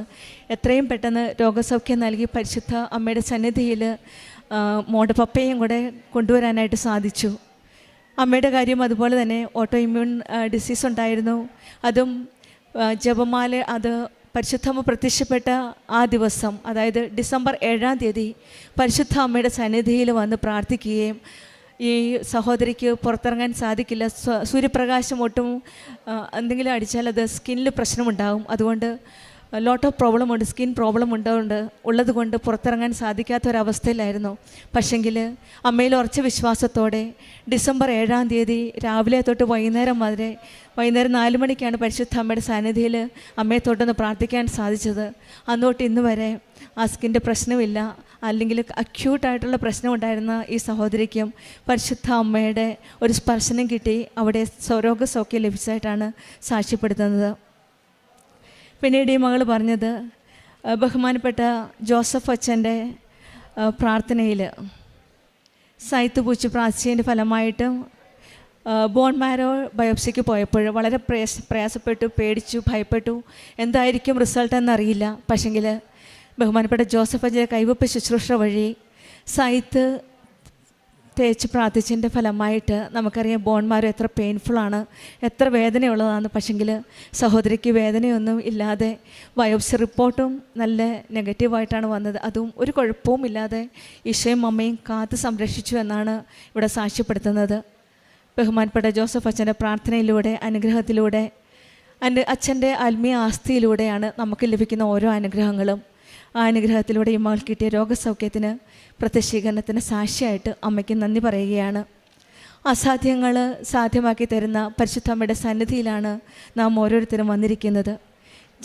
എത്രയും പെട്ടെന്ന് രോഗസൗഖ്യം നൽകി പരിശുദ്ധ അമ്മയുടെ സന്നിധിയിൽ മോളുടെ പപ്പയും കൂടെ കൊണ്ടുവരാനായിട്ട് സാധിച്ചു. അമ്മയുടെ കാര്യം അതുപോലെ തന്നെ ഓട്ടോ ഇമ്മ്യൂൺ ഡിസീസ് ഉണ്ടായിരുന്നു. അതും ജപമാല അത് പരിശുദ്ധമ്മ പ്രത്യക്ഷപ്പെട്ട ആ ദിവസം, അതായത് ഡിസംബർ 7 പരിശുദ്ധ അമ്മയുടെ സന്നിധിയിൽ വന്ന് പ്രാർത്ഥിക്കുകയും ഈ സഹോദരിക്ക് പുറത്തിറങ്ങാൻ സാധിക്കില്ല, സൂര്യപ്രകാശം ഒട്ടും എന്തെങ്കിലും അടിച്ചാൽ അത് സ്കിന്നിൽ പ്രശ്നമുണ്ടാകും, അതുകൊണ്ട് ലോട്ട് ഓഫ് പ്രോബ്ലം ഉണ്ട്, സ്കിൻ പ്രോബ്ലം ഉള്ളത് കൊണ്ട് പുറത്തിറങ്ങാൻ സാധിക്കാത്തൊരവസ്ഥയിലായിരുന്നു. പക്ഷെങ്കിൽ അമ്മയിൽ ഉറച്ച വിശ്വാസത്തോടെ ഡിസംബർ 7 രാവിലെ തൊട്ട് വൈകുന്നേരം 4 മണിക്കാണ് പരിശുദ്ധ അമ്മയുടെ സാന്നിധ്യത്തിൽ അമ്മയെ തൊട്ടൊന്ന് പ്രാർത്ഥിക്കാൻ സാധിച്ചത്. അന്നോട്ട് ഇന്ന് വരെ ആ സ്കിൻ്റെ പ്രശ്നമില്ല, അല്ലെങ്കിൽ അക്യൂട്ടായിട്ടുള്ള പ്രശ്നം ഉണ്ടായിരുന്ന ഈ സഹോദരിക്കും പരിശുദ്ധ അമ്മയുടെ ഒരു സ്പർശനം കിട്ടി അവിടെ രോഗസൗഖ്യം ലഭിച്ചതായിട്ടാണ് സാക്ഷ്യപ്പെടുത്തുന്നത്. പിന്നീട് ഈ മകൾ പറഞ്ഞത്, ബഹുമാനപ്പെട്ട ജോസഫ് അച്ഛൻ്റെ പ്രാർത്ഥനയിൽ സൈത്ത് പൂച്ച് പ്രാർത്ഥിച്ചതിൻ്റെ ഫലമായിട്ട് ബോൺ മാരോ ബയോപ്സിക്ക് പോയപ്പോൾ വളരെ പ്രയാസപ്പെട്ടു, പേടിച്ചു, ഭയപ്പെട്ടു, എന്തായിരിക്കും റിസൾട്ട് എന്നറിയില്ല. പക്ഷെങ്കിൽ ബഹുമാനപ്പെട്ട ജോസഫ് അച്ഛൻ്റെ കൈവപ്പ് ശുശ്രൂഷ വഴി സൈത്ത് തേച്ച് പ്രാർത്ഥിച്ചതിൻ്റെ ഫലമായിട്ട് നമുക്കറിയാം ബോൺമാരോ എത്ര പെയിൻഫുള്ളാണ്, എത്ര വേദനയുള്ളതാണ്. പക്ഷെങ്കിൽ സഹോദരിക്ക് വേദനയൊന്നും ഇല്ലാതെ ബയോപ്സി റിപ്പോർട്ടും നല്ല നെഗറ്റീവായിട്ടാണ് വന്നത്. അതും ഒരു കുഴപ്പവും ഇല്ലാതെ ഈശോയും അമ്മയും കാത്ത് സംരക്ഷിച്ചു എന്നാണ് ഇവിടെ സാക്ഷ്യപ്പെടുത്തുന്നത്. ബഹുമാനപ്പെട്ട ജോസഫ് അച്ഛൻ്റെ പ്രാർത്ഥനയിലൂടെ, അനുഗ്രഹത്തിലൂടെ, അച്ഛൻ്റെ ആത്മീയ ആസ്തിയിലൂടെയാണ് നമുക്ക് ലഭിക്കുന്ന ഓരോ അനുഗ്രഹങ്ങളും. ആ അനുഗ്രഹത്തിലൂടെ ഈ മകൾ കിട്ടിയ രോഗസൗഖ്യത്തിന്, പ്രത്യക്ഷീകരണത്തിന് സാക്ഷിയായിട്ട് അമ്മയ്ക്ക് നന്ദി പറയുകയാണ്. അസാധ്യങ്ങൾ സാധ്യമാക്കി തരുന്ന പരിശുദ്ധമ്മയുടെ സന്നിധിയിലാണ് നാം ഓരോരുത്തരും വന്നിരിക്കുന്നത്.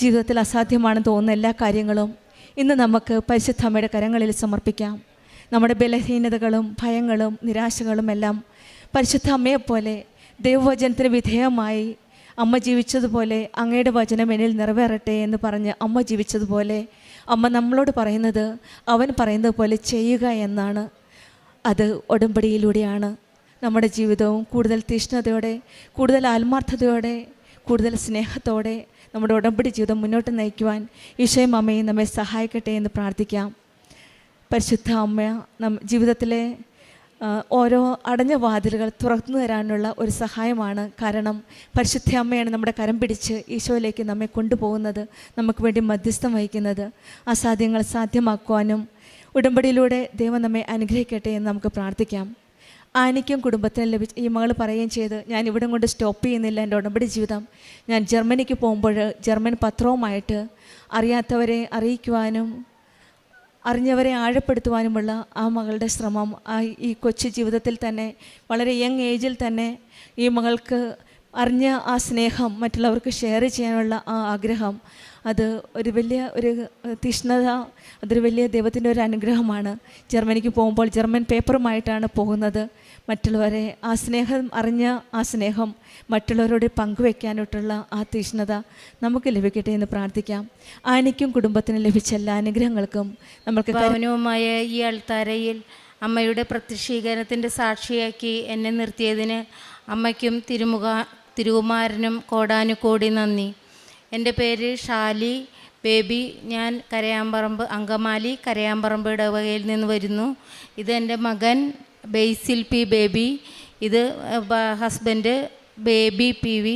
ജീവിതത്തിൽ അസാധ്യമാണെന്ന് തോന്നുന്ന എല്ലാ കാര്യങ്ങളും ഇന്ന് നമുക്ക് പരിശുദ്ധമ്മയുടെ കരങ്ങളിൽ സമർപ്പിക്കാം. നമ്മുടെ ബലഹീനതകളും ഭയങ്ങളും നിരാശകളും എല്ലാം പരിശുദ്ധ അമ്മയെപ്പോലെ ദൈവവചനത്തിന് വിധേയമായി അമ്മ ജീവിച്ചതുപോലെ അങ്ങയുടെ വചനം എന്നിൽ നിറവേറട്ടെ എന്ന് പറഞ്ഞ് അമ്മ ജീവിച്ചതുപോലെ അമ്മ നമ്മളോട് പറയുന്നത് അവൻ പറയുന്നത് പോലെ ചെയ്യുക എന്നാണ്. അത് ഉടമ്പടിയിലൂടെയാണ് നമ്മുടെ ജീവിതവും കൂടുതൽ തീഷ്ണതയോടെ, കൂടുതൽ ആത്മാർത്ഥതയോടെ, കൂടുതൽ സ്നേഹത്തോടെ നമ്മുടെ ഉടമ്പടി ജീവിതം മുന്നോട്ട് നയിക്കുവാൻ ഈശോയും അമ്മയും നമ്മെ സഹായിക്കട്ടെ എന്ന് പ്രാർത്ഥിക്കാം. പരിശുദ്ധ അമ്മ ജീവിതത്തിലെ ഓരോ അടഞ്ഞ വാതിലുകൾ തുറന്നു തരാനുള്ള ഒരു സഹായമാണ്. കാരണം പരിശുദ്ധ അമ്മയാണ് നമ്മുടെ കരം പിടിച്ച് ഈശോയിലേക്ക് നമ്മെ കൊണ്ടുപോകുന്നത്, നമുക്ക് വേണ്ടി മധ്യസ്ഥം വഹിക്കുന്നത്. അസാധ്യങ്ങൾ സാധ്യമാക്കുവാനും ഉടമ്പടിയിലൂടെ ദൈവം നമ്മെ അനുഗ്രഹിക്കട്ടെ എന്ന് നമുക്ക് പ്രാർത്ഥിക്കാം. ആനിക്കും കുടുംബത്തിനും ലഭിച്ച ഈ മകൾ പറയുകയും ചെയ്ത്, ഞാൻ ഇവിടെ കൊണ്ട് സ്റ്റോപ്പ് ചെയ്യുന്നില്ല എൻ്റെ ഉടമ്പടി ജീവിതം. ഞാൻ ജർമ്മനിക്ക് പോകുമ്പോൾ ജർമ്മൻ പത്രവുമായിട്ട് അറിയാത്തവരെ അറിയിക്കുവാനും അറിഞ്ഞവരെ ആഴപ്പെടുത്തുവാനുമുള്ള ആ മകളുടെ ശ്രമം, ഈ കൊച്ചു ജീവിതത്തിൽ തന്നെ, വളരെ യങ് ഏജിൽ തന്നെ ഈ മകൾക്ക് അറിഞ്ഞ ആ സ്നേഹം മറ്റുള്ളവർക്ക് ഷെയർ ചെയ്യാനുള്ള ആ ആഗ്രഹം, അത് ഒരു വലിയ ഒരു തീഷ്ണത, അതൊരു വലിയ ദൈവത്തിൻ്റെ ഒരു അനുഗ്രഹമാണ്. ജർമ്മനിക്ക് പോകുമ്പോൾ ജർമ്മൻ പേപ്പറുമായിട്ടാണ് പോകുന്നത്. മറ്റുള്ളവരെ ആ സ്നേഹം അറിഞ്ഞ ആ സ്നേഹം മറ്റുള്ളവരോട് പങ്കുവെക്കാനായിട്ടുള്ള ആ തീഷ്ണത നമുക്ക് ലഭിക്കട്ടെ എന്ന് പ്രാർത്ഥിക്കാം. ആനിക്കും കുടുംബത്തിനും ലഭിച്ച എല്ലാ അനുഗ്രഹങ്ങൾക്കും നമുക്ക് ഭവനവുമായ ഈ അൾത്താരയിൽ അമ്മയുടെ പ്രത്യക്ഷീകരണത്തിൻ്റെ സാക്ഷിയാക്കി എന്നെ നിർത്തിയതിന് അമ്മയ്ക്കും തിരുകുമാരനും കോടാനുകോടി നന്ദി. എൻ്റെ പേര് ഷാലി, ബേബി, ഞാൻ കരയാമ്പറമ്പ് അങ്കമാലി കരയാമ്പറമ്പ് ഇടവകയിൽ നിന്ന് വരുന്നു. ഇതെൻ്റെ മകൻ ബേസിൽ പി ബേബി, ഇത് ഹസ്ബൻഡ് ബേബി പി വി.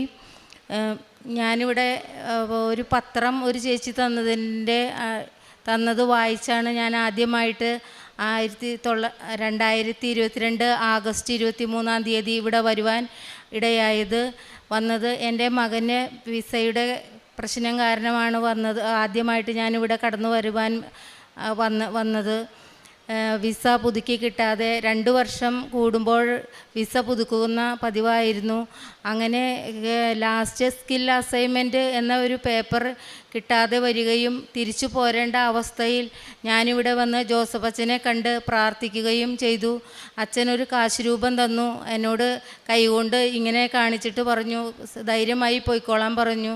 ഞാനിവിടെ ഒരു പത്രം ഒരു ചേച്ചി തന്നത് വായിച്ചാണ് ഞാൻ ആദ്യമായിട്ട് 2022 ആഗസ്റ്റ് 23 ഇവിടെ വരുവാൻ ഇടയായത്. എൻ്റെ മകന് വിസയുടെ പ്രശ്നം കാരണമാണ് ആദ്യമായിട്ട് ഞാനിവിടെ കടന്നു വരുവാൻ വന്നത്. വിസ പുതുക്കി കിട്ടാതെ 2 വർഷം കൂടുമ്പോൾ വിസ പുതുക്കുന്ന പതിവായിരുന്നു. അങ്ങനെ ലാസ്റ്റ് സ്കിൽ അസൈൻമെൻറ്റ് എന്ന ഒരു പേപ്പർ കിട്ടാതെ വരികയും തിരിച്ചു പോരേണ്ട അവസ്ഥയിൽ ഞാനിവിടെ വന്ന് ജോസഫ് അച്ഛനെ കണ്ട് പ്രാർത്ഥിക്കുകയും ചെയ്തു. അച്ഛനൊരു കാശ് രൂപം തന്നു. എന്നോട് കൈകൊണ്ട് ഇങ്ങനെ കാണിച്ചിട്ട് പറഞ്ഞു, ധൈര്യമായി പോയിക്കോളാൻ പറഞ്ഞു.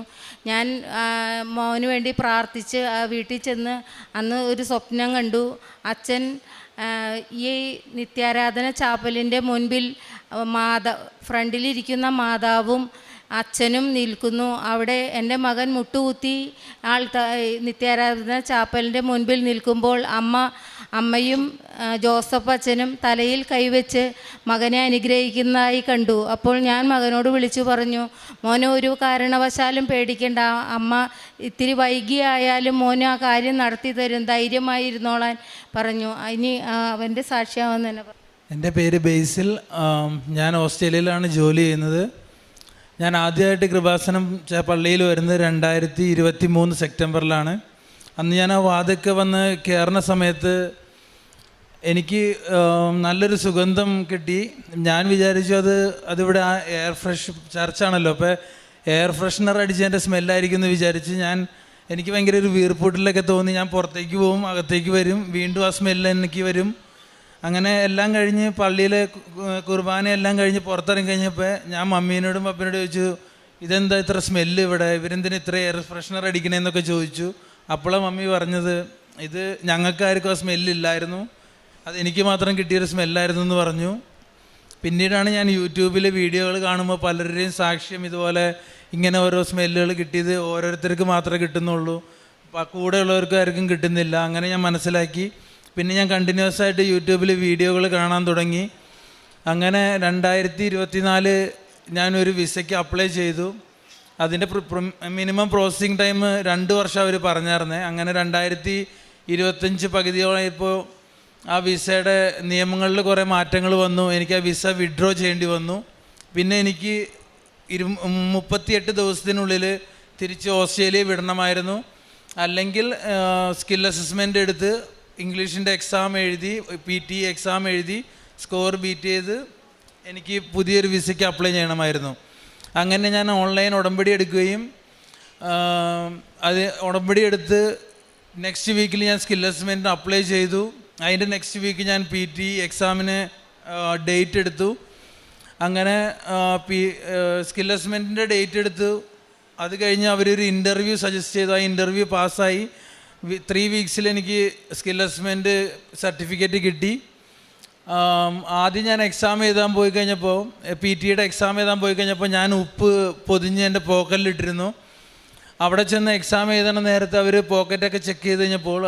ഞാൻ മോന് വേണ്ടി പ്രാർത്ഥിച്ച് ആ വീട്ടിൽ ചെന്ന് അന്ന് ഒരു സ്വപ്നം കണ്ടു. അച്ഛൻ ഈ നിത്യാരാധന ചാപ്പലിൻ്റെ മുൻപിൽ ഫ്രണ്ടിലിരിക്കുന്ന മാതാവും അച്ഛനും നിൽക്കുന്നു. അവിടെ എൻ്റെ മകൻ മുട്ടുകുത്തി നിത്യാരാധന ചാപ്പലിൻ്റെ മുൻപിൽ നിൽക്കുമ്പോൾ അമ്മയും ജോസഫ് അച്ഛനും തലയിൽ കൈവച്ച് മകനെ അനുഗ്രഹിക്കുന്നതായി കണ്ടു. അപ്പോൾ ഞാൻ മകനോട് വിളിച്ചു പറഞ്ഞു, മോനെ ഒരു കാരണവശാലും പേടിക്കേണ്ട, അമ്മ ഇത്തിരി വൈകിയായാലും മോന് ആ കാര്യം നടത്തി തരും, ധൈര്യമായിരുന്നോളാൻ പറഞ്ഞു. ഇനി അവൻ്റെ സാക്ഷിയാവെന്ന് തന്നെ പറഞ്ഞു. എൻ്റെ പേര് ബേസിൽ. ഞാൻ ഓസ്ട്രേലിയയിലാണ് ജോലി ചെയ്യുന്നത്. ഞാൻ ആദ്യമായിട്ട് കൃപാസനം പള്ളിയിൽ വരുന്നത് 2023 സെപ്റ്റംബറിലാണ്. അന്ന് ഞാൻ ആ വാതൊക്കെ വന്ന് കയറുന്ന സമയത്ത് എനിക്ക് നല്ലൊരു സുഗന്ധം കിട്ടി. ഞാൻ വിചാരിച്ചു അതിവിടെ ആ എയർ ഫ്രഷ് ചർച്ചാണല്ലോ, അപ്പോൾ എയർ ഫ്രഷ്നർ അടിച്ചതിൻ്റെ സ്മെല്ലായിരിക്കും എന്ന് വിചാരിച്ച് എനിക്ക് ഭയങ്കര ഒരു വീർപ്പൂട്ടിലൊക്കെ തോന്നി. ഞാൻ പുറത്തേക്ക് പോകും, അകത്തേക്ക് വരും, വീണ്ടും ആ സ്മെല്ല് എനിക്ക് വരും. അങ്ങനെ എല്ലാം കഴിഞ്ഞ് പള്ളിയിലെ കുർബാനയെല്ലാം കഴിഞ്ഞ് പുറത്തിറങ്ങി കഴിഞ്ഞപ്പോൾ ഞാൻ മമ്മീനോടും പപ്പനോടും ചോദിച്ചു, ഇതെന്താ ഇത്ര സ്മെല്ല് ഇവിടെ, ഇവരെന്തിനാ ഇത്ര എയർ ഫ്രഷ്നർ അടിക്കണേന്നൊക്കെ ചോദിച്ചു. അപ്പോഴാണ് മമ്മി പറഞ്ഞത്, ഇത് ഞങ്ങൾക്കാർക്കും ആ സ്മെല്ലില്ലായിരുന്നു, അതെനിക്ക് മാത്രം കിട്ടിയൊരു സ്മെല്ലായിരുന്നു എന്ന് പറഞ്ഞു. പിന്നീടാണ് ഞാൻ യൂട്യൂബിൽ വീഡിയോകൾ കാണുമ്പോൾ പലരുടെയും സാക്ഷ്യം ഇതുപോലെ ഇങ്ങനെ ഓരോ സ്മെല്ലുകൾ കിട്ടിയത് ഓരോരുത്തർക്ക് മാത്രമേ കിട്ടുന്നുള്ളൂ, കൂടെയുള്ളവർക്ക് ആർക്കും കിട്ടുന്നില്ല. അങ്ങനെ ഞാൻ മനസ്സിലാക്കി. പിന്നെ ഞാൻ കണ്ടിന്യൂസ് ആയിട്ട് യൂട്യൂബിൽ വീഡിയോകൾ കാണാൻ തുടങ്ങി. അങ്ങനെ 2024 ഞാനൊരു വിസയ്ക്ക് അപ്ലൈ ചെയ്തു. അതിൻ്റെ മിനിമം പ്രോസസ്സിങ് ടൈം 2 വർഷം അവർ പറഞ്ഞായിരുന്നേ. അങ്ങനെ 2025 പകുതിയോളായപ്പോൾ ആ വിസയുടെ നിയമങ്ങളിൽ കുറേ മാറ്റങ്ങൾ വന്നു. എനിക്ക് ആ വിസ വിഡ്രോ ചെയ്യേണ്ടി വന്നു. പിന്നെ എനിക്ക് 38 ദിവസത്തിനുള്ളിൽ തിരിച്ച് ഓസ്ട്രേലിയ വിടണമായിരുന്നു. അല്ലെങ്കിൽ സ്കിൽ അസസ്മെൻ്റ് എടുത്ത് ഇംഗ്ലീഷിൻ്റെ എക്സാം എഴുതി PT എക്സാം എഴുതി സ്കോർ ബീറ്റ് ചെയ്ത് എനിക്ക് പുതിയൊരു വിസയ്ക്ക് അപ്ലൈ ചെയ്യണമായിരുന്നു. അങ്ങനെ ഞാൻ ഓൺലൈൻ ഉടമ്പടി എടുക്കുകയും അത് ഉടമ്പടി എടുത്ത് നെക്സ്റ്റ് വീക്കിൽ ഞാൻ സ്കിൽ അസസ്മെൻറ്റിന് അപ്ലൈ ചെയ്തു. അതിൻ്റെ നെക്സ്റ്റ് വീക്ക് ഞാൻ PT എക്സാമിന് ഡേറ്റ് എടുത്തു. അങ്ങനെ സ്കിൽ അസസ്മെൻറ്റിൻ്റെ ഡേറ്റ് എടുത്തു. അത് കഴിഞ്ഞ് അവരൊരു ഇൻ്റർവ്യൂ സജസ്റ്റ് ചെയ്തു. ആ ഇൻ്റർവ്യൂ പാസ്സായി 3 വീക്സിൽ എനിക്ക് സ്കിൽ അസസ്മെൻറ്റ് സർട്ടിഫിക്കറ്റ് കിട്ടി. ആദ്യം ഞാൻ എക്സാം എഴുതാൻ പോയി കഴിഞ്ഞപ്പോൾ PTയുടെ എക്സാം എഴുതാൻ പോയി കഴിഞ്ഞപ്പോൾ ഞാൻ ഉപ്പ് പൊതിഞ്ഞ് എൻ്റെ പോക്കറ്റിലിട്ടിരുന്നു. അവിടെ ചെന്ന് എക്സാം എഴുതണ നേരത്തെ അവർ പോക്കറ്റൊക്കെ ചെക്ക് ചെയ്ത് കഴിഞ്ഞപ്പോൾ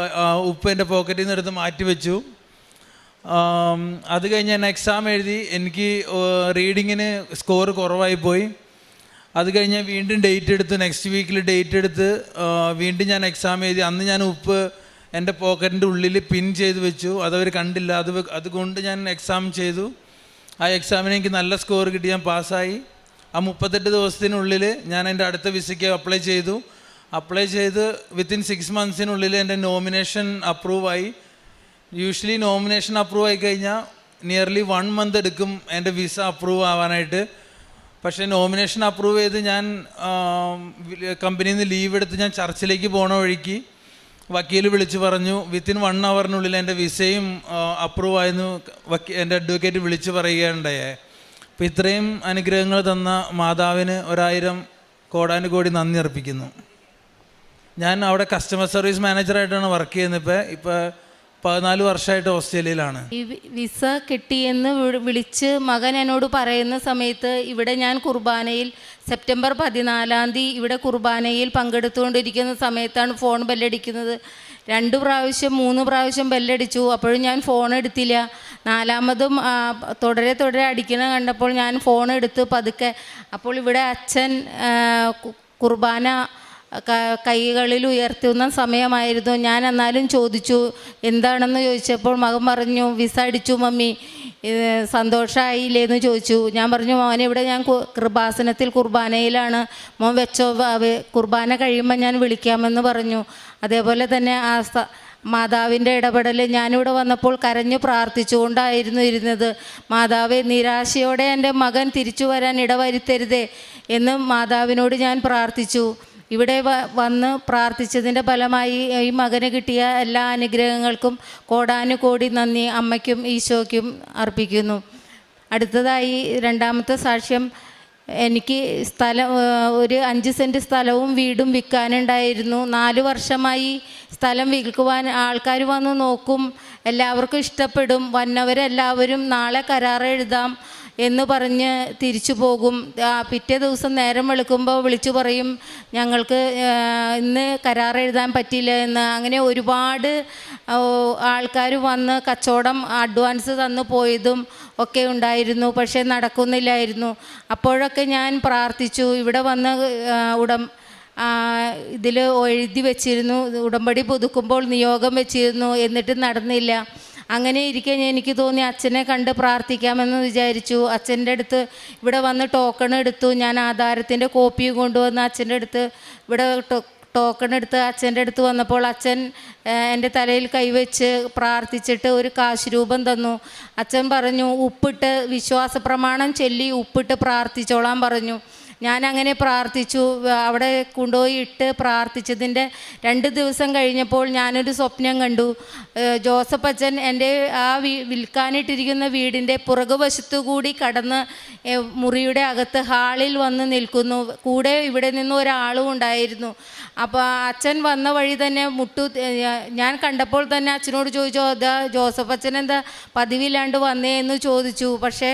ഉപ്പ് എൻ്റെ പോക്കറ്റിൽ നിന്ന് എടുത്ത് മാറ്റി വെച്ചു. അത് കഴിഞ്ഞ് ഞാൻ എക്സാം എഴുതി. എനിക്ക് റീഡിങ്ങിന് സ്കോർ കുറവായിപ്പോയി. അത് കഴിഞ്ഞ് വീണ്ടും ഡേറ്റ് എടുത്ത് നെക്സ്റ്റ് വീക്കിൽ ഡേറ്റ് എടുത്ത് വീണ്ടും ഞാൻ എക്സാം എഴുതി. അന്ന് ഞാൻ ഉപ്പ് എൻ്റെ പോക്കറ്റിൻ്റെ ഉള്ളിൽ പിൻ ചെയ്ത് വെച്ചു. അതവർ കണ്ടില്ല. അതുകൊണ്ട് ഞാൻ എക്സാം ചെയ്തു. ആ എക്സാമിന് എനിക്ക് നല്ല സ്കോർ കിട്ടി. ഞാൻ പാസ്സായി. ആ 38 ദിവസത്തിനുള്ളിൽ ഞാൻ എൻ്റെ അടുത്ത വിസയ്ക്ക് അപ്ലൈ ചെയ്തു. അപ്ലൈ ചെയ്ത് വിത്തിൻ 6 മന്ത്സിനുള്ളിൽ എൻ്റെ നോമിനേഷൻ അപ്രൂവായി. യൂഷ്വലി നോമിനേഷൻ അപ്രൂവ് ആയി കഴിഞ്ഞാൽ നിയർലി 1 മന്ത് എടുക്കും എൻ്റെ വിസ അപ്രൂവ് ആവാനായിട്ട്. പക്ഷേ നോമിനേഷൻ അപ്രൂവ് ചെയ്ത് ഞാൻ കമ്പനിയിൽ നിന്ന് ലീവ് എടുത്ത് ഞാൻ ചർച്ചിലേക്ക് പോണ വഴിക്ക് വക്കീൽ വിളിച്ച് പറഞ്ഞു വിത്തിൻ 1 അവറിനുള്ളിൽ എൻ്റെ വിസയും അപ്രൂവ് ആയെന്ന് എൻ്റെ അഡ്വക്കേറ്റ് വിളിച്ച് പറയുകയുണ്ടായേ. അപ്പോൾ ഇത്രയും അനുഗ്രഹങ്ങൾ തന്ന മാതാവിന് 1000 കോടാനുകോടി നന്ദി അർപ്പിക്കുന്നു. ഞാൻ അവിടെ കസ്റ്റമർ സർവീസ് മാനേജറായിട്ടാണ് വർക്ക് ചെയ്യുന്നത്. ഇപ്പോൾ 14 വർഷമായിട്ട് ഓസ്ട്രേലിയയിലാണ്. ഈ വിസ കിട്ടിയെന്ന് വിളിച്ച് മകൻ എന്നോട് പറയുന്ന സമയത്ത് ഇവിടെ ഞാൻ കുർബാനയിൽ സെപ്റ്റംബർ 14 ഇവിടെ കുർബാനയിൽ പങ്കെടുത്തുകൊണ്ടിരിക്കുന്ന സമയത്താണ് ഫോൺ ബെല്ലടിക്കുന്നത്. 2 പ്രാവശ്യം 3 പ്രാവശ്യം ബെല്ലടിച്ചു. അപ്പോഴും ഞാൻ ഫോൺ എടുത്തില്ല. 4മതും തുടരെ അടിക്കണ കണ്ടപ്പോൾ ഞാൻ ഫോൺ എടുത്ത് പതുക്കെ. അപ്പോൾ ഇവിടെ അച്ഛൻ കുർബാന കൈകളിൽ ഉയർത്തുന്ന സമയമായിരുന്നു. ഞാൻ എന്നാലും ചോദിച്ചു എന്താണെന്ന് ചോദിച്ചപ്പോൾ മകൻ പറഞ്ഞു വിസ അടിച്ചു മമ്മി, സന്തോഷമായില്ലേന്ന് ചോദിച്ചു. ഞാൻ പറഞ്ഞു മോനെ ഇവിടെ ഞാൻ കൃപാസനത്തിൽ കുർബാനയിലാണ്, മോൻ വെച്ചോ, കുർബാന കഴിയുമ്പോൾ ഞാൻ വിളിക്കാമെന്ന് പറഞ്ഞു. അതേപോലെ തന്നെ ആ മാതാവിൻ്റെ ഇടപെടൽ, ഞാനിവിടെ വന്നപ്പോൾ കരഞ്ഞു പ്രാർത്ഥിച്ചുകൊണ്ടായിരുന്നു ഇരുന്നത്. മാതാവേ, നിരാശയോടെ എൻ്റെ മകൻ തിരിച്ചു വരാൻ ഇടവരുത്തരുതേ എന്ന് മാതാവിനോട് ഞാൻ പ്രാർത്ഥിച്ചു. ഇവിടെ വന്ന് പ്രാർത്ഥിച്ചതിൻ്റെ ഫലമായി ഈ മകന് കിട്ടിയ എല്ലാ അനുഗ്രഹങ്ങൾക്കും കോടാനുകോടി നന്ദി അമ്മയ്ക്കും ഈശോയ്ക്കും അർപ്പിക്കുന്നു. അടുത്തതായി 2ാമത്തെ സാക്ഷ്യം. എനിക്ക് ഒരു 5 സെൻറ്റ് സ്ഥലവും വീടും വിൽക്കാനുണ്ടായിരുന്നു. 4 വർഷമായി സ്ഥലം വിൽക്കുവാൻ ആൾക്കാർ വന്ന് നോക്കും, എല്ലാവർക്കും ഇഷ്ടപ്പെടും. വന്നവരെല്ലാവരും നാളെ കരാർ എഴുതാം എന്ന് പറഞ്ഞ് തിരിച്ചു പോകും. പിറ്റേ ദിവസം നേരം വെളുക്കുമ്പോൾ വിളിച്ചു പറയും ഞങ്ങൾക്ക് ഇന്ന് കരാർ എഴുതാൻ പറ്റില്ല എന്ന്. അങ്ങനെ ഒരുപാട് ആൾക്കാർ വന്ന് കച്ചവടം അഡ്വാൻസ് തന്നു പോയതും ഒക്കെ ഉണ്ടായിരുന്നു. പക്ഷേ നടക്കുന്നില്ലായിരുന്നു. അപ്പോഴൊക്കെ ഞാൻ പ്രാർത്ഥിച്ചു. ഇവിടെ വന്ന് ഇതിൽ എഴുതി വെച്ചിരുന്നു, ഉടമ്പടി പുതുക്കുമ്പോൾ നിയോഗം വെച്ചിരുന്നു, എന്നിട്ട് നടന്നില്ല. അങ്ങനെ ഇരിക്കെ എനിക്ക് തോന്നി അച്ഛനെ കണ്ട് പ്രാർത്ഥിക്കാമെന്ന് വിചാരിച്ചു. അച്ഛൻ്റെ അടുത്ത് ഇവിടെ വന്ന് ടോക്കൺ എടുത്തു. ഞാൻ ആധാരത്തിൻ്റെ കോപ്പിയും കൊണ്ടുവന്ന് അച്ഛൻ്റെ അടുത്ത് ഇവിടെ ടോക്കൺ എടുത്ത് അച്ഛൻ്റെ അടുത്ത് വന്നപ്പോൾ അച്ഛൻ എൻ്റെ തലയിൽ കൈവച്ച് പ്രാർത്ഥിച്ചിട്ട് ഒരു കാശ് രൂപം തന്നു. അച്ഛൻ പറഞ്ഞു ഉപ്പിട്ട് വിശ്വാസ പ്രമാണം ചൊല്ലി ഉപ്പിട്ട് പ്രാർത്ഥിച്ചോളാൻ പറഞ്ഞു. ഞാൻ അങ്ങനെ പ്രാർത്ഥിച്ചു. അവിടെ കൊണ്ടുപോയി ഇട്ട് പ്രാർത്ഥിച്ചതിൻ്റെ 2 ദിവസം കഴിഞ്ഞപ്പോൾ ഞാനൊരു സ്വപ്നം കണ്ടു. ജോസഫ് അച്ഛൻ എൻ്റെ ആ വിൽക്കാനിട്ടിരിക്കുന്ന വീടിൻ്റെ പുറകുവശത്തു കൂടി കടന്ന് മുറിയുടെ അകത്ത് ഹാളിൽ വന്ന് നിൽക്കുന്നു. കൂടെ ഇവിടെ നിന്ന് ഒരാളും ഉണ്ടായിരുന്നു. അപ്പോൾ അച്ഛൻ വന്ന വഴി തന്നെ ഞാൻ കണ്ടപ്പോൾ തന്നെ അച്ഛനോട് ചോദിച്ചു, അതാ ജോസഫ് അച്ഛൻ എന്താ പതിവില്ലാണ്ട് വന്നേ എന്ന് ചോദിച്ചു. പക്ഷേ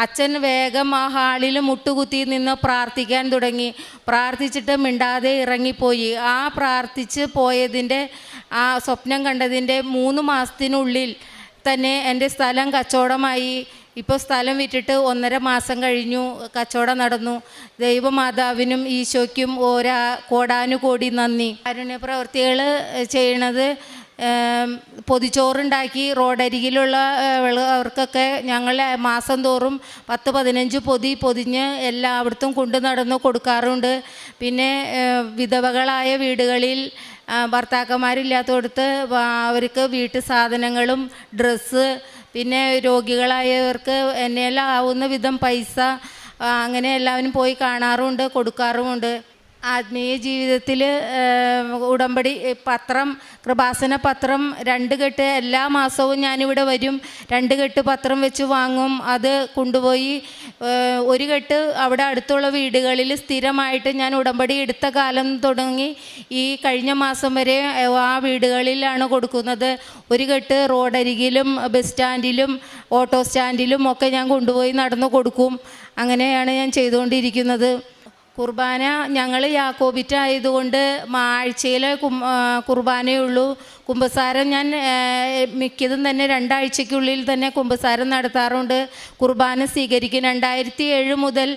അച്ഛൻ വേഗം ആ ഹാളിൽ മുട്ടുകുത്തി നിന്ന് പ്രാർത്ഥിക്കാൻ തുടങ്ങി. പ്രാർത്ഥിച്ചിട്ട് മിണ്ടാതെ ഇറങ്ങിപ്പോയി. ആ പ്രാർത്ഥിച്ച് പോയതിൻ്റെ ആ സ്വപ്നം കണ്ടതിൻ്റെ 3 മാസത്തിനുള്ളിൽ തന്നെ എൻ്റെ സ്ഥലം കച്ചവടമായി. ഇപ്പോൾ സ്ഥലം വിറ്റിട്ട് 1.5 മാസം കഴിഞ്ഞു. കച്ചവടം നടന്നു. ദൈവമാതാവിനും ഈശോയ്ക്കും കോടാനുകോടി നന്ദി. കാരുണ്യ പ്രവൃത്തികൾ ചെയ്യണത് പൊതിച്ചോറുണ്ടാക്കി റോഡരികിലുള്ള അവർക്കൊക്കെ ഞങ്ങൾ മാസം തോറും 10-15 പൊതി പൊതിഞ്ഞ് എല്ലായിടത്തും കൊണ്ടു നടന്നു കൊടുക്കാറുണ്ട്. പിന്നെ വിധവകളായ വീടുകളിൽ ഭർത്താക്കന്മാരില്ലാത്തടുത്ത് അവർക്ക് വീട്ടു സാധനങ്ങളും ഡ്രസ്സ്, പിന്നെ രോഗികളായവർക്ക് എന്നെല്ലാം ആവുന്ന വിധം പൈസ അങ്ങനെ എല്ലാവരും പോയി കാണാറുമുണ്ട്, കൊടുക്കാറുമുണ്ട്. ആത്മീയ ജീവിതത്തിൽ ഉടമ്പടി പത്രം, കൃപാസന പത്രം 2 കെട്ട് എല്ലാ മാസവും ഞാനിവിടെ വരും. 2 കെട്ട് പത്രം വെച്ച് വാങ്ങും. അത് കൊണ്ടുപോയി 1 കെട്ട് അവിടെ അടുത്തുള്ള വീടുകളിൽ സ്ഥിരമായിട്ട് ഞാൻ ഉടമ്പടി എടുത്ത കാലം തുടങ്ങി ഈ കഴിഞ്ഞ മാസം വരെ ആ വീടുകളിലാണ് കൊടുക്കുന്നത്. 1 കെട്ട് റോഡരികിലും ബസ് സ്റ്റാൻഡിലും ഓട്ടോ സ്റ്റാൻഡിലും ഒക്കെ ഞാൻ കൊണ്ടുപോയി നടന്നു കൊടുക്കും. അങ്ങനെയാണ് ഞാൻ ചെയ്തുകൊണ്ടിരിക്കുന്നത്. കുർബാന ഞങ്ങൾ യാക്കോബിറ്റ് ആയതുകൊണ്ട് ആഴ്ചയിൽ കുർബാനയുള്ളൂ. കുമ്പസാരം ഞാൻ മിക്കതും തന്നെ 2 ആഴ്ചയ്ക്കുള്ളിൽ തന്നെ കുമ്പസാരം നടത്താറുണ്ട്. കുർബാന സ്വീകരിക്കും. 2007 മുതൽ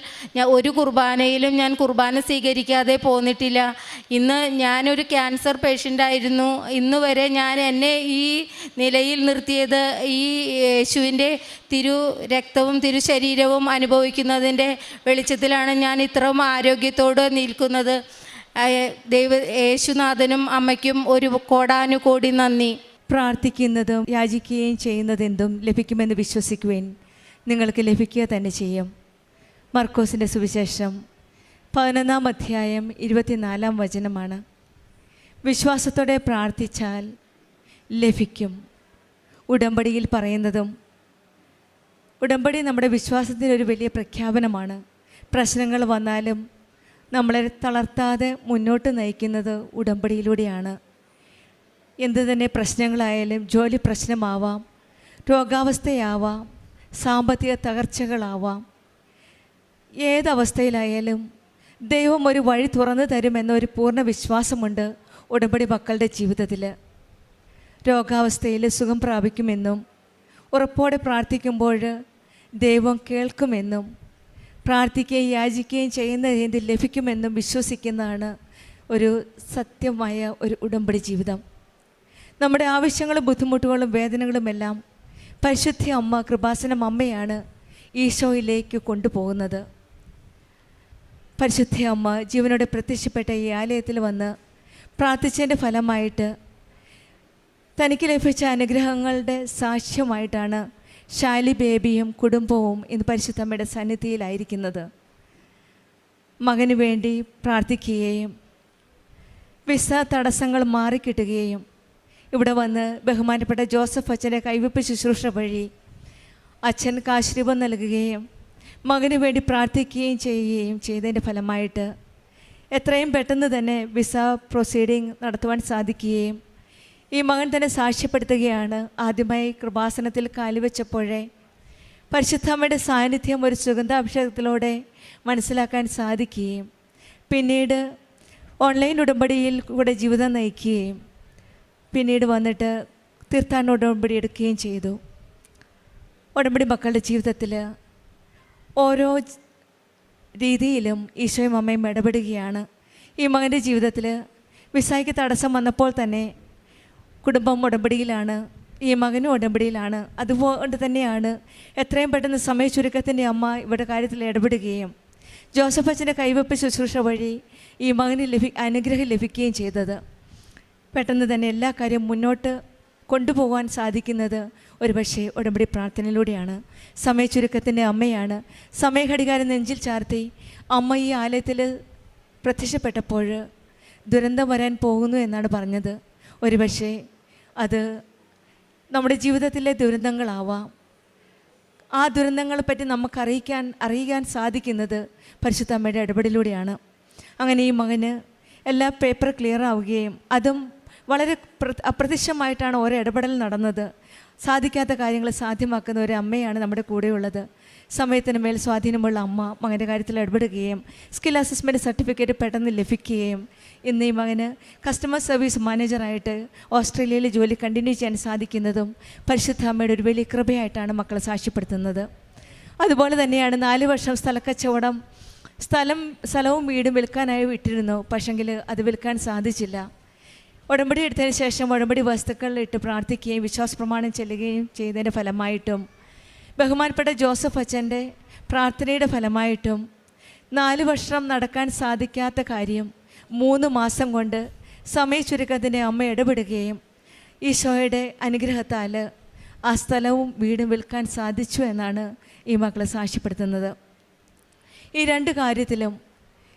ഒരു കുർബാനയിലും ഞാൻ കുർബാന സ്വീകരിക്കാതെ പോന്നിട്ടില്ല. ഇന്ന് ഞാനൊരു ക്യാൻസർ പേഷ്യൻ്റായിരുന്നു. ഇന്ന് വരെ എന്നെ ഈ നിലയിൽ നിർത്തിയത് ഈ യേശുവിൻ്റെ രക്തവും ശരീരവും അനുഭവിക്കുന്നതിൻ്റെ വെളിച്ചത്തിലാണ് ഞാൻ ഇത്രയും ആരോഗ്യത്തോടെ നിൽക്കുന്നത്. യേശുനാഥനും അമ്മയ്ക്കും ഒരു കോടാനുകോടി നന്ദി. പ്രാർത്ഥിക്കുന്നതും യാചിക്കുകയും ചെയ്യുന്നതെന്തും ലഭിക്കുമെന്ന് വിശ്വസിക്കുവാൻ നിങ്ങൾക്ക് ലഭിക്കുക തന്നെ ചെയ്യും. മർക്കോസിൻ്റെ സുവിശേഷം 11-ാം അധ്യായം 24-ാം വചനമാണ്. വിശ്വാസത്തോടെ പ്രാർത്ഥിച്ചാൽ ലഭിക്കും. ഉടമ്പടിയിൽ പറയുന്നതും ഉടമ്പടി നമ്മുടെ വിശ്വാസത്തിൻ്റെ ഒരു വലിയ പ്രഖ്യാപനമാണ്. പ്രശ്നങ്ങൾ വന്നാലും നമ്മളെ തളർത്താതെ മുന്നോട്ട് നയിക്കുന്നത് ഉടമ്പടിയിലൂടെയാണ്. എന്ത് തന്നെ പ്രശ്നങ്ങളായാലും, ജോലി പ്രശ്നമാവാം, രോഗാവസ്ഥയാവാം, സാമ്പത്തിക തകർച്ചകളാവാം, ഏതവസ്ഥയിലായാലും ദൈവം ഒരു വഴി തുറന്നു തരുമെന്നൊരു പൂർണ്ണ വിശ്വാസമുണ്ട് ഉടമ്പടി മക്കളുടെ ജീവിതത്തിൽ. രോഗാവസ്ഥയിൽ സുഖം പ്രാപിക്കുമെന്നും ഉറപ്പോടെ പ്രാർത്ഥിക്കുമ്പോൾ ദൈവം കേൾക്കുമെന്നും പ്രാർത്ഥിക്കുകയും യാചിക്കുകയും ചെയ്യുന്ന രീതിയിൽ ലഭിക്കുമെന്നും വിശ്വസിക്കുന്നതാണ് ഒരു സത്യമായ ഒരു ഉടമ്പടി ജീവിതം. നമ്മുടെ ആവശ്യങ്ങളും ബുദ്ധിമുട്ടുകളും വേദനകളുമെല്ലാം പരിശുദ്ധ അമ്മ, കൃപാസനം അമ്മയാണ് ഈശോയിലേക്ക് കൊണ്ടുപോകുന്നത്. പരിശുദ്ധ അമ്മ ജീവനോടെ പ്രത്യക്ഷപ്പെട്ട ഈ ആലയത്തിൽ വന്ന് പ്രാർത്ഥിച്ചതിൻ്റെ ഫലമായിട്ട് തനിക്ക് ലഭിച്ച അനുഗ്രഹങ്ങളുടെ സാക്ഷ്യമായിട്ടാണ് ഷാലി ബേബിയും കുടുംബവും ഇന്ന് പരിശുദ്ധമ്മയുടെ സന്നിധിയിലായിരിക്കുന്നത്. മകന് വേണ്ടി പ്രാർത്ഥിക്കുകയും വിസ തടസ്സങ്ങൾ മാറിക്കിട്ടുകയും ഇവിടെ വന്ന് ബഹുമാനപ്പെട്ട ജോസഫ് അച്ഛൻ്റെ കൈവെപ്പ് ശുശ്രൂഷ വഴി അച്ഛൻ കാശ്രീപം നൽകുകയും മകന് വേണ്ടി പ്രാർത്ഥിക്കുകയും ചെയ്യുകയും ചെയ്തതിൻ്റെ ഫലമായിട്ട് എത്രയും പെട്ടെന്ന് തന്നെ വിസ പ്രൊസീഡിങ് നടത്തുവാൻ സാധിക്കുകയും ഈ മകൻ തന്നെ സാക്ഷ്യപ്പെടുത്തുകയാണ്. ആദ്യമായി കൃപാസനത്തിൽ കാലുവെച്ചപ്പോഴേ പരിശുദ്ധമ്മയുടെ സാന്നിധ്യം ഒരു സുഗന്ധാഭിഷേകത്തിലൂടെ മനസ്സിലാക്കാൻ സാധിക്കുകയും പിന്നീട് ഓൺലൈൻ ഉടമ്പടിയിൽ കൂടെ ജീവിതം നയിക്കുകയും പിന്നീട് വന്നിട്ട് തീർത്ഥാടന ഉടമ്പടി എടുക്കുകയും ചെയ്തു. ഉടമ്പടി മക്കളുടെ ജീവിതത്തിൽ ഓരോ രീതിയിലും ഈശോയും അമ്മയും ഇടപെടുകയാണ്. ഈ മകൻ്റെ ജീവിതത്തിൽ വിസയ്ക്ക് തടസ്സം വന്നപ്പോൾ തന്നെ കുടുംബം ഉടമ്പടിയിലാണ്, ഈ മകനും ഉടമ്പടിയിലാണ്. അതുകൊണ്ട് തന്നെയാണ് എത്രയും പെട്ടെന്ന് സമയ ചുരുക്കത്തിൻ്റെ അമ്മ ഇവിടെ കാര്യത്തിൽ ഇടപെടുകയും ജോസഫ് അച്ഛൻ്റെ കൈവെപ്പ് ശുശ്രൂഷ വഴി ഈ മകന് അനുഗ്രഹം ലഭിക്കുകയും ചെയ്തത്. പെട്ടെന്ന് തന്നെ എല്ലാ കാര്യവും മുന്നോട്ട് കൊണ്ടുപോകാൻ സാധിക്കുന്നത് ഒരുപക്ഷെ ഉടമ്പടി പ്രാർത്ഥനയിലൂടെയാണ്. സമയ ചുരുക്കത്തിൻ്റെ അമ്മയാണ്. സമയഘടികാരം നെഞ്ചിൽ ചാർത്തി അമ്മ ഈ ആലയത്തിൽ പ്രത്യക്ഷപ്പെട്ടപ്പോൾ ദുരന്തം വരാൻ പോകുന്നു എന്നാണ് പറഞ്ഞത്. ഒരുപക്ഷെ അത് നമ്മുടെ ജീവിതത്തിലെ ദുരന്തങ്ങളാവാം. ആ ദുരന്തങ്ങളെ പറ്റി നമുക്ക് അറിയാൻ സാധിക്കുന്നത് പരിശുദ്ധ അമ്മയുടെ ഇടപെടലിലൂടെയാണ്. അങ്ങനെ ഈ മകന് എല്ലാ പേപ്പർ ക്ലിയർ ആവുകയും അതും വളരെ അപ്രത്യക്ഷമായിട്ടാണ് ഓരോ ഇടപെടൽ നടന്നത്. സാധിക്കാത്ത കാര്യങ്ങൾ സാധ്യമാക്കുന്ന ഒരു അമ്മയാണ് നമ്മുടെ കൂടെയുള്ളത്. സമയത്തിന് മേൽ സ്വാധീനമുള്ള അമ്മ മകൻ്റെ കാര്യത്തിൽ ഇടപെടുകയും സ്കിൽ അസസ്മെൻറ്റ് സർട്ടിഫിക്കറ്റ് പെട്ടെന്ന് ലഭിക്കുകയും ഇന്ന് ഈ മകന് കസ്റ്റമർ സർവീസ് മാനേജറായിട്ട് ഓസ്ട്രേലിയയിൽ ജോലി കണ്ടിന്യൂ ചെയ്യാൻ സാധിക്കുന്നതും പരിശുദ്ധ അമ്മയുടെ ഒരു വലിയ കൃപയായിട്ടാണ് മക്കളെ സാക്ഷ്യപ്പെടുത്തുന്നത്. അതുപോലെ തന്നെയാണ് 4 വർഷം സ്ഥലക്കച്ചവടം സ്ഥലവും വീടും വിൽക്കാനായി വിട്ടിരുന്നു. പക്ഷെങ്കിൽ അത് വിൽക്കാൻ സാധിച്ചില്ല. ഉടമ്പടി എടുത്തതിന് ശേഷം ഉടമ്പടി വസ്തുക്കളിൽ ഇട്ട് പ്രാർത്ഥിക്കുകയും വിശ്വാസ പ്രമാണം ചെല്ലുകയും ചെയ്തതിൻ്റെ ഫലമായിട്ടും ബഹുമാനപ്പെട്ട ജോസഫ് അച്ഛൻ്റെ പ്രാർത്ഥനയുടെ ഫലമായിട്ടും 4 വർഷം നടക്കാൻ സാധിക്കാത്ത കാര്യം 3 മാസം കൊണ്ട് സമയ ചുരുക്കത്തിൻ്റെ അമ്മ ഇടപെടുകയും ഈശോയുടെ അനുഗ്രഹത്താൽ ആ സ്ഥലവും വീടും വിൽക്കാൻ സാധിച്ചു എന്നാണ് ഈ മക്കളെ സാക്ഷ്യപ്പെടുത്തുന്നത്. ഈ 2 കാര്യത്തിലും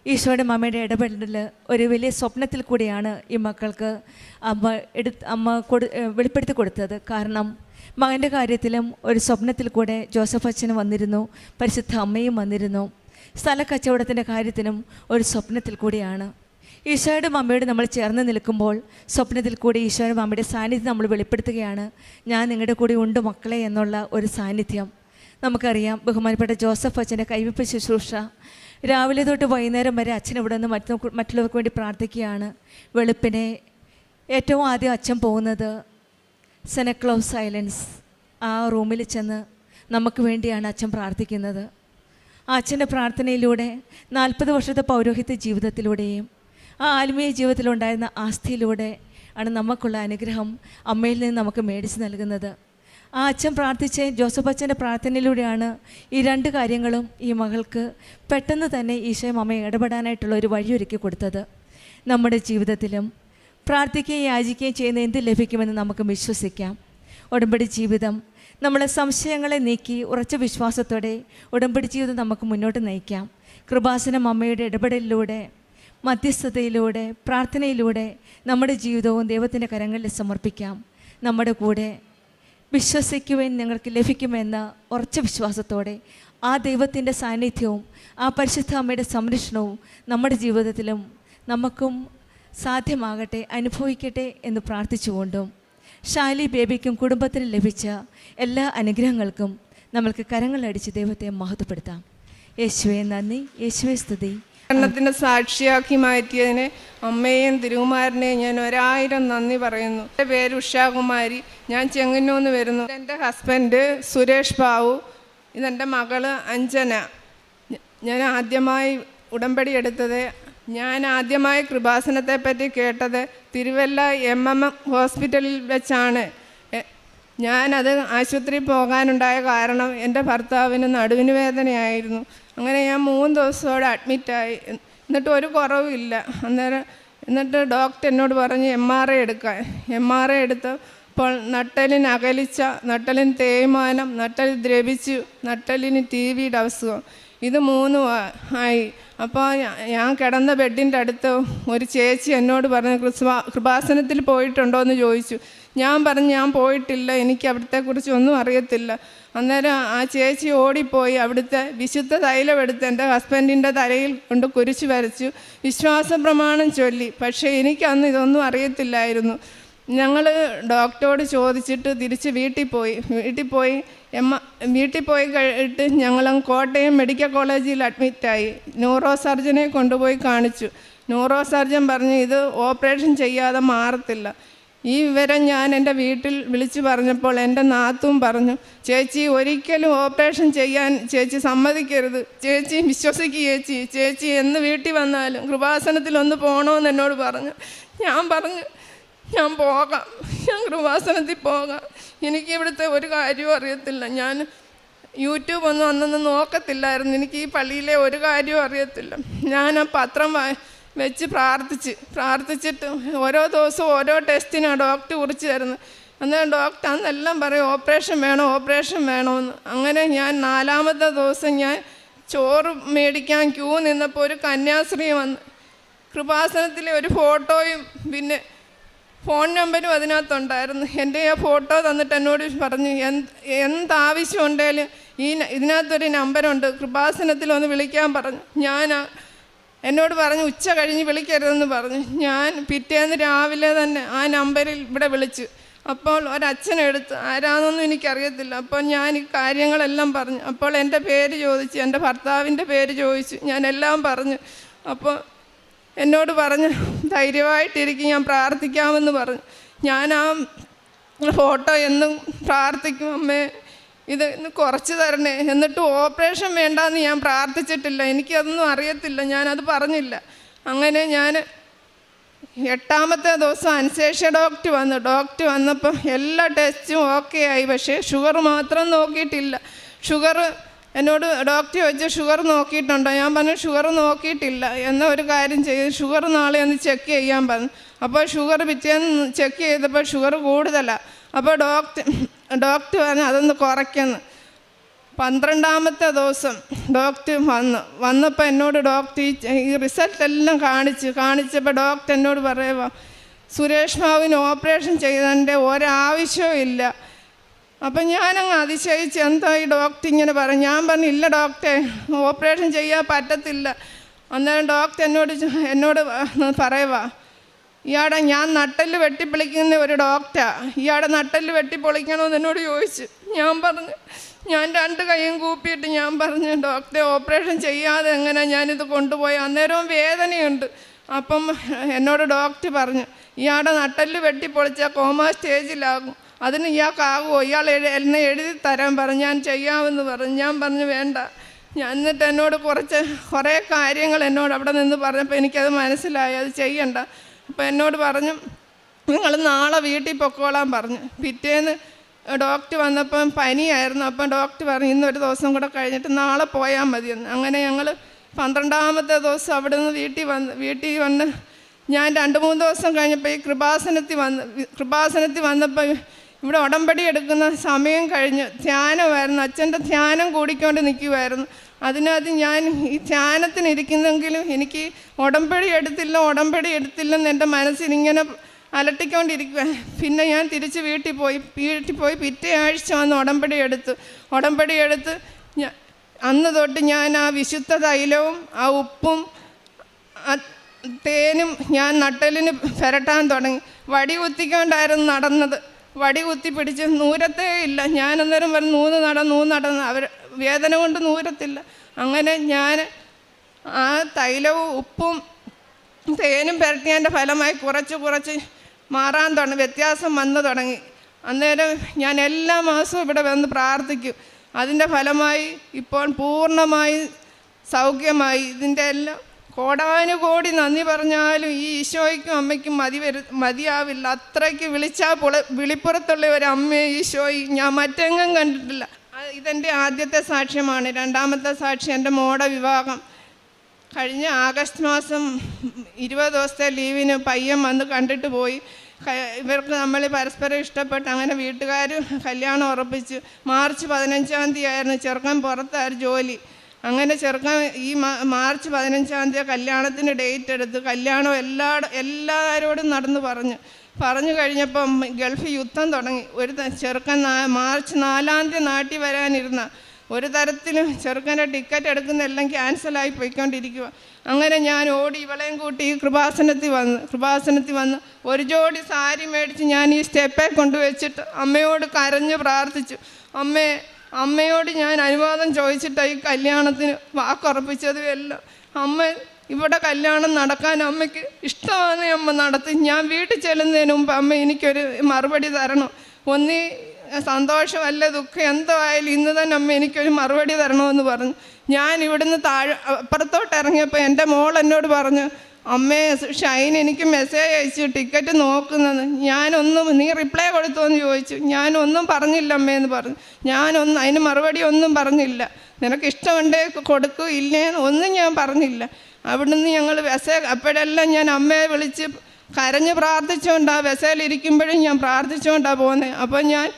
ഈശോയുടെ അമ്മയുടെ ഇടപെടൽ ഒരു വലിയ സ്വപ്നത്തിൽ കൂടിയാണ് ഈ മക്കൾക്ക് അമ്മ വെളിപ്പെടുത്തി കൊടുത്തത്. കാരണം മകൻ്റെ കാര്യത്തിലും ഒരു സ്വപ്നത്തിൽ കൂടെ ജോസഫ് അച്ഛന് വന്നിരുന്നു, പരിശുദ്ധ അമ്മയും വന്നിരുന്നു. സ്ഥല കച്ചവടത്തിൻ്റെ കാര്യത്തിനും ഒരു സ്വപ്നത്തിൽ കൂടിയാണ്. ഈശോയുടെ അമ്മയോട് നമ്മൾ ചേർന്ന് നിൽക്കുമ്പോൾ സ്വപ്നത്തിൽ കൂടി ഈശോയുടെ അമ്മയുടെ സാന്നിധ്യം നമ്മൾ വെളിപ്പെടുത്തുകയാണ്. ഞാൻ നിങ്ങളുടെ കൂടെ ഉണ്ട് മക്കളെ എന്നുള്ള ഒരു സാന്നിധ്യം. നമുക്കറിയാം ബഹുമാനപ്പെട്ട ജോസഫ് അച്ഛൻ്റെ കൈവെപ്പ് ശുശ്രൂഷ രാവിലെ തൊട്ട് വൈകുന്നേരം വരെ അച്ഛൻ ഇവിടെ നിന്ന് മറ്റുള്ളവർക്ക് വേണ്ടി പ്രാർത്ഥിക്കുകയാണ്. വെളുപ്പിനെ ഏറ്റവും ആദ്യം അച്ഛൻ പോകുന്നത് സെനക്കിൾ ഓഫ് സൈലൻസ് ആ റൂമിൽ ചെന്ന് നമുക്ക് വേണ്ടിയാണ് അച്ഛൻ പ്രാർത്ഥിക്കുന്നത്. ആ അച്ഛൻ്റെ പ്രാർത്ഥനയിലൂടെ 40 വർഷത്തെ പൗരോഹിത്യ ജീവിതത്തിലൂടെയും ആ ആത്മീയ ജീവിതത്തിലുണ്ടായിരുന്ന ആസ്ഥയിലൂടെ ആണ് നമുക്കുള്ള അനുഗ്രഹം അമ്മയിൽ നിന്ന് നമുക്ക് മേടിച്ച് നൽകുന്നത്. ആ അച്ഛൻ പ്രാർത്ഥിച്ച ജോസഫ് അച്ഛൻ്റെ പ്രാർത്ഥനയിലൂടെയാണ് ഈ 2 കാര്യങ്ങളും ഈ മകൾക്ക് പെട്ടെന്ന് തന്നെ ഈശോയും അമ്മയെ ഇടപെടാനായിട്ടുള്ള ഒരു വഴിയൊരുക്കി കൊടുത്തത്. നമ്മുടെ ജീവിതത്തിലും പ്രാർത്ഥിക്കുകയും യാചിക്കുകയും ചെയ്യുന്ന എന്ത് ലഭിക്കുമെന്ന് നമുക്ക് വിശ്വസിക്കാം. ഉടമ്പടി ജീവിതം നമ്മളെ സംശയങ്ങളെ നീക്കി ഉറച്ച വിശ്വാസത്തോടെ ഉടമ്പടി ജീവിതം നമുക്ക് മുന്നോട്ട് നയിക്കാം. കൃപാസനം അമ്മയുടെ ഇടപെടലിലൂടെ, മധ്യസ്ഥതയിലൂടെ, പ്രാർത്ഥനയിലൂടെ നമ്മുടെ ജീവിതവും ദൈവത്തിൻ്റെ കരങ്ങളിൽ സമർപ്പിക്കാം. നമ്മുടെ കൂടെ വിശ്വസിക്കുവാൻ നിങ്ങൾക്ക് ലഭിക്കുമെന്ന ഉറച്ച വിശ്വാസത്തോടെ ആ ദൈവത്തിൻ്റെ സാന്നിധ്യവും ആ പരിശുദ്ധ അമ്മയുടെ സംരക്ഷണവും നമ്മുടെ ജീവിതത്തിലും നമുക്കും സാധ്യമാകട്ടെ, അനുഭവിക്കട്ടെ എന്ന് പ്രാർത്ഥിച്ചുകൊണ്ടും ഷാലി ബേബിക്കും കുടുംബത്തിനും ലഭിച്ച എല്ലാ അനുഗ്രഹങ്ങൾക്കും നമ്മൾക്ക് കരങ്ങളടിച്ച് ദൈവത്തെ മഹത്വപ്പെടുത്താം. യേശുവേ നന്ദി, യേശുവേ സ്തുതി. ത്തിൻ്റെ സാക്ഷിയാക്കി മാറ്റിയതിന് അമ്മയെയും തിരുകുമാരനെയും ഞാൻ 1000 നന്ദി പറയുന്നു. എൻ്റെ പേര് ഉഷാകുമാരി, ഞാൻ ചെങ്ങന്നൂന്ന് വരുന്നു. എൻ്റെ ഹസ്ബൻഡ് സുരേഷ് ബാബു, ഇതെൻ്റെ മകള് അഞ്ജന. ഞാൻ ആദ്യമായി ഉടമ്പടി എടുത്തത്, ഞാൻ ആദ്യമായി കൃപാസനത്തെ പറ്റി കേട്ടത് തിരുവല്ല MM ഹോസ്പിറ്റലിൽ വെച്ചാണ്. ഞാനത് ആശുപത്രിയിൽ പോകാനുണ്ടായ കാരണം എൻ്റെ ഭർത്താവിന് നടുവിന് വേദനയായിരുന്നു. അങ്ങനെ ഞാൻ 3 ദിവസത്തോടെ അഡ്മിറ്റായി. എന്നിട്ട് ഒരു കുറവുമില്ല. എന്നിട്ട് ഡോക്ടർ എന്നോട് പറഞ്ഞ് MRI എടുക്കാൻ. MRI എടുത്തപ്പോൾ നട്ടലിന് അകലിച്ച, നട്ടലിന് തേയ്മാനം, നട്ടൽ ദ്രവിച്ചു, നട്ടലിന് TB അസുഖം, ഇത് 3 ആയി. അപ്പോൾ ഞാൻ കിടന്ന ബെഡിൻ്റെ അടുത്ത് ഒരു ചേച്ചി എന്നോട് പറഞ്ഞു, കൃപാസനത്തിൽ പോയിട്ടുണ്ടോ എന്ന് ചോദിച്ചു. ഞാൻ പറഞ്ഞു ഞാൻ പോയിട്ടില്ല, എനിക്ക് അവിടുത്തെക്കുറിച്ച് ഒന്നും അറിയത്തില്ല. അന്നേരം ആ ചേച്ചി ഓടിപ്പോയി അവിടുത്തെ വിശുദ്ധ തൈലം എടുത്ത് എൻ്റെ ഹസ്ബൻഡിൻ്റെ തലയിൽ കൊണ്ട് കുരിശ് വരച്ചു, വിശ്വാസ പ്രമാണം ചൊല്ലി. പക്ഷേ എനിക്കന്ന് ഇതൊന്നും അറിയത്തില്ലായിരുന്നു. ഞങ്ങൾ ഡോക്ടറോട് ചോദിച്ചിട്ട് തിരിച്ച് വീട്ടിൽ പോയി കഴിഞ്ഞിട്ട് ഞങ്ങൾ കോട്ടയം മെഡിക്കൽ കോളേജിൽ അഡ്മിറ്റായി. ന്യൂറോ സർജനെ കൊണ്ടുപോയി കാണിച്ചു. ന്യൂറോ സർജൻ പറഞ്ഞു ഇത് ഓപ്പറേഷൻ ചെയ്യാതെ മാറത്തില്ല. ഈ വിവരം ഞാൻ എൻ്റെ വീട്ടിൽ വിളിച്ചു പറഞ്ഞപ്പോൾ എൻ്റെ നാത്തും പറഞ്ഞു, ചേച്ചി ഒരിക്കലും ഓപ്പറേഷൻ ചെയ്യാൻ ചേച്ചി സമ്മതിക്കരുത്, ചേച്ചി വിശ്വസിക്കുക, ചേച്ചി എന്ന് വീട്ടിൽ വന്നാലും കൃപാസനത്തിലൊന്ന് പോകണമെന്ന് എന്നോട് പറഞ്ഞു. ഞാൻ പറഞ്ഞു ഞാൻ പോകാം, ഞാൻ കൃപാസനത്തിൽ പോകാം, എനിക്ക് ഇവിടുത്തെ ഒരു കാര്യവും അറിയത്തില്ല, ഞാൻ യൂട്യൂബ് ഒന്നും അന്നൊന്നും നോക്കത്തില്ലായിരുന്നു, എനിക്ക് ഈ പള്ളിയിലെ ഒരു കാര്യവും അറിയത്തില്ല. ഞാൻ ആ പത്രം വെച്ച് പ്രാർത്ഥിച്ചിട്ട് ഓരോ ദിവസവും ഓരോ ടെസ്റ്റിനാണ് ഡോക്ടർ കുറിച്ച് തരുന്നത്. അന്നേരം ഡോക്ടർ അന്നെല്ലാം പറയും ഓപ്പറേഷൻ വേണമെന്ന്. അങ്ങനെ ഞാൻ 4-ാമത്തെ ദിവസം ഞാൻ ചോറ് മേടിക്കാൻ ക്യൂ നിന്നപ്പോൾ ഒരു കന്യാസ്ത്രീ വന്ന് കൃപാസനത്തിലെ ഒരു ഫോട്ടോയും പിന്നെ ഫോൺ നമ്പരും അതിനകത്തുണ്ടായിരുന്നു. എൻ്റെ ആ ഫോട്ടോ തന്നിട്ട് എന്നോട് പറഞ്ഞു എന്താവശ്യമുണ്ടെങ്കിലും ഇതിനകത്തൊരു നമ്പറുണ്ട്, കൃപാസനത്തിലൊന്ന് വിളിക്കാൻ പറഞ്ഞു. എന്നോട് പറഞ്ഞു ഉച്ച കഴിഞ്ഞ് വിളിക്കരുതെന്ന് പറഞ്ഞു. ഞാൻ പിറ്റേന്ന് രാവിലെ തന്നെ ആ നമ്പറിൽ ഇവിടെ വിളിച്ചു. അപ്പോൾ ഒരച്ഛനെടുത്ത്, ആരാണെന്നൊന്നും എനിക്കറിയത്തില്ല. അപ്പോൾ ഞാൻ ഈ കാര്യങ്ങളെല്ലാം പറഞ്ഞു. അപ്പോൾ എൻ്റെ പേര് ചോദിച്ചു, എൻ്റെ ഭർത്താവിൻ്റെ പേര് ചോദിച്ചു, ഞാൻ എല്ലാം പറഞ്ഞു. അപ്പോൾ എന്നോട് പറഞ്ഞു ധൈര്യമായിട്ടിരിക്കും, ഞാൻ പ്രാർത്ഥിക്കാമെന്ന് പറഞ്ഞു. ഞാൻ ആ ഫോട്ടോ എന്നും പ്രാർത്ഥിക്കും, അമ്മേ ഇത് ഇന്ന് കുറച്ച് തരണേ, എന്നിട്ട് ഓപ്പറേഷൻ വേണ്ടാന്ന് ഞാൻ പ്രാർത്ഥിച്ചിട്ടില്ല, എനിക്കതൊന്നും അറിയത്തില്ല, ഞാനത് പറഞ്ഞില്ല. അങ്ങനെ ഞാൻ 8-ാമത്തെ ദിവസം അനസ്തേഷ്യ ഡോക്ടർ വന്നപ്പോൾ എല്ലാ ടെസ്റ്റും ഓക്കെ ആയി. പക്ഷേ ഷുഗർ മാത്രം നോക്കിയിട്ടില്ല. ഷുഗർ എന്നോട് ഡോക്ടർ ചോദിച്ചു ഷുഗർ നോക്കിയിട്ടുണ്ടോ? ഞാൻ പറഞ്ഞു ഷുഗർ നോക്കിയിട്ടില്ല. എന്നാൽ ഒരു കാര്യം ചെയ്ത് ഷുഗർ നാളെ ഒന്ന് ചെക്ക് ചെയ്യാൻ പറഞ്ഞു. അപ്പോൾ ഷുഗർ പിറ്റേന്ന് ചെക്ക് ചെയ്തപ്പോൾ ഷുഗർ കൂടുതലാണ്. അപ്പോൾ ഡോക്ടർ പറഞ്ഞു അതൊന്ന് കുറയ്ക്കുന്നു. 12-ാമത്തെ ദിവസം ഡോക്ടർ വന്നപ്പോൾ എന്നോട് ഡോക്ടർ ഈ റിസൾട്ടെല്ലാം കാണിച്ചപ്പോൾ ഡോക്ടർ എന്നോട് പറയുക സുരേഷ് ബാബുവിന് ഓപ്പറേഷൻ ചെയ്തതിൻ്റെ ഒരാവശ്യവും ഇല്ല. അപ്പം ഞാനങ്ങ് അതിശയിച്ച് എന്താ ഈ ഡോക്ടർ ഇങ്ങനെ പറയും. ഞാൻ പറഞ്ഞു ഇല്ല ഡോക്ടറെ, ഓപ്പറേഷൻ ചെയ്യാൻ പറ്റത്തില്ല. അന്നേരം ഡോക്ടർ എന്നോട് പറയുക ഇയാടെ ഞാൻ നട്ടെല്ല് വെട്ടിപ്പൊളിക്കുന്ന ഒരു ഡോക്ടറാണ്, ഇയാടെ നട്ടെല്ല് വെട്ടിപ്പൊളിക്കണമെന്ന് എന്നോട് ചോദിച്ചു. ഞാൻ പറഞ്ഞു ഞാൻ 2 കൈയും കൂപ്പിയിട്ട് ഞാൻ പറഞ്ഞു ഡോക്ടറെ ഓപ്പറേഷൻ ചെയ്യാതെ എങ്ങനെ ഞാനിത് കൊണ്ടുപോയി, അന്നേരവും വേദനയുണ്ട്. അപ്പം എന്നോട് ഡോക്ടർ പറഞ്ഞു ഇയാടെ നട്ടെല്ല് വെട്ടിപ്പൊളിച്ചാൽ കോമാ സ്റ്റേജിലാകും, അതിന് ഇയാൾക്കാകുമോ, ഇയാൾ എന്നെ എഴുതി തരാൻ പറഞ്ഞു, ഞാൻ ചെയ്യാമെന്ന് പറഞ്ഞു. ഞാൻ പറഞ്ഞു വേണ്ട. എന്നിട്ട് എന്നോട് കുറേ കാര്യങ്ങൾ എന്നോട് അവിടെ നിന്ന് പറഞ്ഞപ്പോൾ എനിക്കത് മനസ്സിലായി, അത് ചെയ്യണ്ട. അപ്പോൾ എന്നോട് പറഞ്ഞു നിങ്ങൾ നാളെ വീട്ടിൽ പൊക്കോളാൻ പറഞ്ഞു. പിറ്റേന്ന് ഡോക്ടർ വന്നപ്പം പനിയായിരുന്നു. അപ്പം ഡോക്ടർ പറഞ്ഞു ഇന്നൊരു ദിവസം കൂടെ കഴിഞ്ഞിട്ട് നാളെ പോയാൽ മതിയെന്ന്. അങ്ങനെ ഞങ്ങൾ 12-ാമത്തെ ദിവസം അവിടെ നിന്ന് വീട്ടിൽ വന്ന് ഞാൻ 2-3 ദിവസം കഴിഞ്ഞപ്പോൾ ഈ കൃപാസനത്തിൽ വന്നപ്പോൾ ഇവിടെ ഉടമ്പടി എടുക്കുന്ന സമയം കഴിഞ്ഞ് ധ്യാനമായിരുന്നു. അച്ഛൻ്റെ ധ്യാനം കൂടിക്കൊണ്ട് നിൽക്കുമായിരുന്നു. അതിനകത്ത് ഞാൻ ഈ ധ്യാനത്തിനിരിക്കുന്നെങ്കിലും എനിക്ക് ഉടമ്പടി എടുത്തില്ലെന്ന് എൻ്റെ മനസ്സിനിങ്ങനെ അലട്ടിക്കൊണ്ടിരിക്കുക. പിന്നെ ഞാൻ തിരിച്ച് വീട്ടിൽ പോയി പിറ്റേ ആഴ്ച വന്ന് ഉടമ്പടി എടുത്ത് അന്ന് തൊട്ട് ഞാൻ ആ വിശുദ്ധ തൈലവും ആ ഉപ്പും തേനും ഞാൻ നട്ടലിന് പുരട്ടാൻ തുടങ്ങി. വടി കുത്തിക്കൊണ്ടായിരുന്നു നടന്നത്. വടി കുത്തി പിടിച്ച് നൂരത്തേ ഇല്ല. ഞാൻ അന്നേരം പറഞ്ഞു നൂന്ന് നടന്ന് അവർ വേദന കൊണ്ട് നൂരത്തില്ല. അങ്ങനെ ഞാൻ ആ തൈലവും ഉപ്പും തേനും പുരട്ടിയതിൻ്റെ ഫലമായി കുറച്ച് മാറാൻ തുടങ്ങി, വ്യത്യാസം വന്നു തുടങ്ങി. അന്നേരം ഞാൻ എല്ലാ മാസവും ഇവിടെ വന്ന് പ്രാർത്ഥിക്കും. അതിൻ്റെ ഫലമായി ഇപ്പോൾ പൂർണ്ണമായി സൗഖ്യമായി. ഇതിൻ്റെ എല്ലാം കോടാനുകോടി നന്ദി പറഞ്ഞാലും ഈ ഈശോയ്ക്കും അമ്മയ്ക്കും മതിയാവില്ല. അത്രയ്ക്ക് വിളിപ്പുറത്തുള്ള ഒരു അമ്മയെ ഈശോയി ഞാൻ മറ്റെങ്ങും കണ്ടിട്ടില്ല. ഇതെൻ്റെ ആദ്യത്തെ സാക്ഷ്യമാണ്. രണ്ടാമത്തെ സാക്ഷ്യം എൻ്റെ മോടെ വിവാഹം. കഴിഞ്ഞ ആഗസ്റ്റ് മാസം 20 ദിവസത്തെ ലീവിന് പയ്യൻ വന്ന് കണ്ടിട്ട് പോയി. ഇവർക്ക് നമ്മൾ പരസ്പരം ഇഷ്ടപ്പെട്ട് അങ്ങനെ വീട്ടുകാർ കല്യാണം ഉറപ്പിച്ച്. മാർച്ച് 15-ാം തീയതി ആയിരുന്നു. ചെറുക്കൻ പുറത്തായിരുന്നു ജോലി. അങ്ങനെ ചെറുക്കൻ ഈ മാർച്ച് 15-ാം തീയതി കല്യാണത്തിന് ഡേറ്റ് എടുത്ത് കല്യാണം എല്ലാവരോടും നടന്ന് പറഞ്ഞു കഴിഞ്ഞപ്പം ഗൾഫ് യുദ്ധം തുടങ്ങി. ഒരു ചെറുക്കൻ മാർച്ച് 4-ാം തീയതി നാട്ടിൽ വരാനിരുന്ന ഒരു തരത്തിലും ചെറുക്കൻ്റെ ടിക്കറ്റ് എടുക്കുന്നതെല്ലാം ക്യാൻസലായി പോയിക്കൊണ്ടിരിക്കുക. അങ്ങനെ ഞാൻ ഓടി ഇവളെയും കൂട്ടി ഈ കൃപാസനത്തിൽ വന്ന് ഒരു ജോഡി സാരി മേടിച്ച് ഞാൻ ഈ സ്റ്റെപ്പേ കൊണ്ടുവച്ചിട്ട് അമ്മയോട് കരഞ്ഞ് പ്രാർത്ഥിച്ചു. അമ്മയോട് ഞാൻ അനുവാദം ചോദിച്ചിട്ടാണ് ഈ കല്യാണത്തിന് വാക്കുറപ്പിച്ചതും എല്ലാം. അമ്മ ഇവിടെ കല്യാണം നടക്കാൻ അമ്മയ്ക്ക് ഇഷ്ടമാണ്. അമ്മ നടത്തി. ഞാൻ വീട്ടിൽ ചെല്ലുന്നതിന് മുമ്പ് അമ്മ എനിക്കൊരു മറുപടി തരണം. ഒന്നീ സന്തോഷമല്ല ദുഃഖം എന്തോ ആയാലും ഇന്ന് തന്നെ അമ്മ എനിക്കൊരു മറുപടി തരണമെന്ന് പറഞ്ഞു. ഞാൻ ഇവിടുന്ന് അപ്പുറത്തോട്ട് ഇറങ്ങിയപ്പോൾ എൻ്റെ മോൾ എന്നോട് പറഞ്ഞു, അമ്മേ ഷൈൻ എനിക്ക് മെസ്സേജ് അയച്ചു ടിക്കറ്റ് നോക്കുന്നത്. നീ റിപ്ലൈ കൊടുത്തോന്ന് ചോദിച്ചു. ഞാനൊന്നും പറഞ്ഞില്ല അമ്മയെന്ന് പറഞ്ഞു. അതിന് മറുപടി ഒന്നും പറഞ്ഞില്ല. നിനക്ക് ഇഷ്ടമുണ്ടേ കൊടുക്കൂ ഇല്ലേന്ന് ഒന്നും ഞാൻ പറഞ്ഞില്ല. അവിടുന്ന് ഞങ്ങൾ അപ്പോഴെല്ലാം ഞാൻ അമ്മയെ വിളിച്ച് കരഞ്ഞ് പ്രാർത്ഥിച്ചുകൊണ്ടാണ് ബസ്സിലിരിക്കുമ്പോഴും ഞാൻ പ്രാർത്ഥിച്ചുകൊണ്ടാണ് പോകുന്നത്. അപ്പോൾ ഞാൻ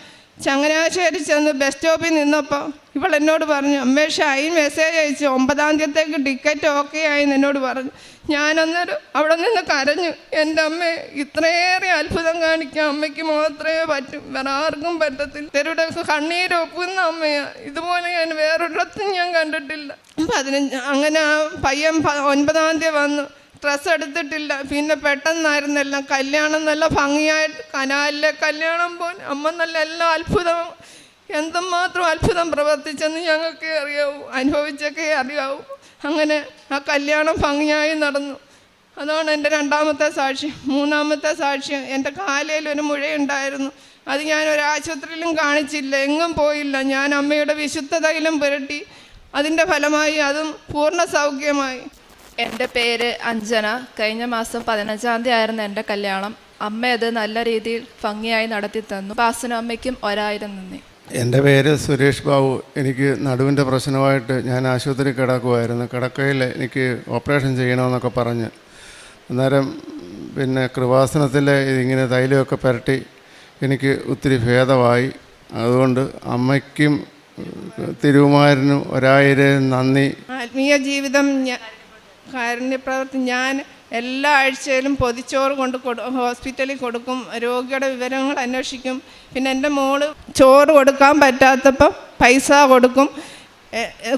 ചങ്ങനാശ്ശേരി ചെന്ന് ബസ് സ്റ്റോപ്പിൽ നിന്നപ്പോൾ ഇവളെന്നോട് പറഞ്ഞു, അമ്മേ ഷൈൻ മെസ്സേജ് അയച്ചു 9-ാം തീയതിക്ക് ടിക്കറ്റ് ഓക്കെ ആയെന്ന് എന്നോട് പറഞ്ഞു. ഞാനന്നേരം അവിടെ നിന്ന് കരഞ്ഞു. എൻ്റെ അമ്മ ഇത്രയേറെ അത്ഭുതം കാണിക്കാൻ അമ്മയ്ക്ക് മാത്രമേ പറ്റും, വേറെ ആർക്കും പറ്റത്തില്ല. തെരുവിടെ കണ്ണീരൊപ്പുന്ന അമ്മയാണ്. ഇതുപോലെ ഞാൻ വേറൊരിടത്തും ഞാൻ കണ്ടിട്ടില്ല. അങ്ങനെ ആ പയ്യൻ 9-ാം തീയതി വന്നു. ഡ്രസ്സ് എടുത്തിട്ടില്ല. പിന്നെ പെട്ടെന്നായിരുന്നെല്ലാം കല്യാണം നല്ല ഭംഗിയായിട്ട് കനാലിലെ കല്യാണം പോലെ അമ്മ നല്ല എല്ലാം അത്ഭുതം, എന്തുമാത്രം അത്ഭുതം പ്രവർത്തിച്ചെന്ന് ഞങ്ങൾക്ക് അറിയാവൂ, അനുഭവിച്ചൊക്കെ അറിയാവൂ. അങ്ങനെ ആ കല്യാണം ഭംഗിയായി നടന്നു. അതാണ് എൻ്റെ രണ്ടാമത്തെ സാക്ഷ്യം. മൂന്നാമത്തെ സാക്ഷ്യം, എൻ്റെ കാലയിൽ ഒരു മുഴയുണ്ടായിരുന്നു. അത് ഞാൻ ഒരാശുപത്രിയിലും കാണിച്ചില്ല, എങ്ങും പോയില്ല. ഞാൻ അമ്മയുടെ വിശുദ്ധ തൈലം പുരട്ടി. അതിൻ്റെ ഫലമായി അതും പൂർണ്ണ സൗഖ്യമായി. എൻ്റെ പേര് അഞ്ജന. കഴിഞ്ഞ മാസം 15-ാം തീയതി ആയിരുന്നു എൻ്റെ കല്യാണം. അമ്മ അത് നല്ല രീതിയിൽ ഭംഗിയായി നടത്തി തന്നു. പാസന അമ്മയ്ക്കും 1000 നന്ദി. എൻ്റെ പേര് സുരേഷ് ബാബു. എനിക്ക് നടുവിൻ്റെ പ്രശ്നമായിട്ട് ഞാൻ ആശുപത്രി കിടക്കുമായിരുന്നു. കിടക്കയിൽ എനിക്ക് ഓപ്പറേഷൻ ചെയ്യണമെന്നൊക്കെ പറഞ്ഞ് അന്നേരം പിന്നെ കൃപാസനത്തിൽ ഇതിങ്ങനെ തൈലമൊക്കെ പുരട്ടി എനിക്ക് ഒത്തിരി ഭേദമായി. അതുകൊണ്ട് അമ്മയ്ക്കും തിരുകുമാരനും 1000 നന്ദി. ആത്മീയ ജീവിതം കാരുണ്യപ്രവർത്തി ഞാൻ എല്ലാ ആഴ്ചയിലും പൊതിച്ചോറ് കൊണ്ട് ഹോസ്പിറ്റലിൽ കൊടുക്കും. രോഗിയുടെ വിവരങ്ങൾ അന്വേഷിക്കും. പിന്നെ എൻ്റെ മോള് ചോറ് കൊടുക്കാൻ പറ്റാത്തപ്പോൾ പൈസ കൊടുക്കും.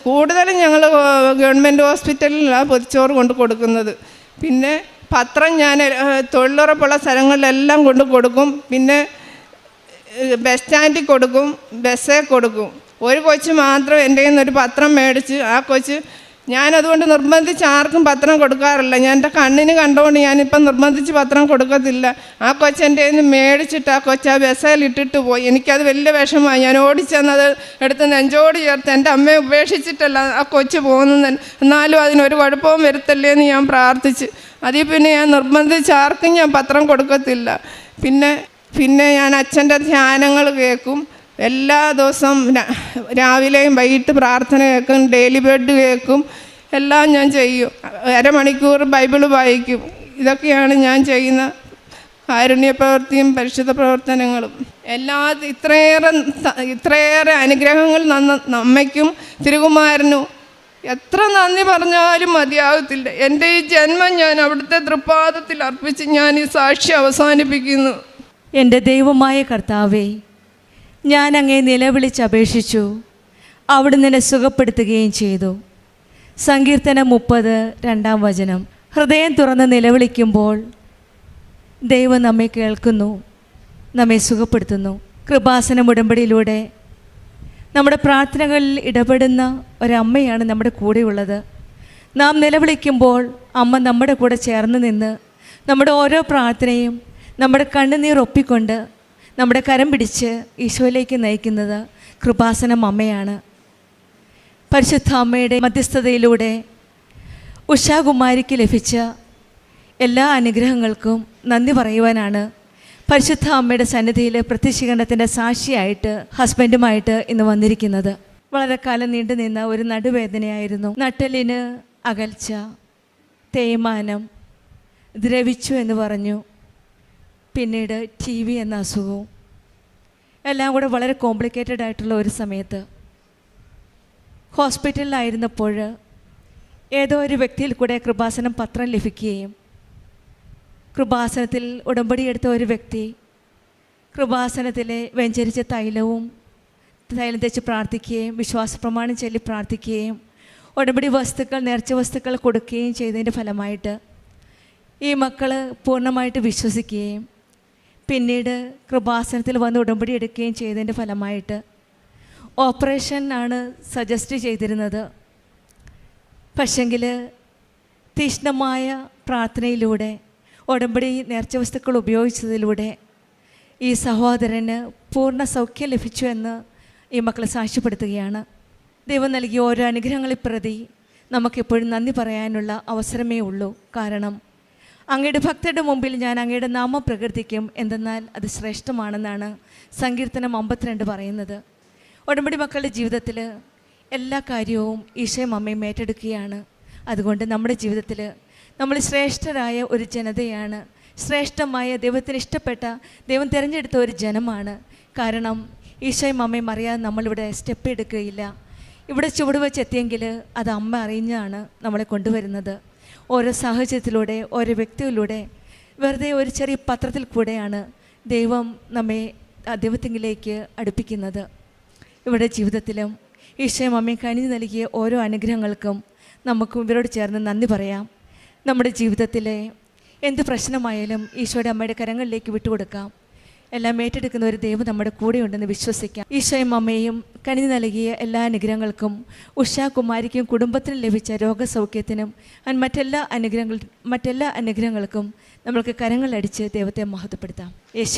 കൂടുതലും ഞങ്ങൾ ഗവൺമെൻറ് ഹോസ്പിറ്റലിലാണ് പൊതിച്ചോറ് കൊണ്ട് കൊടുക്കുന്നത്. പിന്നെ പത്രം ഞാൻ തൊഴിലുറപ്പുള്ള സ്ഥലങ്ങളിലെല്ലാം കൊണ്ട് കൊടുക്കും. പിന്നെ ബസ് സ്റ്റാൻഡിൽ കൊടുക്കും, ബസ്സിൽ കൊടുക്കും. ഒരു കൊച്ച് മാത്രം എൻ്റെ കയ്യിൽ നിന്നൊരു പത്രം മേടിച്ച് ആ കൊച്ച്, ഞാനതുകൊണ്ട് നിർബന്ധിച്ച് ആർക്കും പത്രം കൊടുക്കാറില്ല. ഞാൻ എൻ്റെ കണ്ണിന് കണ്ടുകൊണ്ട് ഞാനിപ്പം നിർബന്ധിച്ച് പത്രം കൊടുക്കത്തില്ല. ആ കൊച്ച് എൻ്റെ കയ്യിൽ നിന്ന് മേടിച്ചിട്ട് ആ കൊച്ച് ആ ബസ്സിൽ ഇട്ടിട്ട് പോയി. എനിക്കത് വലിയ വിഷമമായി. ഞാൻ ഓടിച്ചെന്നത് എടുത്ത് നെഞ്ചോട് ചേർത്ത് എൻ്റെ അമ്മയെ ഉപേക്ഷിച്ചിട്ടല്ല ആ കൊച്ച് പോകുന്നത്, എന്നാലും അതിനൊരു കുഴപ്പവും വരുത്തല്ലേ എന്ന് ഞാൻ പ്രാർത്ഥിച്ച്. അതിൽ പിന്നെ ഞാൻ നിർബന്ധിച്ച് ആർക്കും ഞാൻ പത്രം കൊടുക്കത്തില്ല. പിന്നെ ഞാൻ അച്ഛൻ്റെ ധ്യാനങ്ങൾ കേൾക്കും. എല്ലാ ദിവസവും രാവിലെയും വൈകിട്ട് പ്രാർത്ഥന കേൾക്കും, ഡെയിലി ബെഡ് കേൾക്കും, എല്ലാം ഞാൻ ചെയ്യും. അരമണിക്കൂർ ബൈബിള് വായിക്കും. ഇതൊക്കെയാണ് ഞാൻ ചെയ്യുന്ന കാരുണ്യപ്രവൃത്തിയും പരിശുദ്ധ പ്രവർത്തനങ്ങളും. ഇത്രയേറെ അനുഗ്രഹങ്ങൾ അമ്മയ്ക്കും തിരുകുമാരനും എത്ര നന്ദി പറഞ്ഞാലും മതിയാകത്തില്ല. എൻ്റെ ഈ ജന്മം ഞാൻ അവിടുത്തെ തൃപ്പാദത്തിൽ അർപ്പിച്ച് ഞാൻ ഈ സാക്ഷി അവസാനിപ്പിക്കുന്നു. എൻ്റെ ദൈവമായ കർത്താവേ, ഞാൻ അങ്ങേ നിലവിളിച്ചപേക്ഷിച്ചു, അവിടുന്ന് എന്നെ സുഖപ്പെടുത്തുകയും ചെയ്തു. സങ്കീർത്തനം 30 2-ാം വചനം. ഹൃദയം തുറന്ന് നിലവിളിക്കുമ്പോൾ ദൈവം നമ്മെ കേൾക്കുന്നു, നമ്മെ സുഖപ്പെടുത്തുന്നു. കൃപാസനം ഉടമ്പടിയിലൂടെ നമ്മുടെ പ്രാർത്ഥനകളിൽ ഇടപെടുന്ന ഒരമ്മയാണ് നമ്മുടെ കൂടെയുള്ളത്. നാം നിലവിളിക്കുമ്പോൾ അമ്മ നമ്മുടെ കൂടെ ചേർന്ന് നിന്ന് നമ്മുടെ ഓരോ പ്രാർത്ഥനയും നമ്മുടെ കണ്ണുനീർ ഒപ്പിക്കൊണ്ട് നമ്മുടെ കരം പിടിച്ച് ഈശോയിലേക്ക് നയിക്കുന്നത് കൃപാസനം അമ്മയാണ്. പരിശുദ്ധ അമ്മയുടെ മധ്യസ്ഥതയിലൂടെ ഉഷാകുമാരിക്ക് ലഭിച്ച എല്ലാ അനുഗ്രഹങ്ങൾക്കും നന്ദി പറയുവാനാണ് പരിശുദ്ധ അമ്മയുടെ സന്നിധിയിൽ പ്രത്യക്ഷീകരണത്തിൻ്റെ സാക്ഷിയായിട്ട് ഹസ്ബൻഡുമായിട്ട് ഇന്ന് വന്നിരിക്കുന്നത്. വളരെ കാലം നീണ്ടു നിന്ന ഒരു നടുവേദനയായിരുന്നു. നട്ടെല്ലിന് അകൽച്ച, തേയ്മാനം, ദ്രവിച്ചു എന്ന് പറഞ്ഞു. പിന്നീട് TB എന്ന അസുഖവും എല്ലാം കൂടെ വളരെ കോംപ്ലിക്കേറ്റഡ് ആയിട്ടുള്ള ഒരു സമയത്ത് ഹോസ്പിറ്റലിലായിരുന്നപ്പോൾ ഏതോ ഒരു വ്യക്തിയിൽ കൂടെ കൃപാസനം പത്രം ലഭിക്കുകയും കൃപാസനത്തിൽ ഉടമ്പടി എടുത്ത ഒരു വ്യക്തി കൃപാസനത്തിലെ വെഞ്ചരിച്ച തൈലം തേച്ച് പ്രാർത്ഥിക്കുകയും വിശ്വാസ പ്രമാണം ചൊല്ലി പ്രാർത്ഥിക്കുകയും ഉടമ്പടി വസ്തുക്കൾ, നേർച്ച വസ്തുക്കൾ കൊടുക്കുകയും ചെയ്തതിൻ്റെ ഫലമായിട്ട് ഈ മക്കൾ പൂർണ്ണമായിട്ട് വിശ്വസിക്കുകയും പിന്നീട് കൃപാസനത്തിൽ വന്ന് ഉടമ്പടി എടുക്കുകയും ചെയ്തതിൻ്റെ ഫലമായിട്ട് ഓപ്പറേഷൻ ആണ് സജസ്റ്റ് ചെയ്തിരുന്നത്. പക്ഷെങ്കിൽ തീക്ഷ്ണമായ പ്രാർത്ഥനയിലൂടെ ഉടമ്പടി നേർച്ച വസ്തുക്കൾ ഉപയോഗിച്ചതിലൂടെ ഈ സഹോദരന് പൂർണ്ണ സൗഖ്യം ലഭിച്ചു എന്ന് ഈ മക്കളെ സാക്ഷ്യപ്പെടുത്തുകയാണ്. ദൈവം നൽകിയ ഓരോ അനുഗ്രഹങ്ങളെ പ്രതി നമുക്കെപ്പോഴും നന്ദി പറയാനുള്ള അവസരമേ ഉള്ളൂ. കാരണം അങ്ങയുടെ ഭക്തരുടെ മുമ്പിൽ ഞാൻ അങ്ങയുടെ നാമം പ്രകീർത്തിക്കും, എന്തെന്നാൽ അത് ശ്രേഷ്ഠമാണെന്നാണ് സങ്കീർത്തനം 52 പറയുന്നത്. ഉടമ്പടി മക്കളുടെ ജീവിതത്തിൽ എല്ലാ കാര്യവും ഈശോയും അമ്മയും ഏറ്റെടുക്കുകയാണ്. അതുകൊണ്ട് നമ്മുടെ ജീവിതത്തിൽ നമ്മൾ ശ്രേഷ്ഠരായ ഒരു ജനതയാണ്, ശ്രേഷ്ഠമായ ദൈവത്തിന് ഇഷ്ടപ്പെട്ട ദൈവം തിരഞ്ഞെടുത്ത ഒരു ജനമാണ്. കാരണം ഈശോയും അമ്മയും അറിയാതെ നമ്മളിവിടെ സ്റ്റെപ്പ് എടുക്കുകയില്ല. ഇവിടെ ചുവട് വെച്ചെത്തിയെങ്കിൽ അത് അമ്മ അറിഞ്ഞാണ് നമ്മളെ കൊണ്ടുവരുന്നത്. ഓരോ സാഹചര്യത്തിലൂടെ, ഓരോ വ്യക്തിയിലൂടെ, വെറുതെ ഒരു ചെറിയ പത്രത്തിൽ കൂടെയാണ് ദൈവം നമ്മെ ദൈവത്തിങ്കിലേക്ക് അടുപ്പിക്കുന്നത്. ഇവിടെ ജീവിതത്തിലും ഈശോയും അമ്മയും കനിഞ്ഞു നൽകിയ ഓരോ അനുഗ്രഹങ്ങൾക്കും നമുക്ക് ഇവരോട് ചേർന്ന് നന്ദി പറയാം. നമ്മുടെ ജീവിതത്തിലെ എന്ത് പ്രശ്നമായാലും ഈശോയുടെ അമ്മയുടെ കരങ്ങളിലേക്ക് വിട്ടുകൊടുക്കാം. എല്ലാം ഏറ്റെടുക്കുന്ന ഒരു ദൈവം നമ്മുടെ കൂടെയുണ്ടെന്ന് വിശ്വസിക്കാം. ഈശോയും അമ്മയും കനിഞ്ഞു നൽകിയ എല്ലാ അനുഗ്രഹങ്ങൾക്കും ഉഷാകുമാരിക്കും കുടുംബത്തിനും ലഭിച്ച രോഗസൗഖ്യത്തിനും മറ്റെല്ലാ അനുഗ്രഹങ്ങൾക്കും നമ്മൾക്ക് കരങ്ങളടിച്ച് ദൈവത്തെ മഹത്വപ്പെടുത്താം.